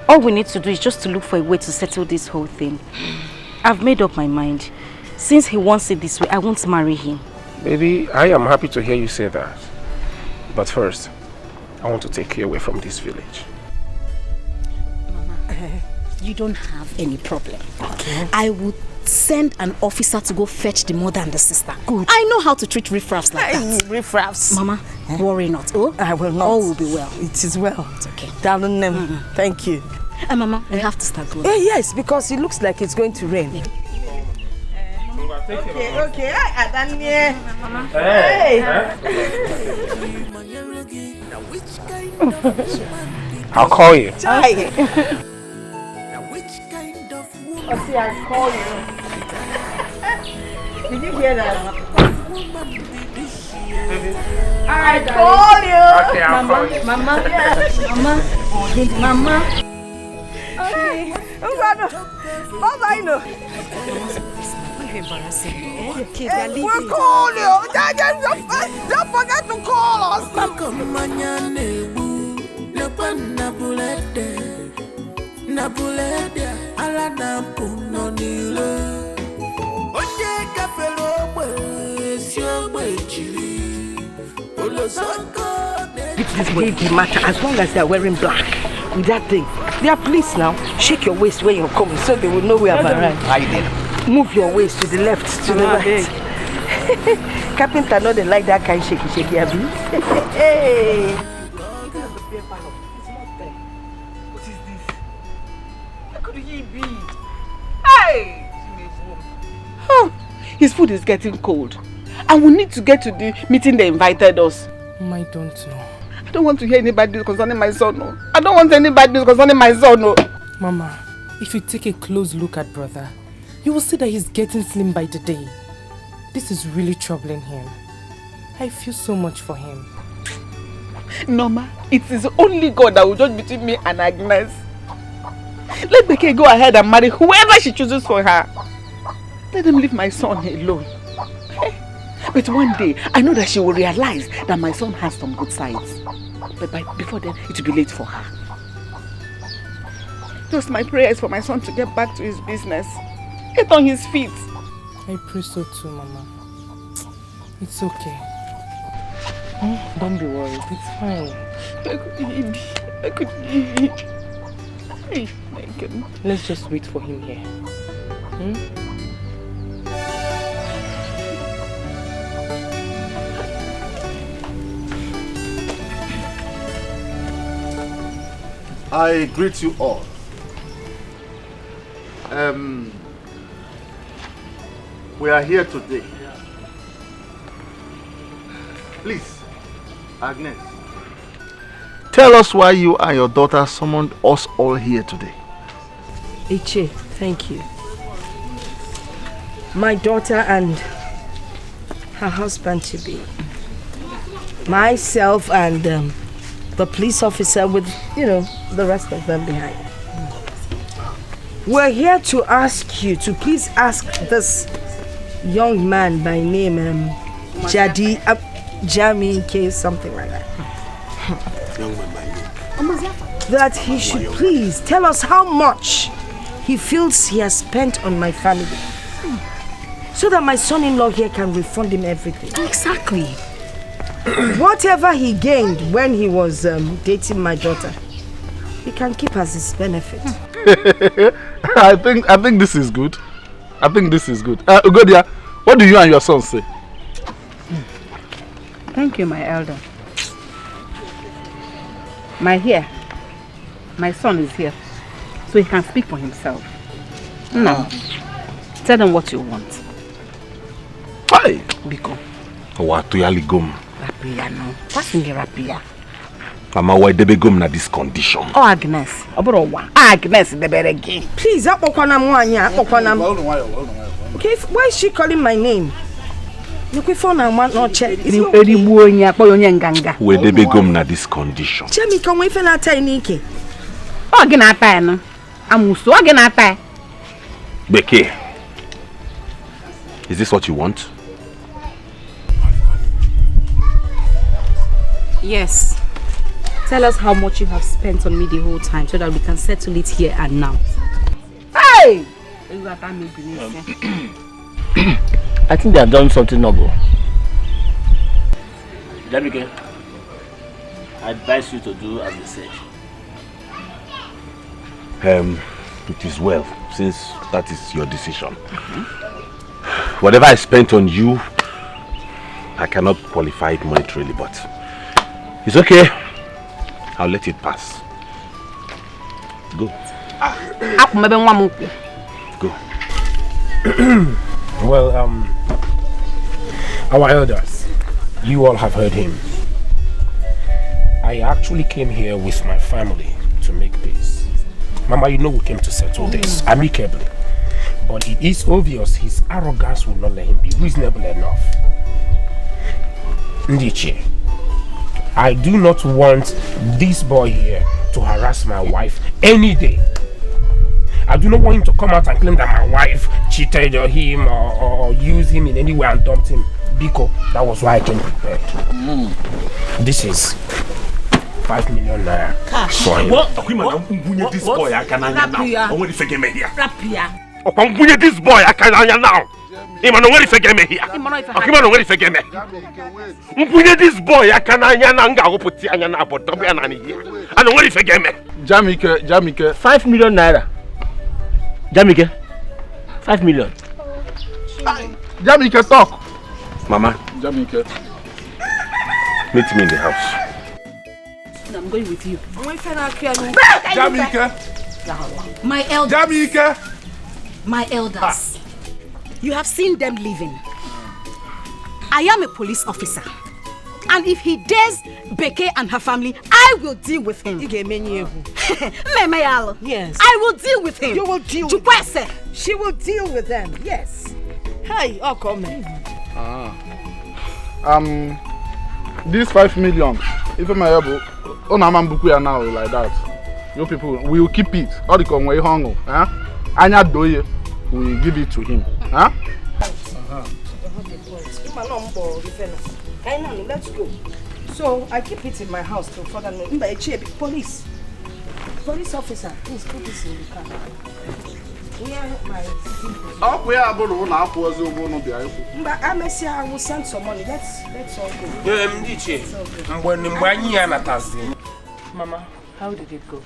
All we need to do is just to look for a way to settle this whole thing. I've made up my mind. Since he wants it this way, I won't marry him. Baby, I am happy to hear you say that. But first, I want to take you away from this village. Mama, you don't have any problem. Okay. I would send an officer to go fetch the mother and the sister. Good. I know how to treat riffraffs like that. Riffraffs. Mama, worry not. Oh, I will not. All will be well. It is well. It's okay. Darling them. Thank you. Mama, we have to start going. Yes, because it looks like it's going to rain. Yeah. Okay. Hey. I'll call you. Okay, I'll call you. Did you hear that? I call you. Okay, I'll call you. Mama. Okay. Mama, I know. Embarrassing. We'll call you. Don't forget to call us. This baby matter as long as they are wearing black with that thing. They are police now. Shake your waist when you're coming so they will know we have arrived. Move your waist to the left, to the right. Carpenter know they like that kind of shaky, Abby. Hey. What is this? How could he be? Hey! Oh, his food is getting cold. And we need to get to the meeting they invited us. I don't know. I don't want to hear anybody concerning my son, no. I don't want anybody concerning my son, no. Mama, if you take a close look at brother, you will see that he's getting slim by the day. This is really troubling him. I feel so much for him. Norma, it is only God that will judge between me and Agnes. Let Becky go ahead and marry whoever she chooses for her. Let them leave my son alone. But one day, I know that she will realize that my son has some good sides. But before then, it will be late for her. Just my prayers for my son to get back to his business. Get on his feet. I pray so too, Mama. It's okay. Don't be worried. It's fine. I could Let's just wait for him here. I greet you all. We are here today. Please, Agnes, tell us why you and your daughter summoned us all here today. Iche, thank you. My daughter and her husband to be, myself and the police officer with, the rest of them behind. We're here to ask you to please ask this young man by name Jamie K, something like that. Young man by name. That he should please tell us how much he feels he has spent on my family, so that my son-in-law here can refund him everything. Exactly. Whatever he gained when he was dating my daughter, he can keep as his benefit. I think this is good. Ugodia, what do you and your son say? Thank you, my elder. My son is here, so he can speak for himself. Now, tell them what you want. Why? Biko. What to yali gum? Rapia no. What's in the rapia? Mama, why debe gum na this condition? Oh, Agnes. Agnes, the better again. Please, okay, why is she calling my name? Look, we found no check. Where debe gum na this condition? Jamie, can we find out Nike? Oh, Ginata, no. I'm so Ginata. Becky, is this what you want? Yes. Tell us how much you have spent on me the whole time so that we can settle it here and now. Hey! I think they have done something noble. Jamike, I advise you to do as they say. It is well, since that is your decision. Whatever I spent on you, I cannot qualify it monetarily, but it's okay. I'll let it pass. Go. Go. Well, our elders, you all have heard him. I actually came here with my family to make peace. Mama, you know we came to settle this amicably. But it is obvious his arrogance will not let him be reasonable enough. Ndiche, I do not want this boy here to harass my wife any day. I do not want him to come out and claim that my wife cheated on him or used him in any way and dumped him. Because that was why I came prepared. This is 5 million naira. Cash. For him. What? This boy, I can now. This boy, I can now. Imano where forget me here. Imano where forget me. This boy, I can now go put anya na but don't be an here. I don't where forget me. Jamike, 5 million naira. Jamike, 5 million. Jamike, talk. Mama. Jamike. Meet me in the house. I'm going with you. Jamike. My elders. Jamike. My elders. You have seen them leaving. I am a police officer. And if he dares Beke and her family, I will deal with him. Yes. I will deal with him. You will deal with them. She will deal with them. Yes. Hey, come. This 5 million, if I'm able, now like that. You people, we will keep it. All the conway hongo, Anya doye, we will give it to him. Let's go. So I keep it in my house to further know. Police officer, please put this in the car. I will send some money. Let's all go. Mama, how did it go?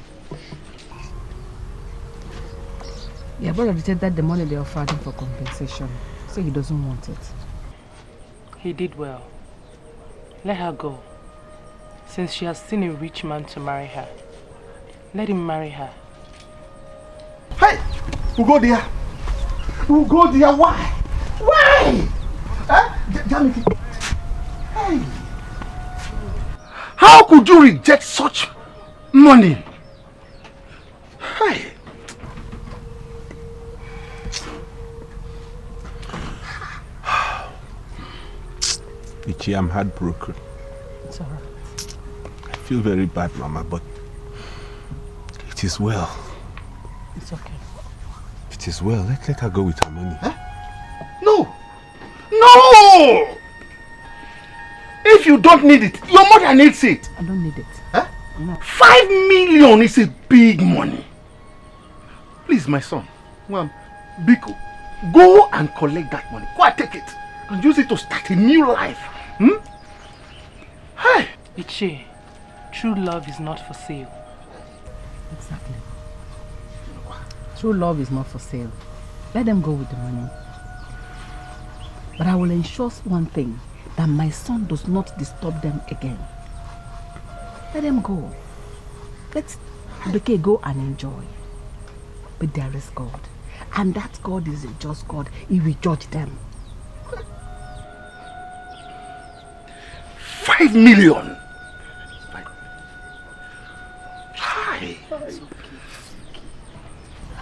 Your brother detected the money they offered him for compensation, so he doesn't want it. He did well. Let her go, since she has seen a rich man to marry her. Let him marry her. Hey! We'll go there. We'll go there. Why? Why? Hey! How could you reject such money? Hey! Ichi, I'm heartbroken. It's alright. I feel very bad, Mama, but it is well. It's okay. It is well. Let her go with her money. Huh? No! No! If you don't need it, your mother needs it. I don't need it. Huh? No. 5 million is a big money. Please, my son, Biko, go and collect that money. Go and take it and use it to start a new life. Hey! Ichi, true love is not for sale. Exactly. True love is not for sale. Let them go with the money. But I will ensure one thing, that my son does not disturb them again. Let them go. Let the kid go and enjoy. But there is God. And that God is a just God. He will judge them. 5 million. Hi.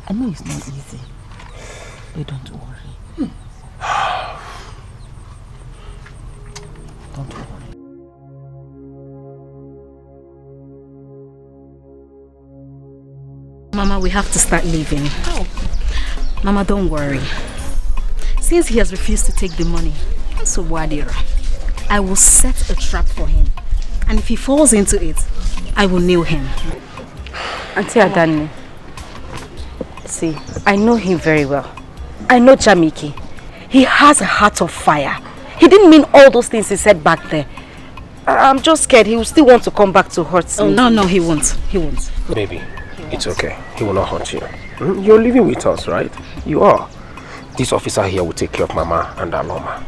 I know it's not easy, but don't worry. Don't worry. Mama, we have to start leaving. How? Mama, don't worry. Since he has refused to take the money, so Wadira, I will set a trap for him. And if he falls into it, I will nail him. Auntie Adani, see, I know him very well. I know Jamiki. He has a heart of fire. He didn't mean all those things he said back there. I'm just scared he will still want to come back to hurt me. Oh, no, he won't. He won't. Baby, it's okay. He will not hurt you. You're living with us, right? You are. This officer here will take care of Mama and Aloma.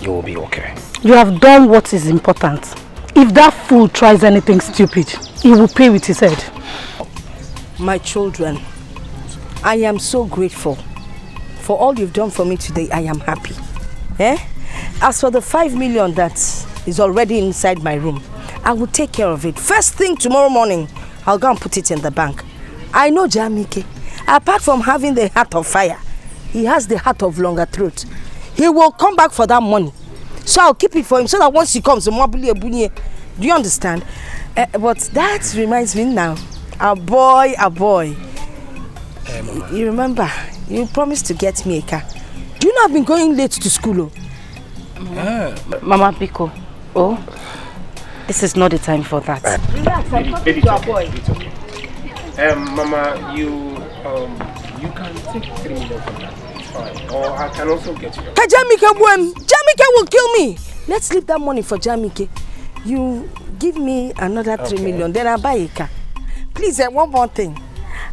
You will be okay. You have done what is important. If that fool tries anything stupid, he will pay with his head. My children, I am so grateful for all you've done for me today. I am happy. As for the 5 million that is already inside my room, I will take care of it. First thing tomorrow morning, I'll go and put it in the bank. I know Jamike, apart from having the heart of fire, he has the heart of longer throat. He will come back for that money. So I'll keep it for him so that once he comes, do you understand? But that reminds me now, a boy. You remember, you promised to get me a car. Do you know I've been going late to school? Mama Biko, this is not the time for that. Relax, I'm talking to a boy. It's okay. Mama, you can take 3 million from that. It's fine. Or I can also get you. Jamike will kill me. Let's leave that money for Jamike. You give me another 3 million, then I'll buy a car. Please, one more thing.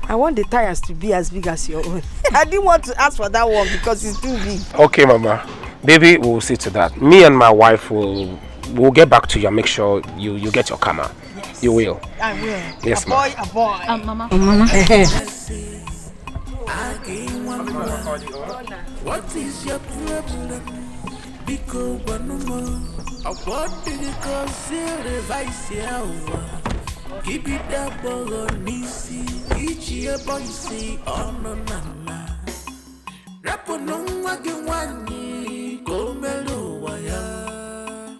I want the tires to be as big as your own. I didn't want to ask for that one because it's too big. Okay, Mama. Baby, we'll see to that. Me and my wife will get back to you and make sure you get your camera. Yes. You will. I will. Yes, a boy. Mama. What is your problem? Because one more. I want to conceal the vice. Keep it up on Nisi. Each year, boy, say, oh no, no. Raponong again one ye. Go melo wire.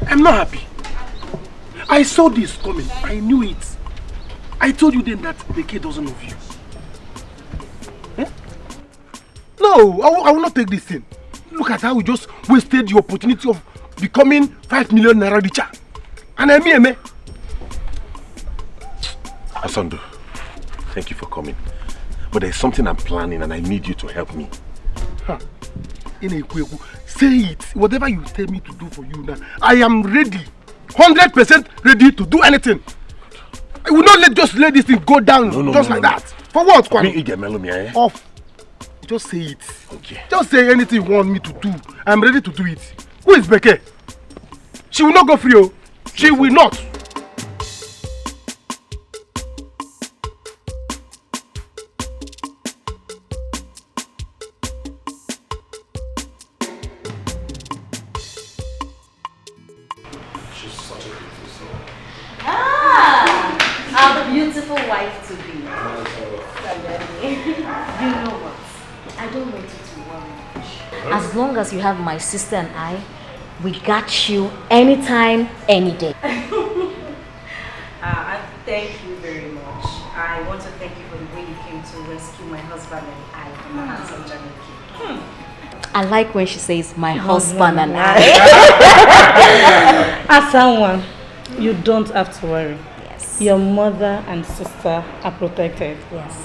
I'm not happy. I saw this coming. I knew it. I told you then that the kid doesn't love you. No, I will not take this thing. Look at how we just wasted the opportunity of becoming 5 million naira richer. And I'm here, man. Asondo, thank you for coming. But there's something I'm planning and I need you to help me. Say it. Whatever you tell me to do for you now, I am ready. 100% ready to do anything. I will not just let this thing go down like that. For what, Kwame? Off. Just say it. Okay. Just say anything you want me to do. I'm ready to do it. Who is Beke? She will not go free. She will not. life to be. You know what? I don't want you to worry much. As long as you have my sister and I, we got you anytime, any day. Thank you very much. I want to thank you for the way you came to rescue my husband and I from the hands of Jamaica. I like when she says my husband and I. As someone, you don't have to worry. Yes. Your mother and sister are protected. Yes.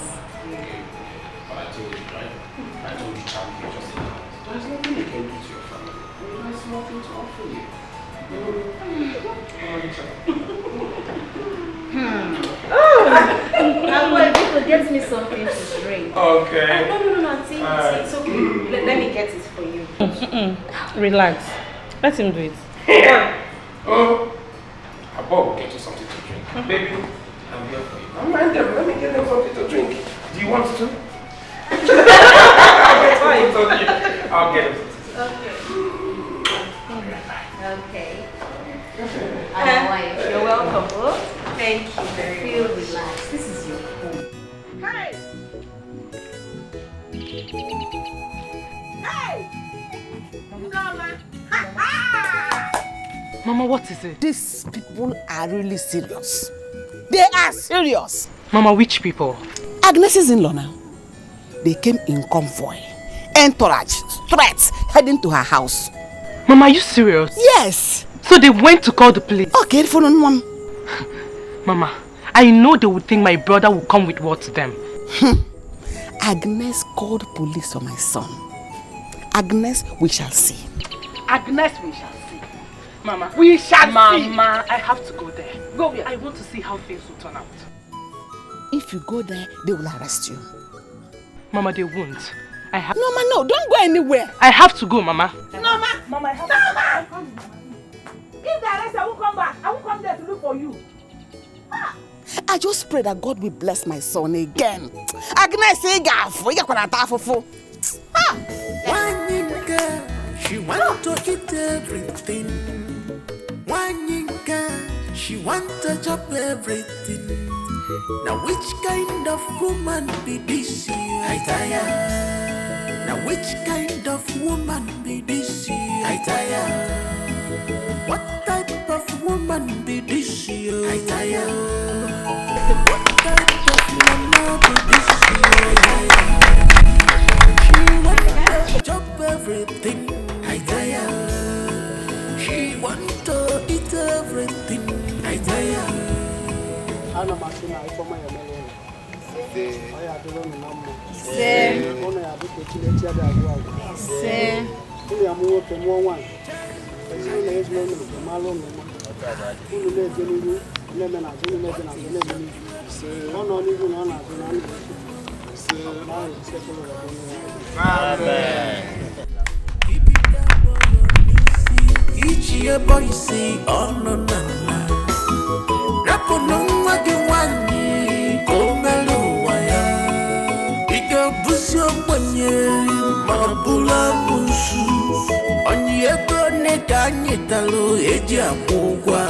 But I told you, right? I told you, champion, just there's nothing they can do to your family. There's nothing to offer you. I'm going to get me something to drink. Okay. No, Auntie. It's okay. Let me get it for you. Relax. Let him do it. Oh, Bob will get you something to drink. Baby, I'm here for you. Don't mind them. Let me get them something to drink. Do you want to? I'll get them. Okay. You're welcome. Thank you very much. Feel relaxed. This is your home. Hey! Hey! Mama, what is it? These people are really serious. They are serious. Mama, which people? Agnes's in-law now. They came in convoy, entourage, threats, heading to her house. Mama, are you serious? Yes. So they went to call the police? Okay, phone on one. Mama, I know they would think my brother will come with what to them. Agnes called police on my son. Agnes, we shall see. Agnes, we shall see. Mama, we shall see. Mama, I have to go there. Go where? I want to see how things will turn out. If you go there, they will arrest you. Mama, they won't. I have. No, no, don't go anywhere. I have to go, Mama. No, Mama, I have to go. If they arrest, I won't come back. I won't come there to look for you. I just pray that God will bless my son again. Agnes, One girl, she want to eat everything. One girl, she want to chop everything. Now which kind of woman be this? I tire. Now which kind of woman be this? I tire. What type of woman be this? I tire. What type of woman be this? She want to chop everything. I tire. She want to eat everything. I tire. Ana masina ifoma ya meloni. Oya dolo ni nammo. Ona ya bi kechile tia da agwa. Ulu ya muwo ke mo wan. Ezinu na ezinu no ke malo no mo. Ulu le jeniru, le me na jenu le na jenu le ni. Ona ni gu na na jenu na ni. Amen. Each year boy say oh no no no. Rapo no wagi wani kongalo waya. Ika busyo mwenye mabula musu. Onye kone kanye talo eji amugwa.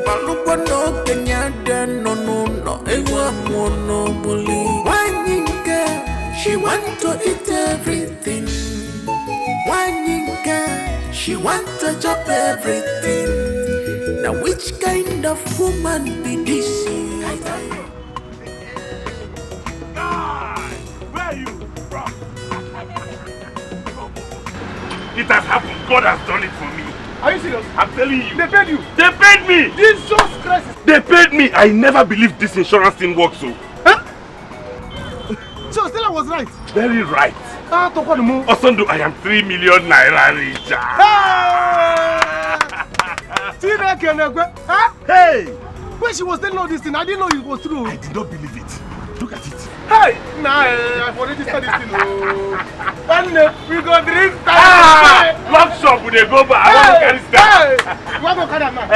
Malukwa no kenyada no no no ewa mono buli. Wanyinka, she want to eat everything. Wanyinka, she want to chop everything. Now which kind of woman be this? Where are you from? It has happened. God has done it for me. Are you serious? I'm telling you. They paid you? They paid me! Jesus Christ! They paid me! I never believed this insurance thing works so. Huh? So Stella was right? Very right. Tokodumu. Osondo, I am 3 million naira richer. Hey! When she was telling all this thing, I didn't know it was true. I did not believe it. Look at it. Hey! Nah, I've already started this thing. One day, we go drink time. Lock shop, we dey go back. I want to carry stuff. You want to carry a man?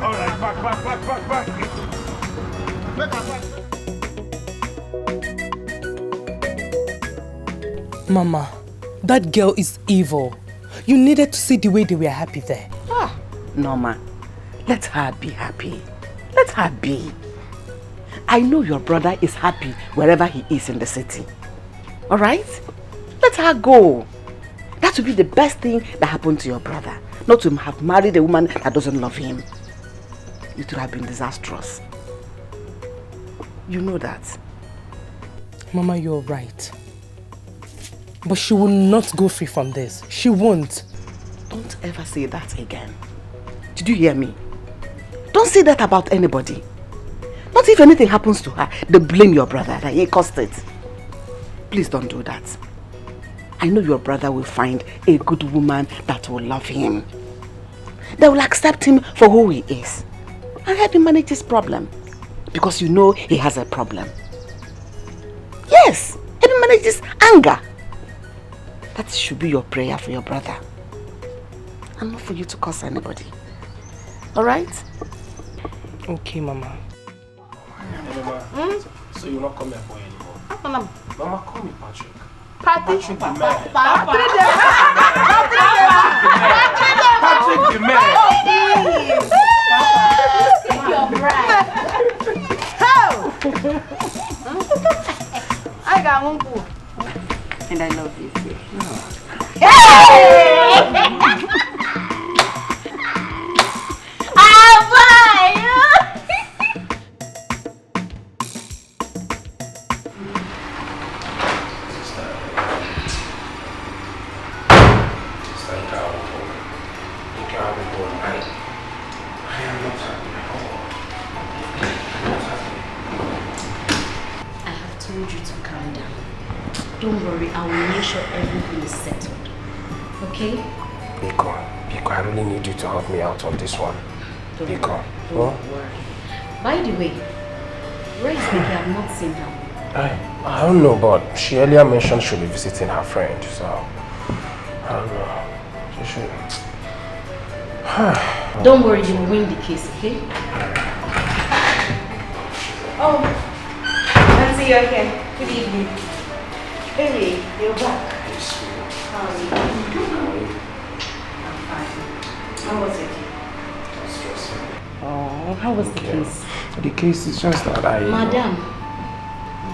Alright, back. Make her back. Mama, that girl is evil. You needed to see the way they were happy there. Norma, let her be happy. Let her be. I know your brother is happy wherever he is in the city. Alright? Let her go. That would be the best thing that happened to your brother. Not to have married a woman that doesn't love him. It would have been disastrous. You know that. Mama, you're right. But she will not go free from this. She won't. Don't ever say that again. Did you hear me? Don't say that about anybody. Not if anything happens to her, they blame your brother that he caused it. Please don't do that. I know your brother will find a good woman that will love him. They will accept him for who he is and help him manage his problem. Because you know he has a problem. Yes, help him manage his anger. That should be your prayer for your brother. And not for you to curse anybody. Alright? Okay, Mama. Mama, so you're not coming for anymore? Mama, call me Patrick. Patrick the man. Patrick the man. Patrick the man. Take your breath. How? I got one boo. And I love you too. Don't worry, I will make sure everything is settled. Okay? Biko, I really need you to help me out on this one. Biko. Don't worry. By the way, where is Nikki? I have not seen her. I don't know, but she earlier mentioned she'll be visiting her friend, so I don't know. She should. Don't worry, you will win the case, okay? Oh, Nancy, you're okay. Good evening. Baby, you're back. How are you? I'm fine. How was it? Oh, how was the case? The case is just that I... Madam,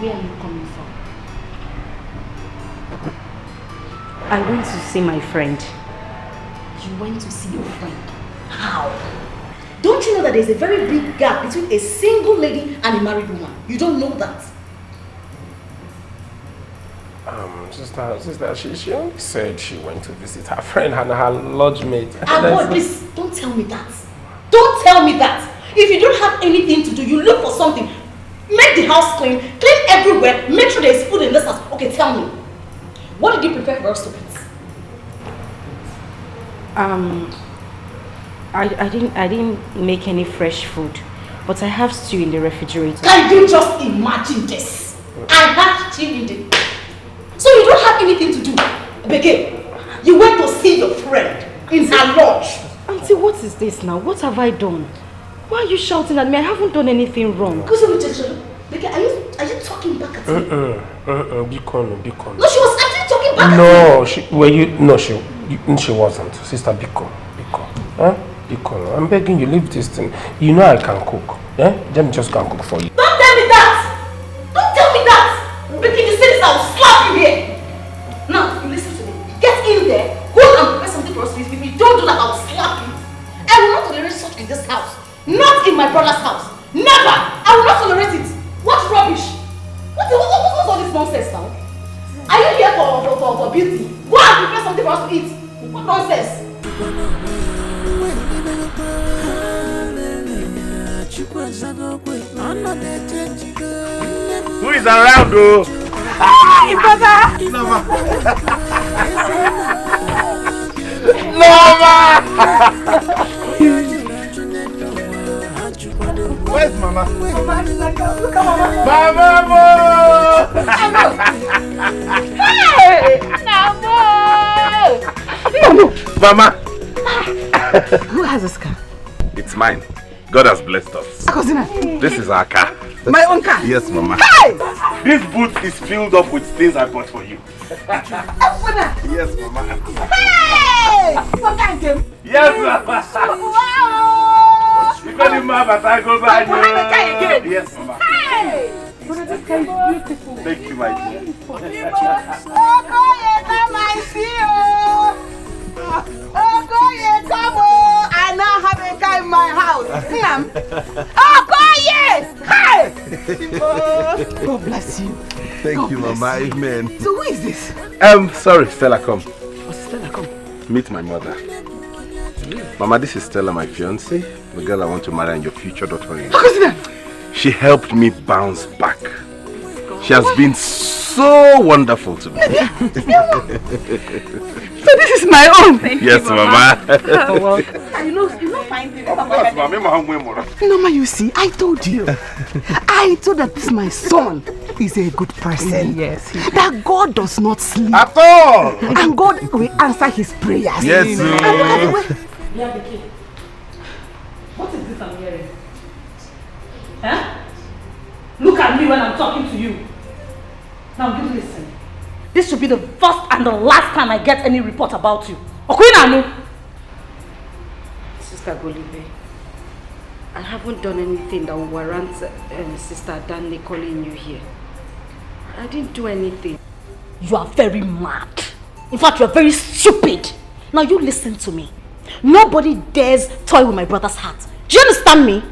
where are you coming from? I went to see my friend. You went to see your friend? How? Don't you know that there's a very big gap between a single lady and a married woman? You don't know that? Sister, she only said she went to visit her friend and her lodge mate. Boy, please, don't tell me that. Don't tell me that. If you don't have anything to do, you look for something. Make the house clean, clean everywhere, make sure there's food in this house. Okay, tell me. What did you prepare for us to eat? I didn't make any fresh food, but I have stew in the refrigerator. Can you just imagine this? I have stew in the... So you don't have anything to do. Begin. You went to see your friend in her lodge. Auntie, what is this now? What have I done? Why are you shouting at me? I haven't done anything wrong. Begin, are you talking back at me? Be calm. No, she was actually talking back at me. She wasn't. Sister, be calm. Huh? Be calm. I'm begging you, leave this thing. You know I can cook. Yeah? Let me just go and cook for you. Don't tell me that! Don't tell me that! Begin, you say this, I'll slap you here. Now, you listen to me. Get in there, go and prepare something for us. If you don't do that, I'll slap you. I will not tolerate such in this house. Not in my brother's house. Never! I will not tolerate it. What rubbish? What's all this nonsense now? Are you here for beauty? Go and prepare something for us to eat. What nonsense? Who is around, though? Hi, brother! Where's Mama? Look at Mama! Hey! Mama! Who has this car? It's mine. God has blessed us. This is our car. My own car? Yes, Mama. Hey! This boot is filled up with things I bought for you. Yes, Mama. Hey! So thank you. Yes, Mama. Wow! You got him, Mama, but I go by you. Again. Yes, Mama. Hey! Brother, this guy is beautiful. Thank you, my dear. I now have a guy in my house. Hi! God bless you. Thank you, Mama. Amen. So who is this? Sorry, Stella, come. Stella, come. Meet my mother. Mama, this is Stella, my fiancée, the girl I want to marry and your future daughter-in-law. She helped me bounce back. She has been so wonderful to me. So this is my own. Yes, Mama. Well, you know fine thing. Of course, Mama. Mama, you see, I told you. I told that this my son is a good person. Yes. That God does not sleep. At all. And God will answer his prayers. Yes, and look at the way. What is this I'm hearing? Huh? Look at me when I'm talking to you. Now you listen. This should be the first and the last time I get any report about you. Okwinanu! Sister Golibe, I haven't done anything that will warrant Sister Danny calling you here. I didn't do anything. You are very mad. In fact, you are very stupid. Now you listen to me. Nobody dares toy with my brother's heart. Do you understand me?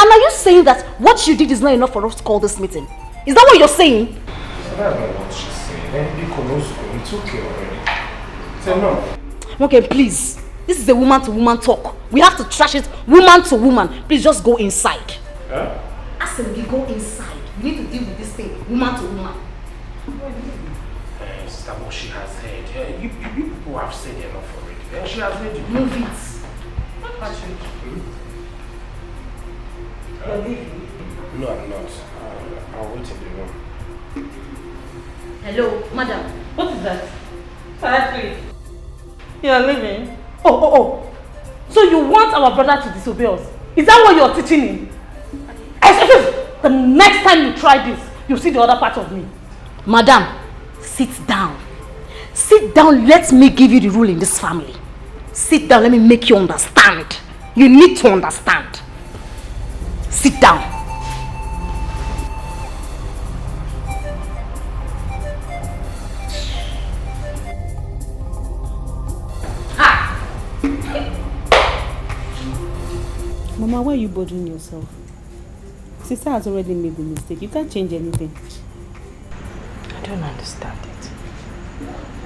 And are you saying that what you did is not enough for us to call this meeting? Is that what you're saying? That's not what she's saying. It's okay already. Say no. Okay, please. This is a woman-to-woman talk. We have to trash it woman to woman. Please just go inside. Huh? Assembly, go inside. We need to deal with this thing woman to woman. Sister, what she has heard. You people have said enough already. She has heard you. Move it. You're leaving? No, I'm not. I'll wait in the room. Hello, madam. What is that? Sorry. You are leaving? Oh. So you want our brother to disobey us? Is that what you're teaching him? The next time you try this, you'll see the other part of me. Madam, sit down. Sit down, let me give you the rule in this family. Sit down, let me make you understand. You need to understand. Sit down. Mama, why are you bothering yourself? Sister has already made the mistake. You can't change anything. I don't understand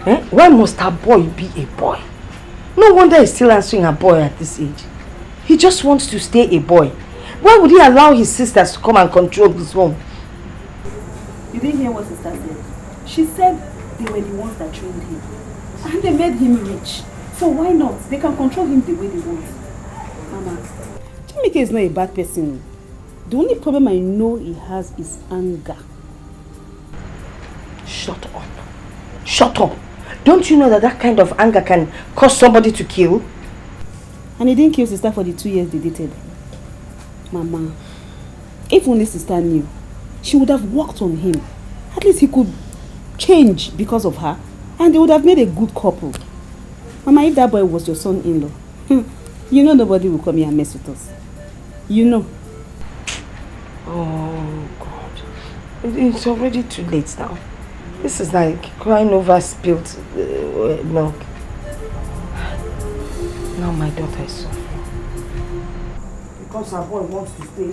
it. Why must a boy be a boy? No wonder he's still answering a boy at this age. He just wants to stay a boy. Why would he allow his sisters to come and control his home? You didn't hear what sister said. She said they were the ones that trained him. And they made him rich. So why not? They can control him the way they want. Mama, Chimike is not a bad person. The only problem I know he has is anger. Shut up. Shut up. Don't you know that kind of anger can cause somebody to kill? And he didn't kill sister for the 2 years they dated. Mama, if only sister knew, she would have worked on him. At least he could change because of her. And they would have made a good couple. Mama, if that boy was your son-in-law, you know nobody will come here and mess with us. You know. Oh, God. It's already too late now. This is like crying over spilled milk. Now my daughter is suffering. Because her boy wants to stay a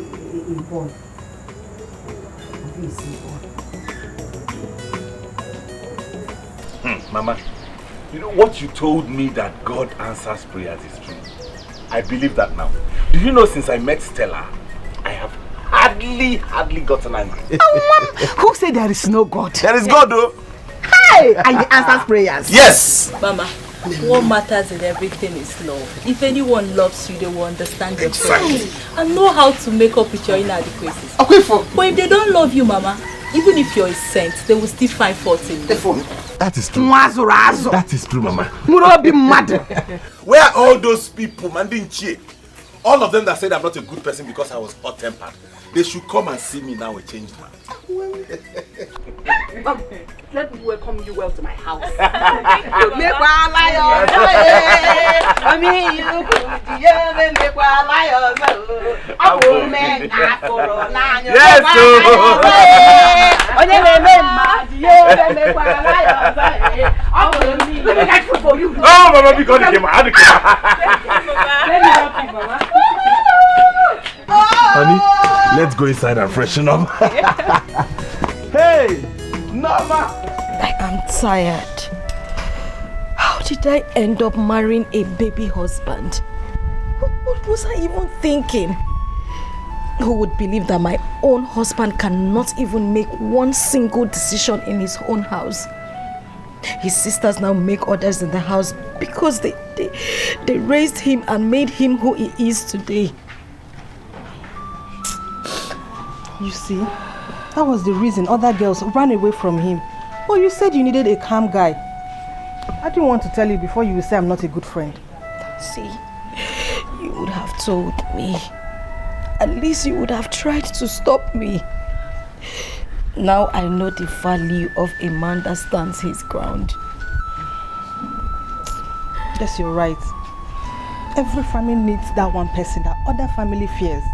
boy. He's a boy. Mama, you know what you told me that God answers prayers is true. I believe that now. Do you know since I met Stella, I have hardly gotten angry. Who said there is no God? There is God though. Hey! And he answers prayers. Yes! Mama, what matters in everything is love. If anyone loves you, they will understand your feelings and know how to make up with your inadequacies. But if they don't love you, Mama, even if you're a saint, they will still find fault in you. That is true. That is true, Mama. Where are all those people, Mandinchi? All of them that said I'm not a good person because I was hot-tempered. They should come and see me now a changed man. Let me welcome you well to my house. Make one lion. I mean, you make one lion. I will make a corona. Yes, oh, Mama, we got the camera. Let me help you, Mama. Honey, let's go inside and freshen up. Hey, Nama. I am tired. How did I end up marrying a baby husband? What was I even thinking? Who would believe that my own husband cannot even make one single decision in his own house? His sisters now make orders in the house because they raised him and made him who he is today. You see, that was the reason other girls ran away from him. Oh, you said you needed a calm guy. I didn't want to tell you before you would say I'm not a good friend. See, you would have told me. At least you would have tried to stop me. Now I know the value of a man that stands his ground. Yes, you're right. Every family needs that one person that other family fears.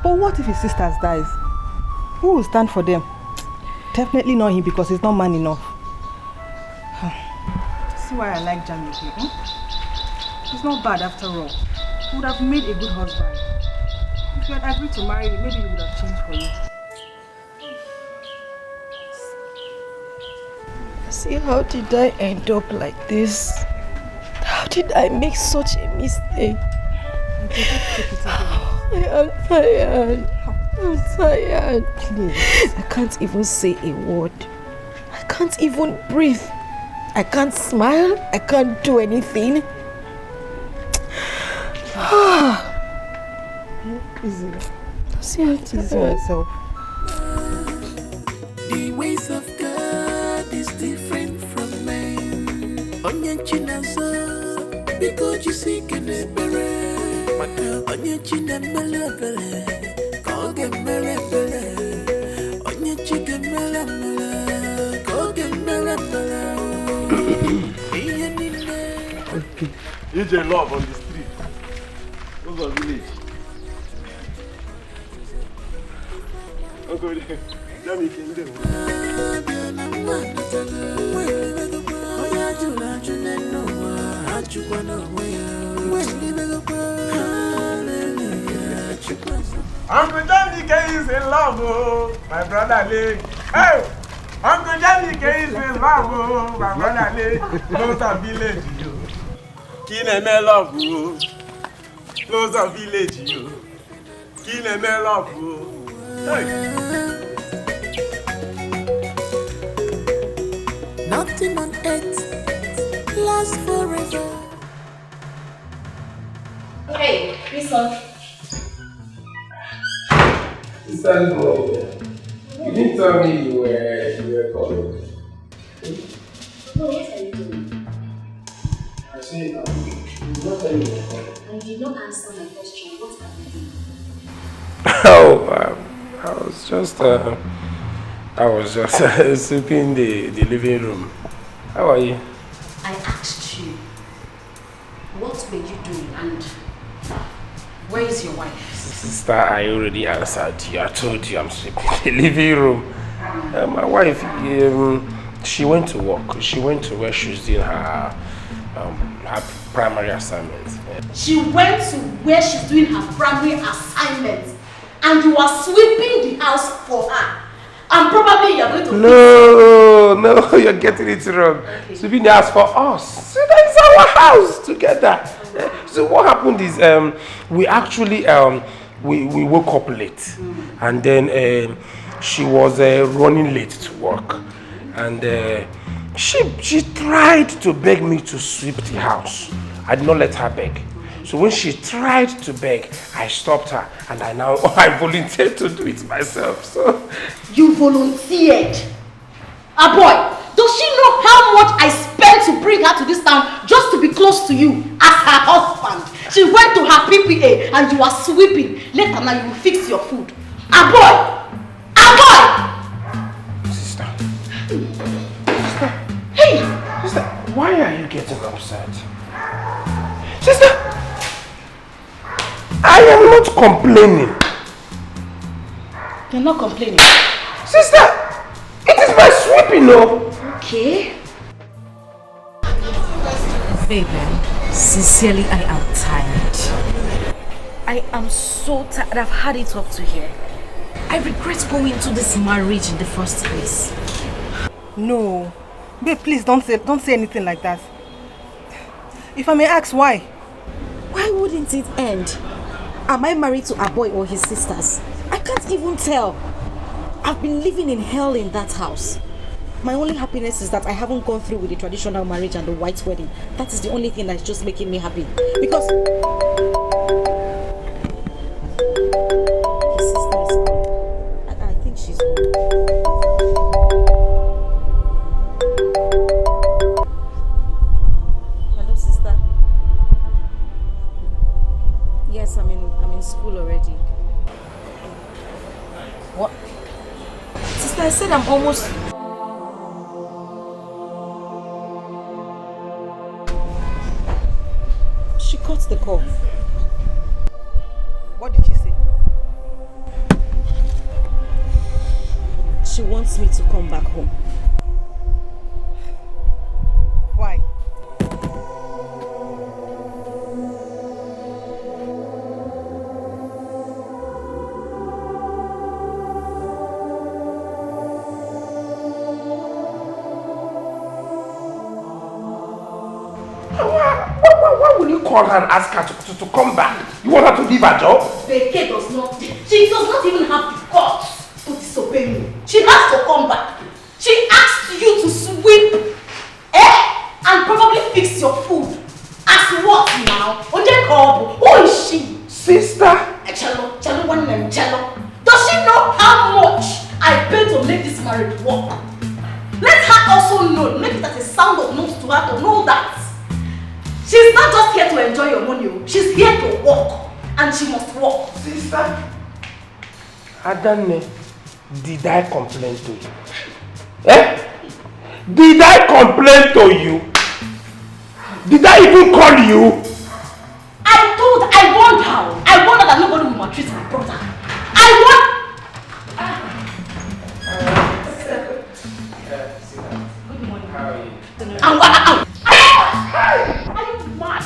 But what if his sisters dies? Who will stand for them? Definitely not him because he's not man enough. See why I like Jamie here, He's not bad after all. He would have made a good husband. If you had agreed to marry him, maybe he would have changed for you. See, how did I end up like this? How did I make such a mistake? I am tired. I'm tired. Please. I can't even say a word. I can't even breathe. I can't smile. I can't do anything. Easy. See, I'm easy myself. The ways of God is different from mine. Onye chinazo, because you seek an ebere. Onye chinemele bele, koge mele bele. Onye chigemele mele, koge mele bele. EJ love on the street. Those are village. Uncle, Jamie came there. Uncle Jamie is in love, oh, my brother Lee. Hey, Uncle Jamie is in love, oh, my brother Lee. Close to village, you. Kine love, oh. Close to village, you. Kine love, oh. Hey. Nothing on earth lasts forever. Hey, listen. Sister, you didn't tell me you were calling. No, what are you doing? I said, you did not tell me you were calling. I did not answer my question. What are you doing? Oh, I was just sweeping the living room. How are you? I asked you, what were you doing and where is your wife? Sister, I already answered you. I told you I'm sweeping the living room. My wife, she went to work. She went to where she was doing her primary assignment. She went to where she's doing her primary assignment and you are sweeping the house for her. And probably you're going to... No, you're getting it wrong. Okay. Sweeping the house for us. So that is our house together. Okay. So what happened is we actually we woke up late and then she was running late to work and she tried to beg me to sweep the house. I did not let her beg. So when she tried to beg, I stopped her and I volunteered to do it myself. So you volunteered? Ah boy, does she know how much I spent to bring her to this town just to be close to you as her husband? She went to her PPA and you are sweeping. Later now you will fix your food. Ah boy! Ah boy! Sister, Why are you getting upset? Sister, I am not complaining. You're not complaining? Sister, it is my sweeping, no? Okay. Baby, sincerely, I am tired. I am so tired. I've had it up to here. I regret going into this marriage in the first place. No. Babe, please don't say anything like that. If I may ask, why? Why wouldn't it end? Am I married to a boy or his sisters? I can't even tell. I've been living in hell in that house. My only happiness is that I haven't gone through with the traditional marriage and the white wedding. That is the only thing that's just making me happy. Because his sister is gone. I think she's gone. Hello, sister. Yes, I'm in school already. What? Sister, I said I'm almost... She cut the call. What did she say? She wants me to come back home. Why? Why will you call her and ask her to come back? You want her to leave her job? Beke does not. She does not even have the guts to disobey me. She has to come back. She asked you to sweep, and probably fix your food. As what now? Who is she? Sister. Cello, one name, Cello. Does she know how much I pay to make this marriage work? Let her also know, make it as a sound of notes to her to know that she's not just here to enjoy your money. She's here to work, and she must work. Sister, Adane, did I complain to you? Did I complain to you? Did I even call you? I warned her. I warned her that nobody will maltreat my brother. I warned. Good morning. How are you? Are you mad?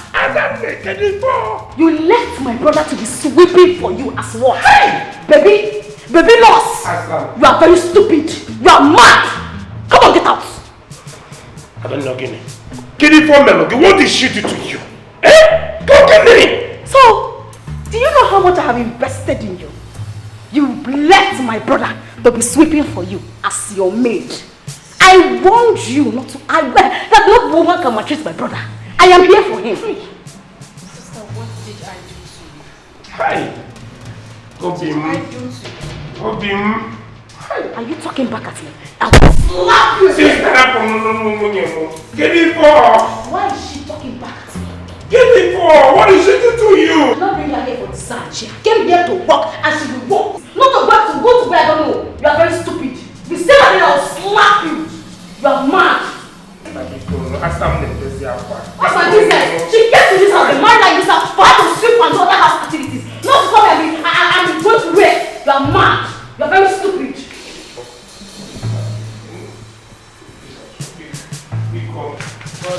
You left my brother to be sweeping for you as what? Hey! Baby loss! You are very stupid. You are mad. Come on, get out. I don't know, Guinea. Guinea for Melody, what did she do to you? Go Guinea! So, do you know how much I have invested in you? You left my brother to be sweeping for you as your maid. I warned you not to. That no woman can maltreat my brother. I am here for him. Sister, what did I do to you? Hi. Go Bim. Are you talking back at me? I will slap you. Sister, no. Get it for. Why is she talking back at me? Get it for. What is she do to you? I did not bring her here for design. She came here to work and she will work. Not to work, to go to where I don't know. You are very stupid. If you say that, I will slap you. You are mad. What's my business? She came to this house, the man like this house, for her to sweep and do other house activities. Not to come here, I'm going to where? You are mad. You are very stupid.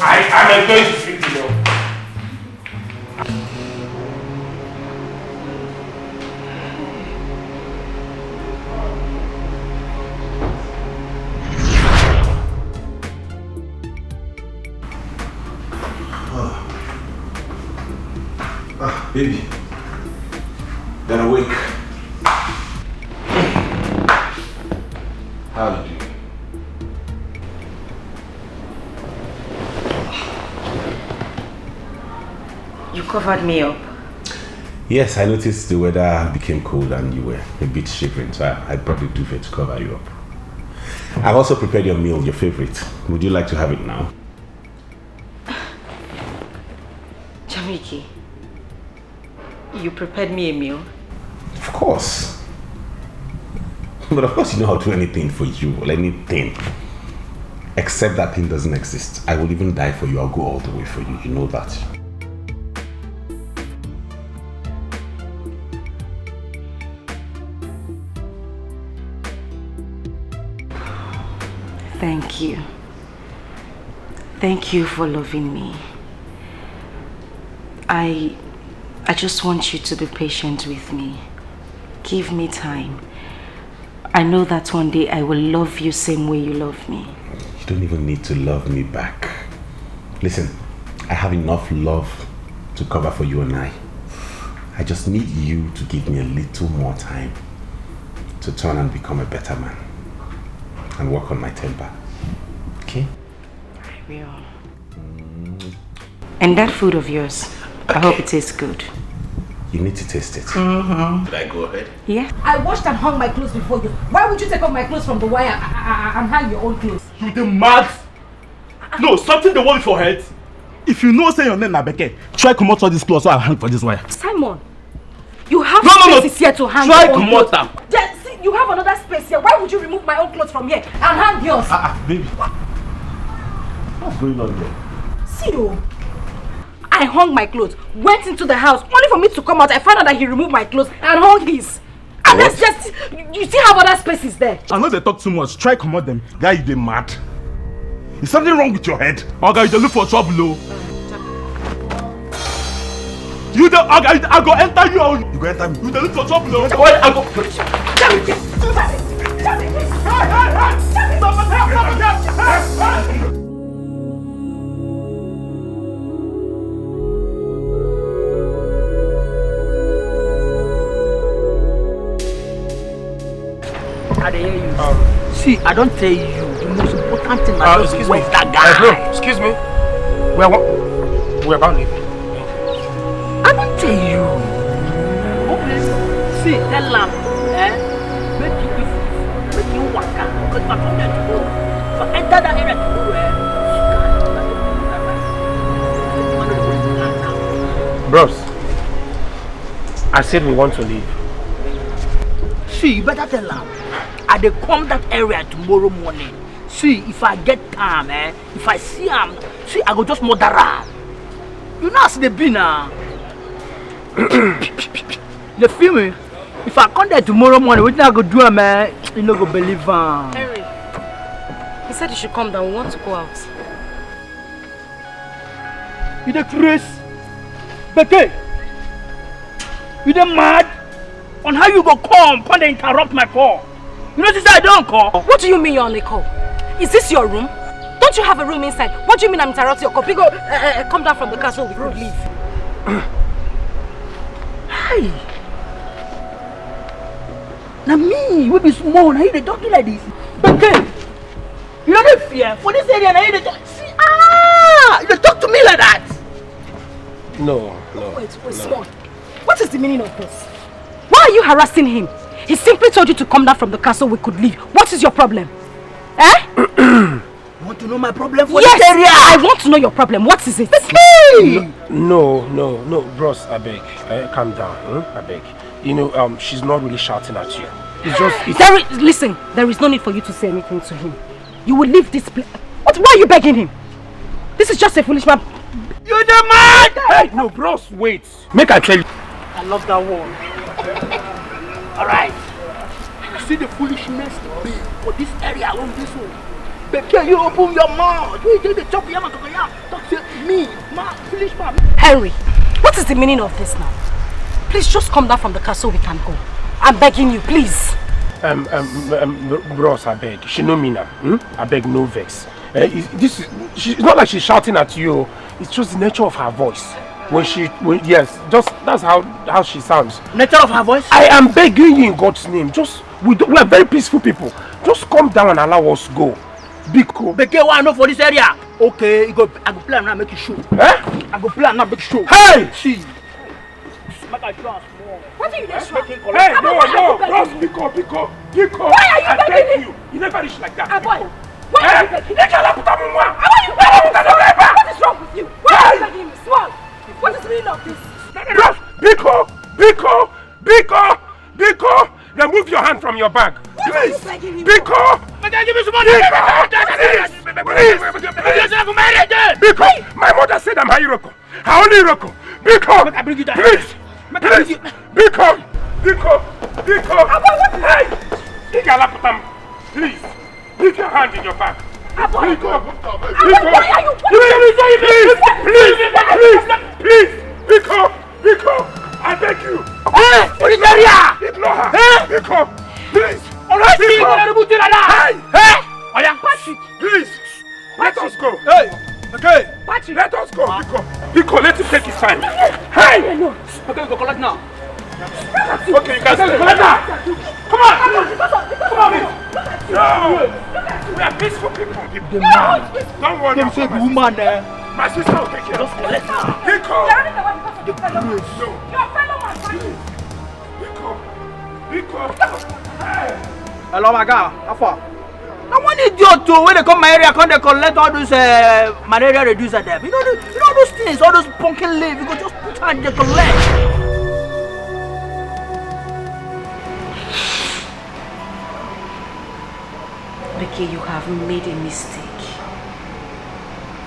I am going to speak to you. Baby, you're awake. How are you? You covered me up. Yes, I noticed the weather became cold and you were a bit shivering, so I brought the duvet to cover you up. I've also prepared your meal, your favorite. Would you like to have it now? Jamiki, you prepared me a meal? Of course. But of course you know how to do anything for you, or anything. Except that thing doesn't exist. I will even die for you. I'll go all the way for you. You know that. Thank you. Thank you for loving me. I just want you to be patient with me. Give me time. I know that one day I will love you same way you love me. You don't even need to love me back. Listen, I have enough love to cover for you and I. I just need you to give me a little more time to turn and become a better man and work on my temper. Okay? I will. And that food of yours, I hope it tastes good. You need to taste it. Mm-hmm. Should I go ahead? Yeah. I washed and hung my clothes before you. Why would you take off my clothes from the wire and hang your own clothes? You the mad? No, something they want for head. If you know say your name Nabeke, try come out all these clothes so I'll hang for this wire. Simon, you have spaces here to hang try your own come clothes. out them. Yeah, see, you have another space here. Why would you remove my own clothes from here and hang yours? Baby. What's going on here? See you. I hung my clothes, went into the house, only for me to come out. I found out that he removed my clothes and hung his. And that's just, you still have other spaces there. I know they talk too much. Try come out them. Guy, you they mad? Is something wrong with your head? Or guy, you dey look for trouble, oh. You the I go enter you. You go enter me. You dey look for trouble, oh. I go. I hear you. See, I don't tell you the most important thing. Excuse me. That guy. Bro, excuse me. We're about leaving. I don't tell you. Okay. See, tell him, make you walk out. Because I'm from there to go. So enter that area to go, Bros, I said we want to leave. See, you better tell him. I dey come that area tomorrow morning. See, if I get time, if I see him, see, I go just murder him. You know as they be now. You feel me? If I come there tomorrow morning, what I go do, man? You no go believe him. Henry, he said you should come down. We want to go out. You the crazy? Becky, you the mad? On how you go come, come and interrupt my call? You know this I don't call. What do you mean you're on a call? Is this your room? Don't you have a room inside? What do you mean I'm interrupting your call? Go, come down from the car so we could leave. Hey. Now me, we be small, now you they talking like this. Okay. You don't fear for this area, now you they talk. See, you they talk to me like that. No. Wait, small. What is the meaning of this? Why are you harassing him? He simply told you to come down from the car so we could leave. What is your problem? You want to know my problem for yes, this area? I want to know your problem. What is it? No, bros, I beg. Calm down, I beg. You know, she's not really shouting at you. It's just... Listen, there is no need for you to say anything to him. You will leave this place. Why are you begging him? This is just a foolish man. You the man! Hey, no, bros, wait. Make I tell you. I love that one. Alright. You see the foolishness for this area on this one. But can you open your mouth? You take the chop yam and talk to me, man, foolish man. Henry, what is the meaning of this now? Please just come down from the car so we can go. I'm begging you, please. Bros, I beg. She know me now. I beg, no vex. It's not like she's shouting at you. It's just the nature of her voice. Yes, just that's how she sounds. Nature of her voice? I am begging you in God's name. We are very peaceful people. Just come down and allow us go. Biko. Beke, what I know for this area? Okay, I go plan now make you show. I go plan now make you show. Hey! See. What are you doing? Hey, no, bros, Biko. Why are you begging you? You never reach like that. Boy, why are you begging? What is wrong with you? Why are you begging me? Small. What is the meaning of this? Bros, Biko. Remove your hand from your bag. Please. Biko. Give me some money. Because my mother said I'm Iroko. I only Iroko. Because, please, because, hey, please, leave your hand in your back. Please, I beg you. Ignore her. Please. Please, let us go. Hey, okay. Let us go. Because let him take his time. Hey. Okay, go collect now. Okay, you guys collect now. Come on. No. We are peaceful people. Don't worry. Don't say woman there. My sister will take care. Just collect now. Because. Hello, my guy. How far? I want idiot to when they come my area, come they collect all those malaria reducer them. You know those things, all those pumpkin leaves. You go just put and they collect. Becky, you have made a mistake.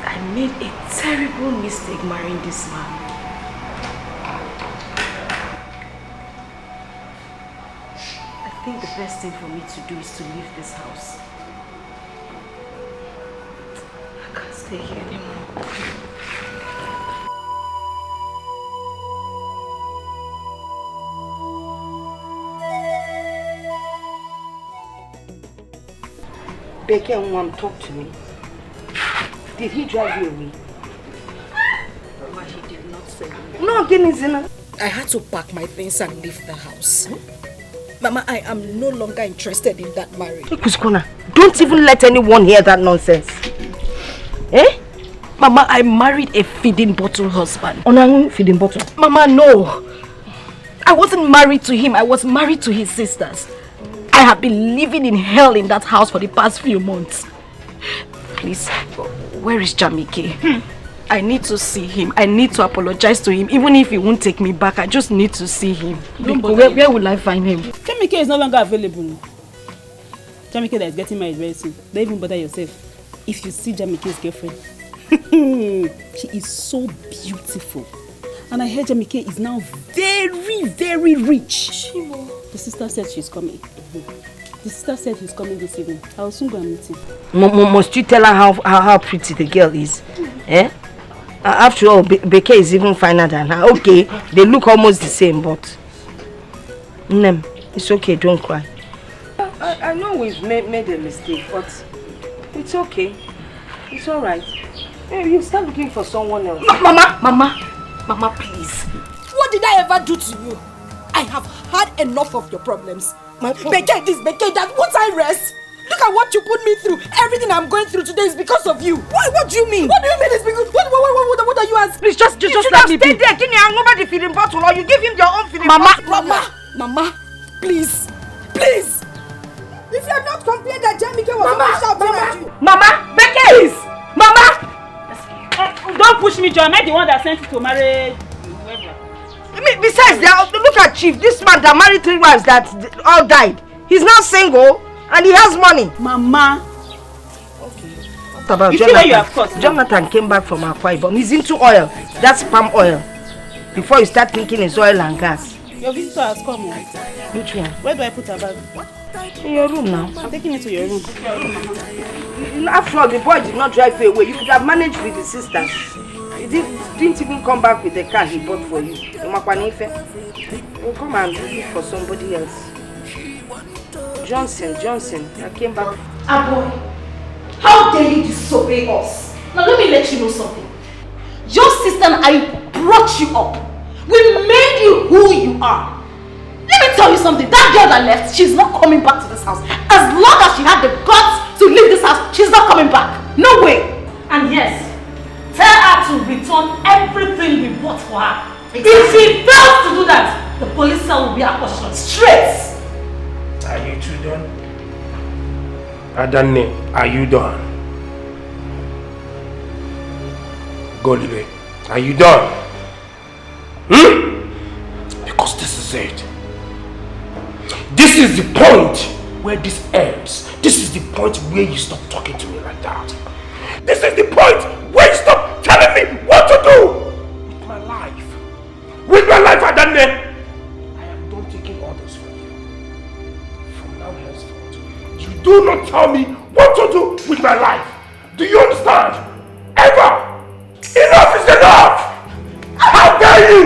I made a terrible mistake marrying this man. I think the best thing for me to do is to leave this house. I can't stay here anymore. Becky and Mom, talk to me. Did he drive you away? Mama, he did not say me. No, Zina. I had to pack my things and leave the house. Mama, I am no longer interested in that marriage. Kuskona, don't even let anyone hear that nonsense. Eh? Mama, I married a feeding bottle husband. Onang feeding bottle? Mama, no. I wasn't married to him. I was married to his sisters. I have been living in hell in that house for the past few months. Please, where is Jamike? I need to see him. I need to apologize to him. Even if he won't take me back, I just need to see him. Where will I find him? Jamike is no longer available. Jamike that is getting married very soon. Don't even bother yourself. If you see Jamike's girlfriend, she is so beautiful. And I heard Jamike is now very, very rich. The sister said she's coming. The sister said he's coming this evening. I will soon go and meet him. Must you tell her how pretty the girl is? Eh? After all, Beke is even finer than her. Okay, they look almost the same, but... it's okay, don't cry. I know we've made a mistake, but it's okay. It's alright. You start looking for someone else. Mama, please. What did I ever do to you? I have had enough of your problems. Beke this, Beke that. Won't I rest? Look at what you put me through. Everything I'm going through today is because of you. What do you mean? What do you mean it's because... What are you asking? Please, just let me be. Stay there. Give me another feeding bottle, or you give him your own feeding bottle. Mama, please. If you are not complaining that Jamike was always shouting at you. Mama, Beke! Mama! Don't push me, John. I'm the one that sent you to marry whoever. Besides, look at Chief. This man that married 3 wives that all died. He's not single and he has money. Mama. Okay. What about you Jonathan? See where you have caught. Jonathan came back from Akwa Ibom. He's into oil. That's palm oil. Before you start thinking it's oil and gas. Your visitor has come. Which one? Where do I put her bag? In your room now. I'm taking it to your room. After all, the boy did not drive you away. You could have managed with the sisters. He didn't even come back with the car he bought for you. We'll come and look for somebody else. Johnson, I came back. Boy, how dare you disobey us? Now let me let you know something. Your sister and I brought you up. We made you who you are. Let me tell you something. That girl that left, she's not coming back to this house. As long as she had the guts to leave this house, she's not coming back. No way. And yes, tell her to return everything we bought for her. Exactly. If she fails to do that, the police cell will be our portion. Straight. Are you two done? Adane, are you done? Golibe, are you done? Because this is it. This is the point where this ends. This is the point where you stop talking to me like that. This is the point where you stop telling me what to do with my life. With my life, Adane. I am done taking orders from you. From now henceforth, you do not tell me what to do with my life. Do you understand? Ever! Enough is enough! How dare you!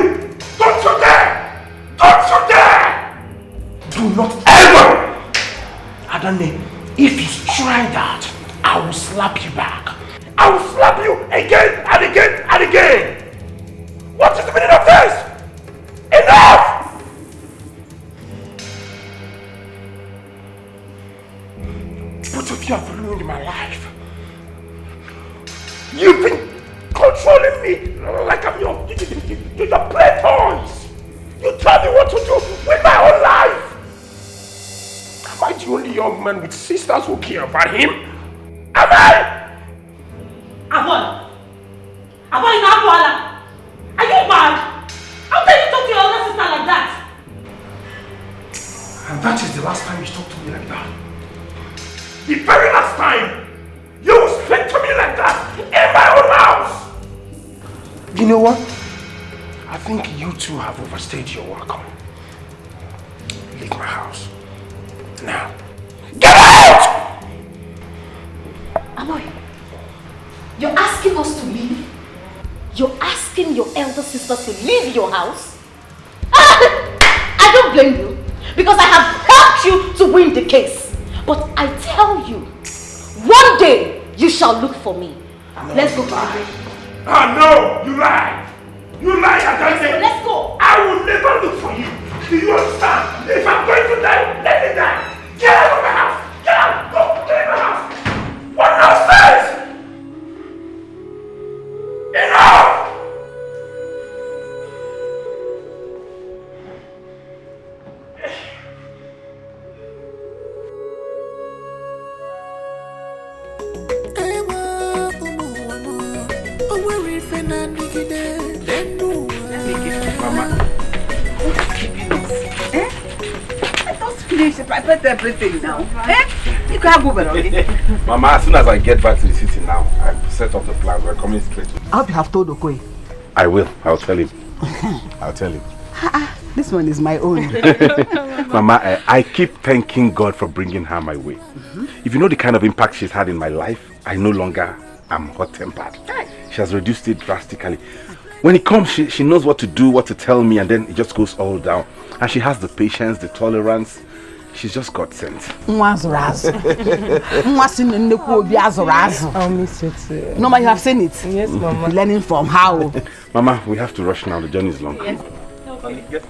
Don't you dare! Don't you dare! Do not ever! Adane, if you try that, I will slap you back. I will slap you again and again and again! What is the meaning of this? Enough! Both of you have ruined my life. You've been controlling me like I'm your play toys. You tell me what to do with my own life. Am I the only young man with sisters who care about him? Am I? Avon! Avon in Abuala! Are you mad? How can you talk to your older sister like that? And that is the last time you talk to me like that. The very last time you will speak to me like that in my own house. You know what? I think you two have overstayed your welcome. Leave my house. Now. Get out! Amoy, you're asking us to leave? You're asking your elder sister to leave your house? I don't blame you, because I have helped you to win the case. But I tell you, one day you shall look for me. No, Let's go. Ah, no! You lie! You lie, Adane! Let's go! I will never look for you! Do you understand? If I'm going to die, let me die! Get out of my house! Get out! Go! Get out of my house! What nonsense! Enough! I prepared everything now. You can't move already. Mama, as soon as I get back to the city now, I set up the plan. We're coming straight to I hope you have told Okoye. I will. I'll tell him. I'll tell him. This one is my own. Mama, I keep thanking God for bringing her my way. If you know the kind of impact she's had in my life, I no longer am hot-tempered. She has reduced it drastically. When it comes, she knows what to do, what to tell me, and then it just goes all down. And she has the patience, the tolerance. She's just got sense. I'll miss you too. No, you have seen it. Yes, Mama. Learning from how. Mama, we have to rush now. The journey is long. Yes. Yes.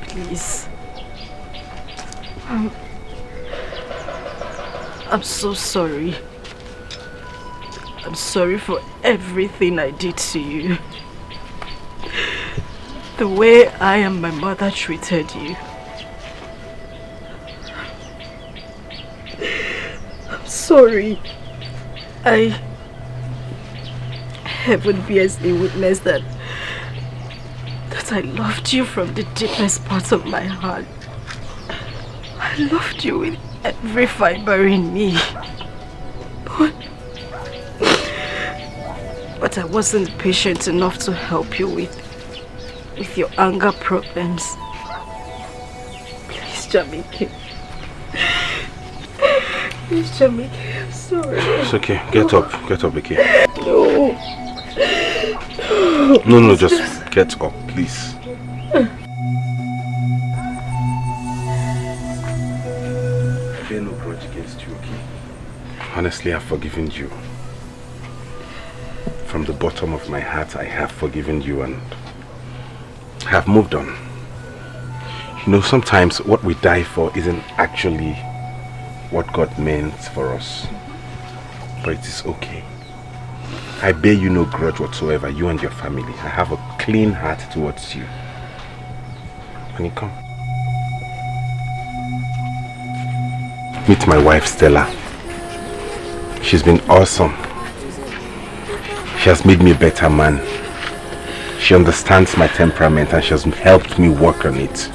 Please. I'm so sorry. I'm sorry for everything I did to you. The way I and my mother treated you. I'm sorry. Heaven bears me witness that I loved you from the deepest part of my heart. I loved you with every fiber in me. But I wasn't patient enough to help you with your anger problems. Please, Jamike. Please, Jamike, I'm sorry. It's okay. Get up, Vicky. No. No, just get up, please. I bear no grudge against you, okay? Honestly, I've forgiven you. From the bottom of my heart, I have forgiven you and I have moved on. You know, sometimes what we die for isn't actually what God meant for us. But it is okay. I bear you no grudge whatsoever, you and your family. I have a clean heart towards you. When you come. Meet my wife, Stella. She's been awesome. She has made me a better man. She understands my temperament and she has helped me work on it.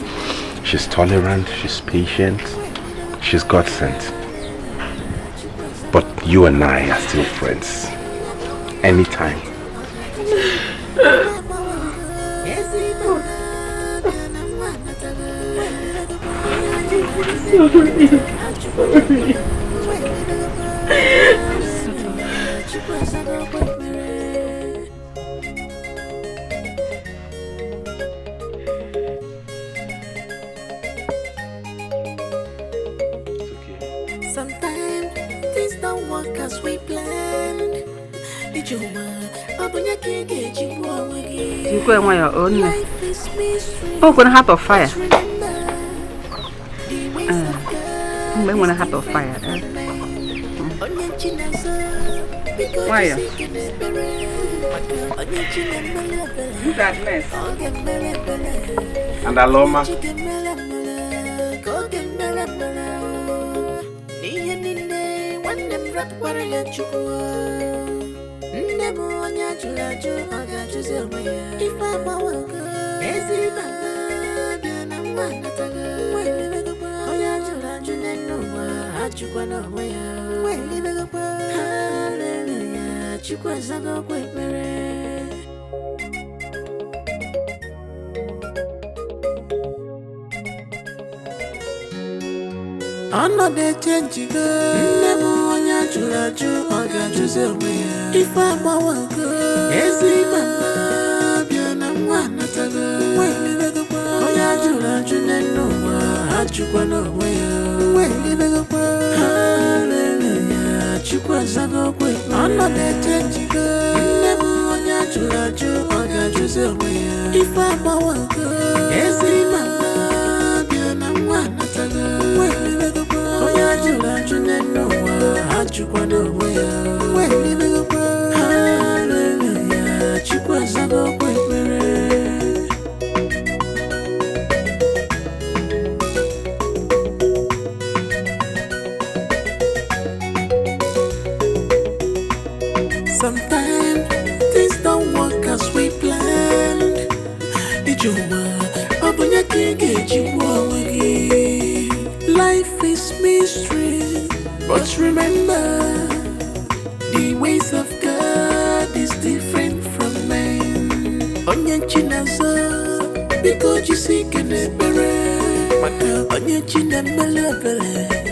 She's tolerant, she's patient, she's God-sent. But you and I are still friends. Anytime. Sometimes things don't work as we planned. Did you You go on your own. Oh, gonna heart of fire. I'm gonna heart of fire. Why? That mess. And Aloma. Another change, never on your church, or Joseph. If I'm a worker, as if I'm one, not a girl. Oh, yeah, you know, I took one away. Hallelujah, Chukwasago, another change, never on your church, or Joseph. If I'm a worker, as if I'm one, not a girl. Hallelujah, Chukwasago, sometimes things don't work as we planned. Did you open your cage? Life is mystery, but remember, the ways of God is different from men. Onye chinazo, because you seek an ebere. Onye chinemele ebere.